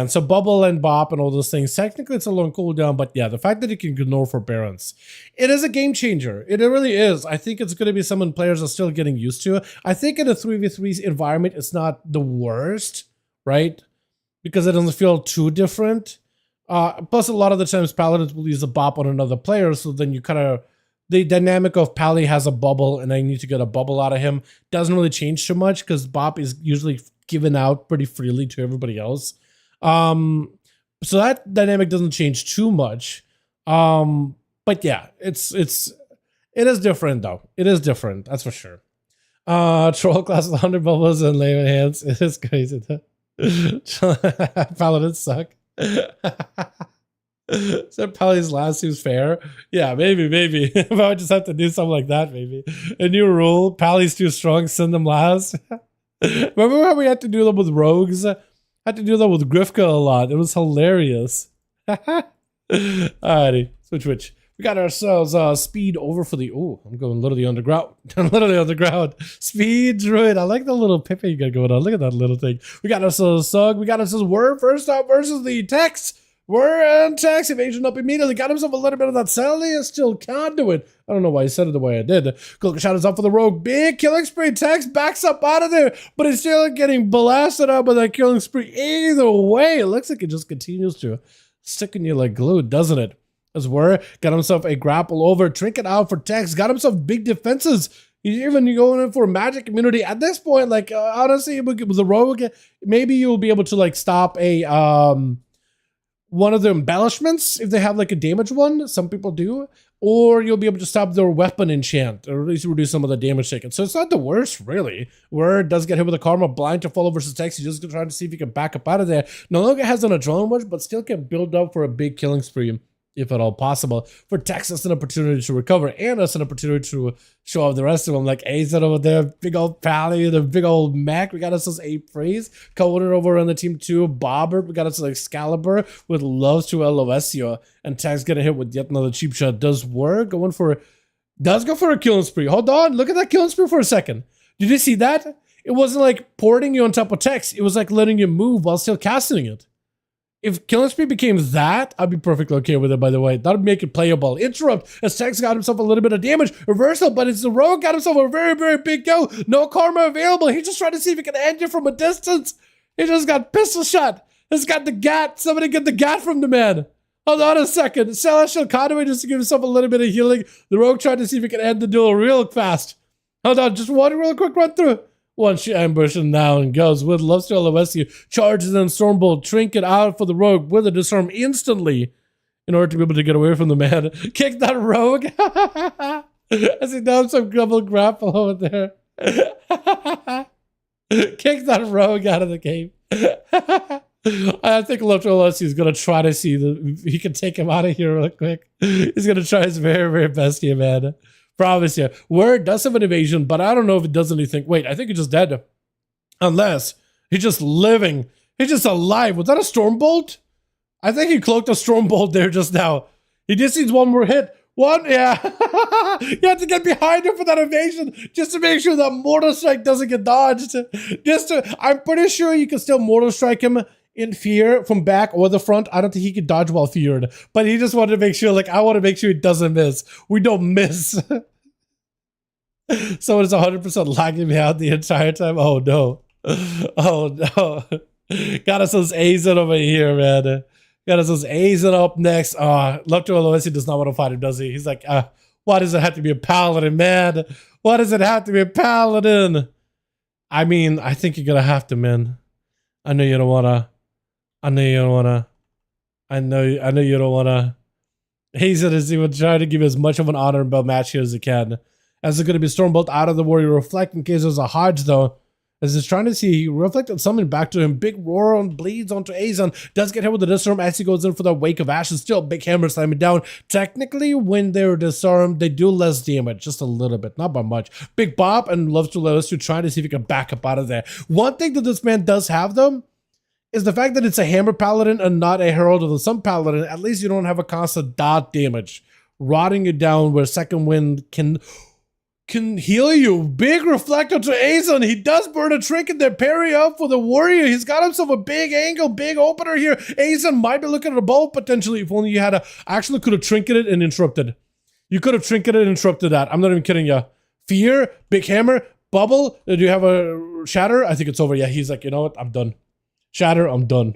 So bubble and bop and all those things. Technically, it's a long cooldown, but yeah, the fact that you can ignore forbearance, it is a game changer. It really is. I think it's going to be something players are still getting used to. I think in a 3v3 environment, it's not the worst, right? Because it doesn't feel too different. Plus, a lot of the times Paladins will use a bop on another player, so then you kind of... The dynamic of Pally has a bubble, and I need to get a bubble out of him. Doesn't really change too much, because bop is usually given out pretty freely to everybody else. So that dynamic doesn't change too much. But yeah, it is different, though. It is different, that's for sure. Troll class with 100 bubbles and layman hands. It is crazy. Paladins suck. So Pally's last seems fair. Yeah, maybe. If I would just have to do something like that, maybe. A new rule, Pally's too strong, send them last. Remember how we had to do that with rogues? I had to do that with Grifka a lot. It was hilarious. Alrighty, switch. We got ourselves speed over for the... Oh, I'm going literally underground. Literally underground. Speed druid. I like the little Pippin you got going on. Look at that little thing. We got ourselves Sug. We got ourselves Word first up versus the Tex. Word and Tex. Evasion up immediately. Got himself a little bit of that Sally. Still can't do it. I don't know why he said it the way I did. Cool shot is up for the rogue. Big killing spree. Tex backs up out of there. But he's still getting blasted up with that killing spree. Either way, it looks like it just continues to stick in you like glue, doesn't it? As Word got himself a grapple over, trinket out for Tex, got himself big defenses. He's even going in for magic immunity at this point. Like honestly, with the rogue, maybe you'll be able to like stop a one of the embellishments if they have like a damage one. Some people do, or you'll be able to stop their weapon enchant, or at least reduce some of the damage taken. So it's not the worst, really. Word does get hit with a karma, blind to follow versus text. He's just trying to see if he can back up out of there. No longer has an adrenaline rush, but still can build up for a big killing spree, if at all possible. For Tex, that's an opportunity to recover, and that's an opportunity to show off the rest of them. Like AZ over there, big old Pally, the big old Mac. We got us those 8 Freeze. Coder over on the team 2, Bobbert. We got us like Excalibur with loves to ONYXIA. And Tex getting hit with yet another cheap shot. Does work. Does go for a killing spree. Hold on, look at that killing spree for a second. Did you see that? It wasn't like porting you on top of Tex. It was like letting you move while still casting it. If killing spree became that, I'd be perfectly okay with it, by the way. That would make it playable. Interrupt, as Tex got himself a little bit of damage. Reversal, but it's the Rogue got himself a very, very big go. No karma available. He's just trying to see if he can end you from a distance. He just got pistol shot. He's got the gat. Somebody get the gat from the man. Hold on a second. Celestial Conway just to give himself a little bit of healing. The Rogue tried to see if he can end the duel real fast. Hold on, just one real quick run through. One she ambush and down goes with loves to ONYXIA, charges in Stormbolt, trinket out for the Rogue with a disarm instantly in order to be able to get away from the man. Kick that Rogue. I see now some double grapple over there. Kick that Rogue out of the game. I think Love to ONYXIA is going to try to see if he can take him out of here real quick. He's going to try his very, very best here, man. Promise you. Word does have an evasion, but I don't know if it does anything. Wait, I think he's just dead. Unless he's just living. He's just alive. Was that a Stormbolt? I think he cloaked a Stormbolt there just now. He just needs one more hit. One, yeah. You have to get behind him for that evasion just to make sure that Mortal Strike doesn't get dodged. I'm pretty sure you can still Mortal Strike him in fear from back or the front. I don't think he could dodge while feared, but he just wanted to make sure, like, I want to make sure he doesn't miss. We don't miss. Someone is 100% lagging me out the entire time. Oh no. Oh no. Got us those A's in over here, man. Got us those A's in up next. Love to ONYXIA does not want to fight him, does he? He's like, why does it have to be a paladin, man? Why does it have to be a paladin? I mean, I think you're gonna have to, man. I know you don't wanna. I know you don't wanna. I know you don't wanna. Hazen is even trying to give as much of an honorable match here as he can. As it's gonna be Stormbolt out of the Warrior Reflect in case there's a Hodge though. As he's trying to see, he reflected something back to him. Big roar on bleeds onto Azon. Does get hit with the disarm as he goes in for the Wake of Ashes. Still big hammer slamming down. Technically, when they're disarmed, they do less damage. Just a little bit, not by much. Big Bob and loves to let us to try to see if he can back up out of there. One thing that this man does have though is the fact that it's a hammer paladin and not a herald of the sun paladin. At least you don't have a constant dot damage rotting you down where second wind can heal you. Big reflector to Azon. He does burn a trinket there. Parry up for the Warrior. He's got himself a big angle, big opener here. Azon might be looking at a bolt potentially if only you had actually could have trinketed and interrupted. You could have trinketed and interrupted that. I'm not even kidding you. Fear, big hammer, bubble. Do you have a shatter? I think it's over. Yeah, he's like, you know what? I'm done. Shatter, I'm done.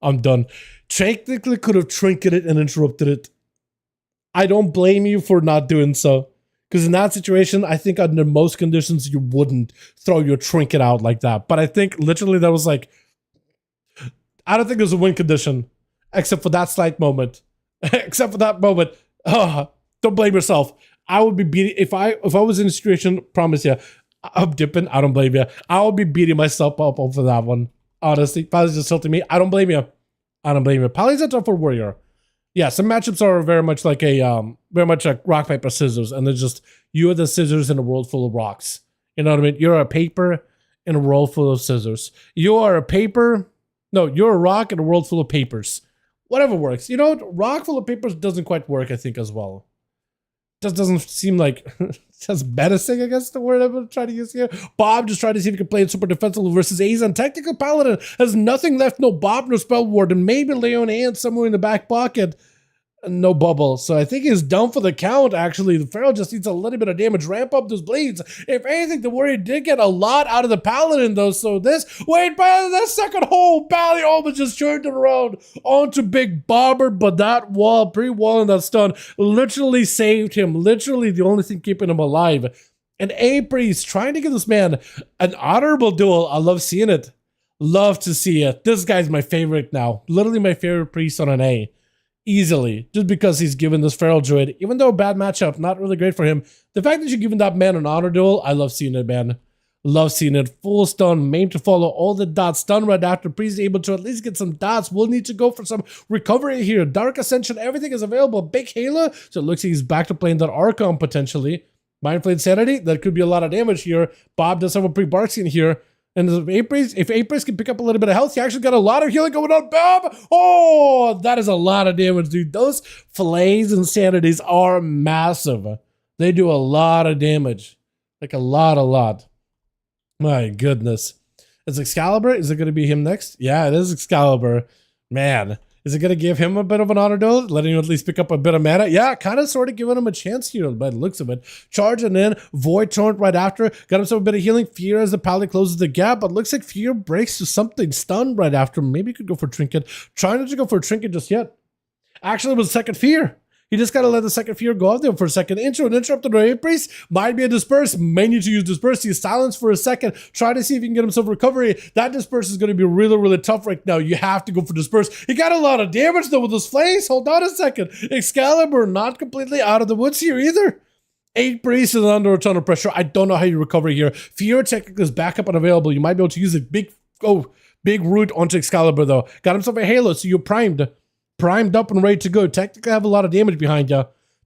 I'm done. Technically could have trinketed and interrupted it. I don't blame you for not doing so. Because in that situation, I think under most conditions, you wouldn't throw your trinket out like that. But I think literally that was like, I don't think it was a win condition. Except for that slight moment. Except for that moment. Don't blame yourself. I would be beating, if I was in a situation, promise you, I'm dipping, I don't blame you. I would be beating myself up over that one. Honestly, Pally's just tilting me. I don't blame you. I don't blame you. Pally's a tougher warrior. Yeah, some matchups are very much like rock, paper, scissors, and they're just, you are the scissors in a world full of rocks. You know what I mean? You're a paper in a world full of scissors. You are a paper, no, you're a rock in a world full of papers. Whatever works. You know what? Rock full of papers doesn't quite work, I think, as well. Just doesn't seem like, just menacing, I guess the word I'm trying to use here. Bob just trying to see if he can play it super defensive versus Azon. Technical Paladin has nothing left, no Bob, no Spell Ward, and maybe Leon and somewhere in the back pocket. No bubble. So I think he's down for the count, actually. The Pharaoh just needs a little bit of damage. Ramp up those bleeds. If anything, the Warrior did get a lot out of the Paladin, though. So this, wait, by the second hole, Paladin almost just turned it around onto Big Bobber, but that wall, pre-wall and that stun, literally saved him. Literally the only thing keeping him alive. And A-Priest trying to give this man an honorable duel. I love seeing it. Love to see it. This guy's my favorite now. Literally my favorite priest on an A. Easily, just because he's given this Feral Druid, even though a bad matchup, not really great for him. The fact that you're giving that man an honor duel, I love seeing it, man. Love seeing it. Full stun, main to follow, all the dots, stun right after. Priest able to at least get some dots. We'll need to go for some recovery here. Dark Ascension, everything is available. Big Halo, so it looks like he's back to playing that Archon potentially. Mindflay Insanity, that could be a lot of damage here. Bob does have a pre-Barxian here. And if April can pick up a little bit of health, he actually got a lot of healing going on. Bob! Oh, that is a lot of damage, dude. Those Flays Insanities are massive. They do a lot of damage. Like a lot. My goodness. Is Excalibur? Is it going to be him next? Yeah, it is Excalibur. Man. Is it going to give him a bit of an honor duel? Letting him at least pick up a bit of mana? Yeah, kind of sort of giving him a chance here by the looks of it. Charging in, Void Torrent right after. Got himself a bit of healing. Fear as the Pally closes the gap, but looks like Fear breaks to something. Stun right after. Maybe he could go for Trinket. Trying not to go for a Trinket just yet. Actually, it was second Fear. He just gotta let the second Fear go off there for a second. Intro and interrupted by Priest. Might be a Disperse. May need to use Disperse. He's silenced for a second. Try to see if he can get himself recovery. That Disperse is gonna be really tough right now. You have to go for Disperse. He got a lot of damage though with those flames. Hold on a second. Excalibur not completely out of the woods here either. 8 Priests is under a ton of pressure. I don't know how you recover here. Fear technically is backup unavailable. You might be able to use a big root onto Excalibur though. Got himself a Halo, so you're primed up and ready to go. Technically have a lot of damage behind you.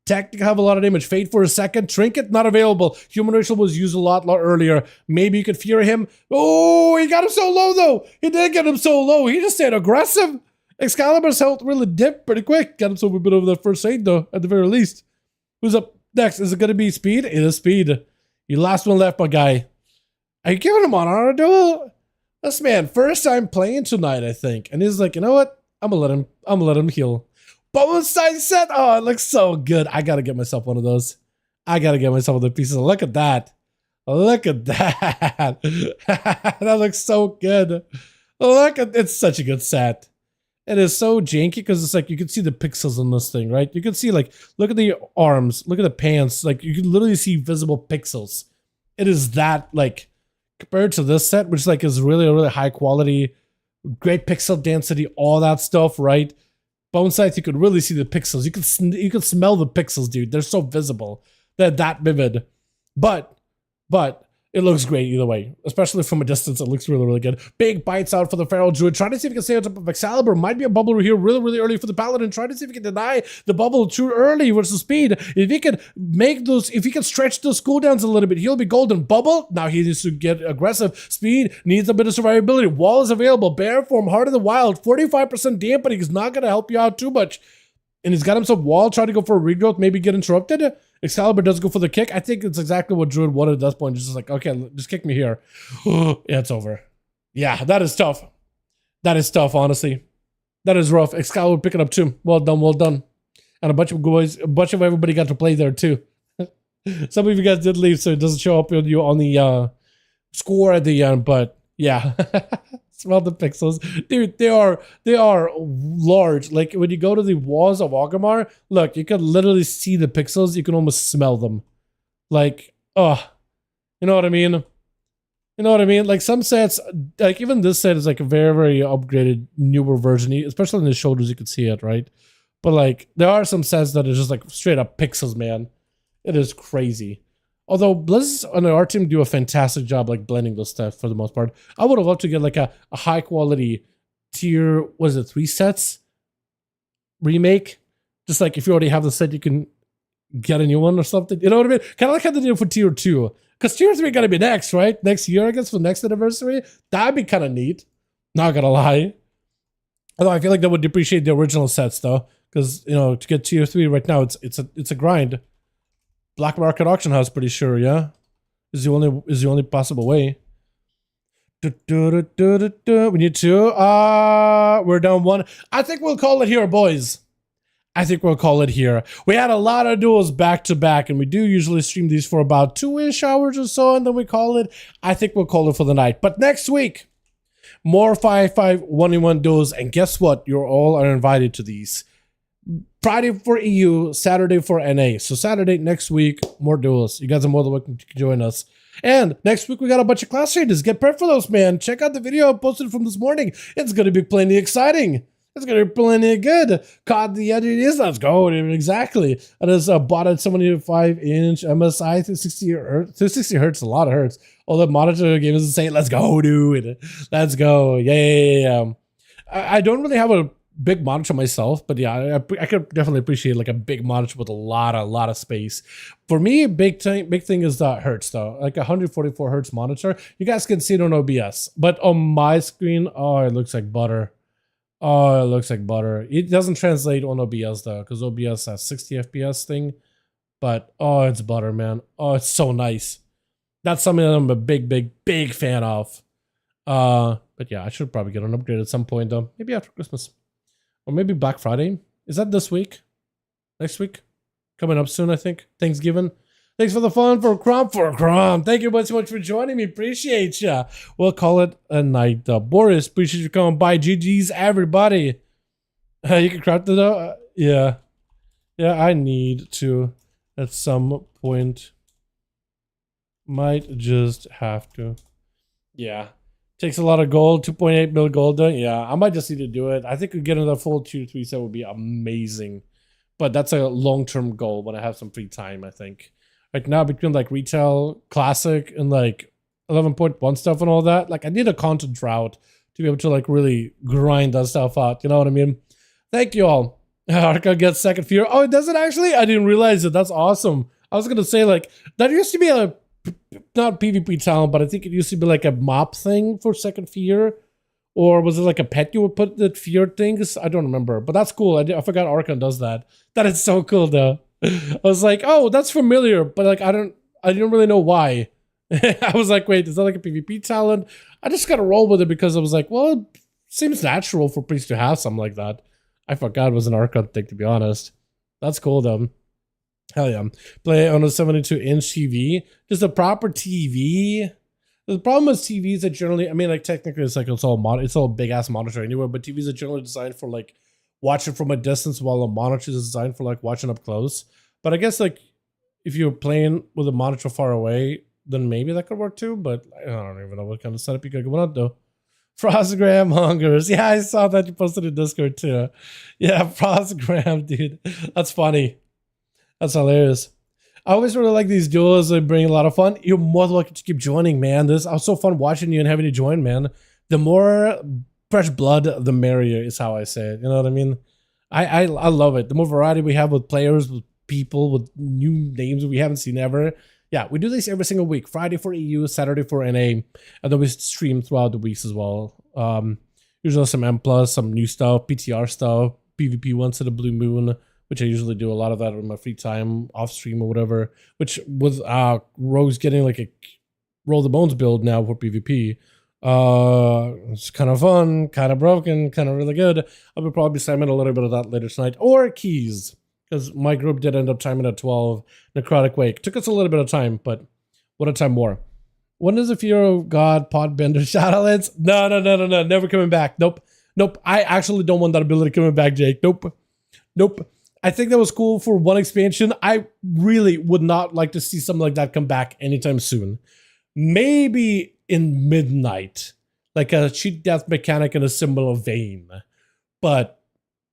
Fade for a second. Trinket not available. Human Racial was used a lot earlier. Maybe you could fear him. Oh, he got him so low though. He did get him so low. He just stayed aggressive. Excalibur's health really dipped pretty quick. Got him so a bit over that first aid though, at the very least. Who's up next? Is it going to be Speed? It is Speed. You last one left, my guy. Are you giving him an honor duel? This man, first time playing tonight, I think. And he's like, you know what? I'm gonna let him heal. Bonus size set. Oh, it looks so good. I gotta get myself one of those. I gotta get myself one of the pieces. Look at that. Look at that. That looks so good. Look at it's such a good set. It is so janky because it's like you can see the pixels on this thing, right? You can see like look at the arms, look at the pants, like you can literally see visible pixels. It is that like compared to this set, which like is really high quality. Great pixel density, all that stuff, right? Bone sights, you could really see the pixels. You could smell the pixels, dude. They're so visible. They're that vivid. But it looks great either way. Especially from a distance, it looks really good. Big bites out for the Feral Druid. Trying to see if he can stay on top of Excalibur. Might be a bubble here really early for the Paladin. Trying to see if he can deny the bubble too early versus Speed. If he can make those, if he can stretch those cooldowns a little bit, he'll be golden. Bubble, now he needs to get aggressive. Speed needs a bit of survivability. Wall is available. Bear form, Heart of the Wild. 45% dampening is not going to help you out too much. And he's got himself Wall, trying to go for a regrowth, maybe get interrupted. Excalibur does go for the kick. I think it's exactly what Druid wanted at that point. Just like, okay, just kick me here. Yeah, it's over. Yeah, that is tough. That is tough, honestly. That is rough. Excalibur picking up 2. Well done. And a bunch of everybody got to play there too. Some of you guys did leave, so it doesn't show up on you on the score at the end, but yeah. Smell the pixels. Dude, they are large. Like when you go to the walls of Orgrimmar, look, you can literally see the pixels. You can almost smell them. Like, oh, you know what I mean? You know what I mean? Like some sets, like even this set is like a very upgraded, newer version, especially in the shoulders, you can see it, right? But like, there are some sets that are just like straight up pixels, man. It is crazy. Although Blizz and our team do a fantastic job like blending those stuff for the most part. I would have loved to get like a high quality tier, what is it, 3 sets remake? Just like if you already have the set, you can get a new one or something. You know what I mean? Kind of like how they did for tier 2. Because tier 3 gotta be next, right? Next year, I guess, for next anniversary. That'd be kind of neat. Not gonna lie. Although I feel like that would depreciate the original sets though. Because, you know, to get tier 3 right now, it's a grind. Black market auction house, pretty sure, yeah? Is the only possible way. We need 2. We're down 1. I think we'll call it here, boys. I think we'll call it here. We had a lot of duels back to back, and we do usually stream these for about 2-ish hours or so, and then we call it. I think we'll call it for the night. But next week, more 5v5 1v1 duels, and guess what? You all are invited to these. Friday for EU, Saturday for NA. So Saturday next week, more duels. You guys are more than welcome to join us. And next week we got a bunch of class changes. Get prepped for those, man. Check out the video I posted from this morning. It's going to be plenty exciting. It's gonna be plenty good. Caught the LEDs. Let's go, dude. Exactly. I just bought a 75-inch MSI 260 hertz. 260 hertz, a lot of hertz. All the monitor game is insane. Let's go, dude. Let's go. Yeah. I don't really have a big monitor myself, but yeah, I could definitely appreciate like a big monitor with a lot of space. For me, big thing is the hertz though. Like 144 hertz monitor. You guys can see it on OBS, but on my screen, oh, it looks like butter. Oh, it looks like butter. It doesn't translate on OBS though, because OBS has 60 FPS thing. But oh, it's butter, man. Oh, it's so nice. That's something that I'm a big fan of. But yeah, I should probably get an upgrade at some point though. Maybe after Christmas. Or maybe Black Friday. Is that this week? Next week? Coming up soon, I think. Thanksgiving. Thanks for the fun for Crom. Thank you so much for joining me. Appreciate ya. We'll call it a night. Boris, appreciate you coming by. GG's, everybody. You can craft it out. Yeah. Yeah, I need to at some point. Might just have to. Yeah. Takes a lot of gold, 2.8 mil gold. Yeah, I might just need to do it. I think we get another full 2-3 set would be amazing. But that's a long-term goal when I have some free time, I think. Right now, between like retail, classic, and like 11.1 stuff and all that, like I need a content drought to be able to like really grind that stuff out. You know what I mean? Thank you all. Arca gets second fear. Oh, it does it actually? I didn't realize it. That's awesome. I was going to say like, that used to be a not PvP talent, but I think it used to be like a mop thing for second fear, or was it like a pet you would put the fear things? I don't remember, but that's cool. I forgot Archon does that. That is so cool though. I was like, oh, that's familiar, but like I didn't really know why. I was like, wait, is that like a PvP talent? I just gotta roll with it because I was like, well, it seems natural for priests to have something like that. I forgot it was an Archon thing, to be honest. That's cool though. Hell yeah. Play on a 72-inch TV. Just a proper TV. The problem with TVs that generally, I mean, like technically it's like it's all big ass monitor anyway, but TVs are generally designed for like watching from a distance, while a monitor is designed for like watching up close. But I guess like if you're playing with a monitor far away, then maybe that could work too. But I don't even know what kind of setup you got going on though. Frostgram hungers. Yeah, I saw that you posted in Discord too. Yeah, Frostgram, dude. That's funny. That's hilarious. I always really like these duels. They bring a lot of fun. You're more than welcome to keep joining, man. This was so fun watching you and having you join, man. The more fresh blood, the merrier is how I say it. You know what I mean? I love it. The more variety we have with players, with people, with new names we haven't seen ever. Yeah, we do this every single week. Friday for EU, Saturday for NA, and then we stream throughout the weeks as well. Usually some M+, some new stuff, PTR stuff, PvP once in a blue moon, which I usually do a lot of that in my free time, off stream or whatever, which with Rogue's getting like a Roll the Bones build now for PvP. It's kind of fun, kind of broken, kind of really good. I will probably simon a little bit of that later tonight, or keys, because my group did end up timing at 12. Necrotic Wake took us a little bit of time, but what a time more. When is the Fear of God Podbender Shadowlands? No, never coming back. Nope. I actually don't want that ability coming back, Jake. Nope. I think that was cool for one expansion. I really would not like to see something like that come back anytime soon. Maybe in Midnight, like a cheat death mechanic in a similar vein, but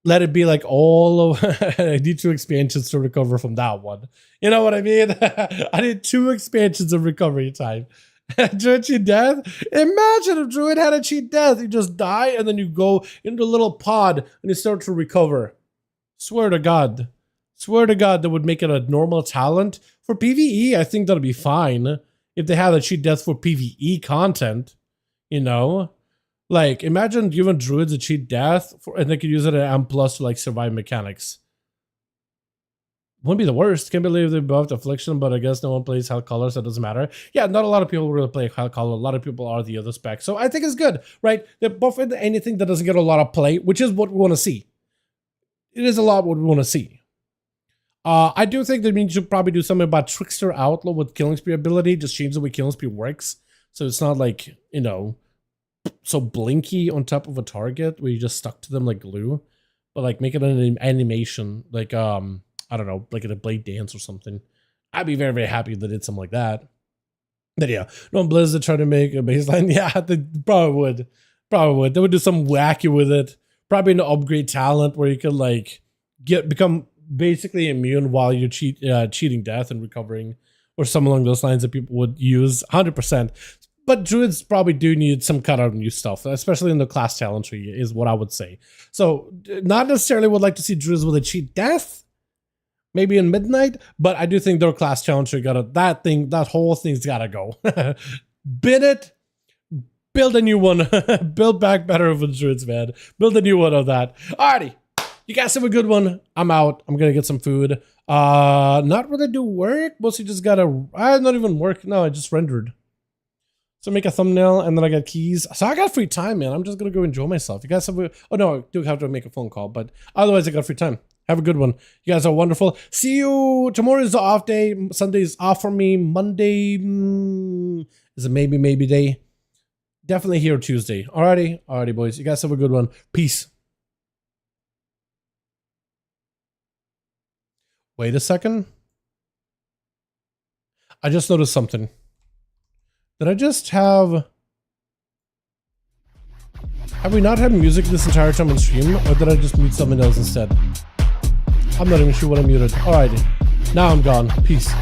let it be like all of I need 2 expansions to recover from that one. You know what I mean? I need 2 expansions of recovery time. Druid cheat death? Imagine if Druid had a cheat death. You just die and then you go into a little pod and you start to recover. Swear to God that would make it a normal talent. For PvE, I think that'll be fine. If they had a cheat death for PvE content, you know? Like, imagine giving druids a cheat death, and they could use it at M+ to like survive mechanics. Wouldn't be the worst. Can't believe they buffed Affliction, but I guess no one plays Hell Color, so it doesn't matter. Yeah, not a lot of people really play Hell Color. A lot of people are the other spec. So I think it's good, right? They buff into anything that doesn't get a lot of play, which is what we want to see. It is a lot what we want to see. I do think that we should probably do something about Trickster Outlaw with Killing Spree ability. Just change the way Killing Spree works. So it's not like, you know, so blinky on top of a target where you just stuck to them like glue. But like make it an animation. Like, I don't know, like in a Blade Dance or something. I'd be very, very happy if they did something like that. But yeah, no Blizzard trying to make a baseline. Yeah, they probably would. They would do something wacky with it. probably an upgrade talent where you can like become basically immune while you're cheating death and recovering, or something along those lines that people would use 100%. But druids probably do need some kind of new stuff, especially in the class talent tree, is what I would say. So not necessarily would like to see druids with a cheat death, maybe in midnight, but I do think their class talent tree that whole thing's gotta go. Bid it, build a new one, build back better with druids, man. Build a new one of that. Alrighty, you guys have a good one. I'm out. I'm gonna get some food. Not really do work. Mostly just gotta. Not even work. No, I just rendered. So make a thumbnail, and then I got keys. So I got free time, man. I'm just gonna go enjoy myself. You guys have oh no, I do have to make a phone call, but otherwise I got free time. Have a good one. You guys are wonderful. See you. Tomorrow is the off day. Sunday is off for me. Monday is a maybe day. Definitely here Tuesday. Alrighty, boys. You guys have a good one. Peace. Wait a second. I just noticed something. Did I just have we not had music this entire time on stream, or did I just mute something else instead? I'm not even sure what I muted. Alrighty. Now I'm gone. Peace.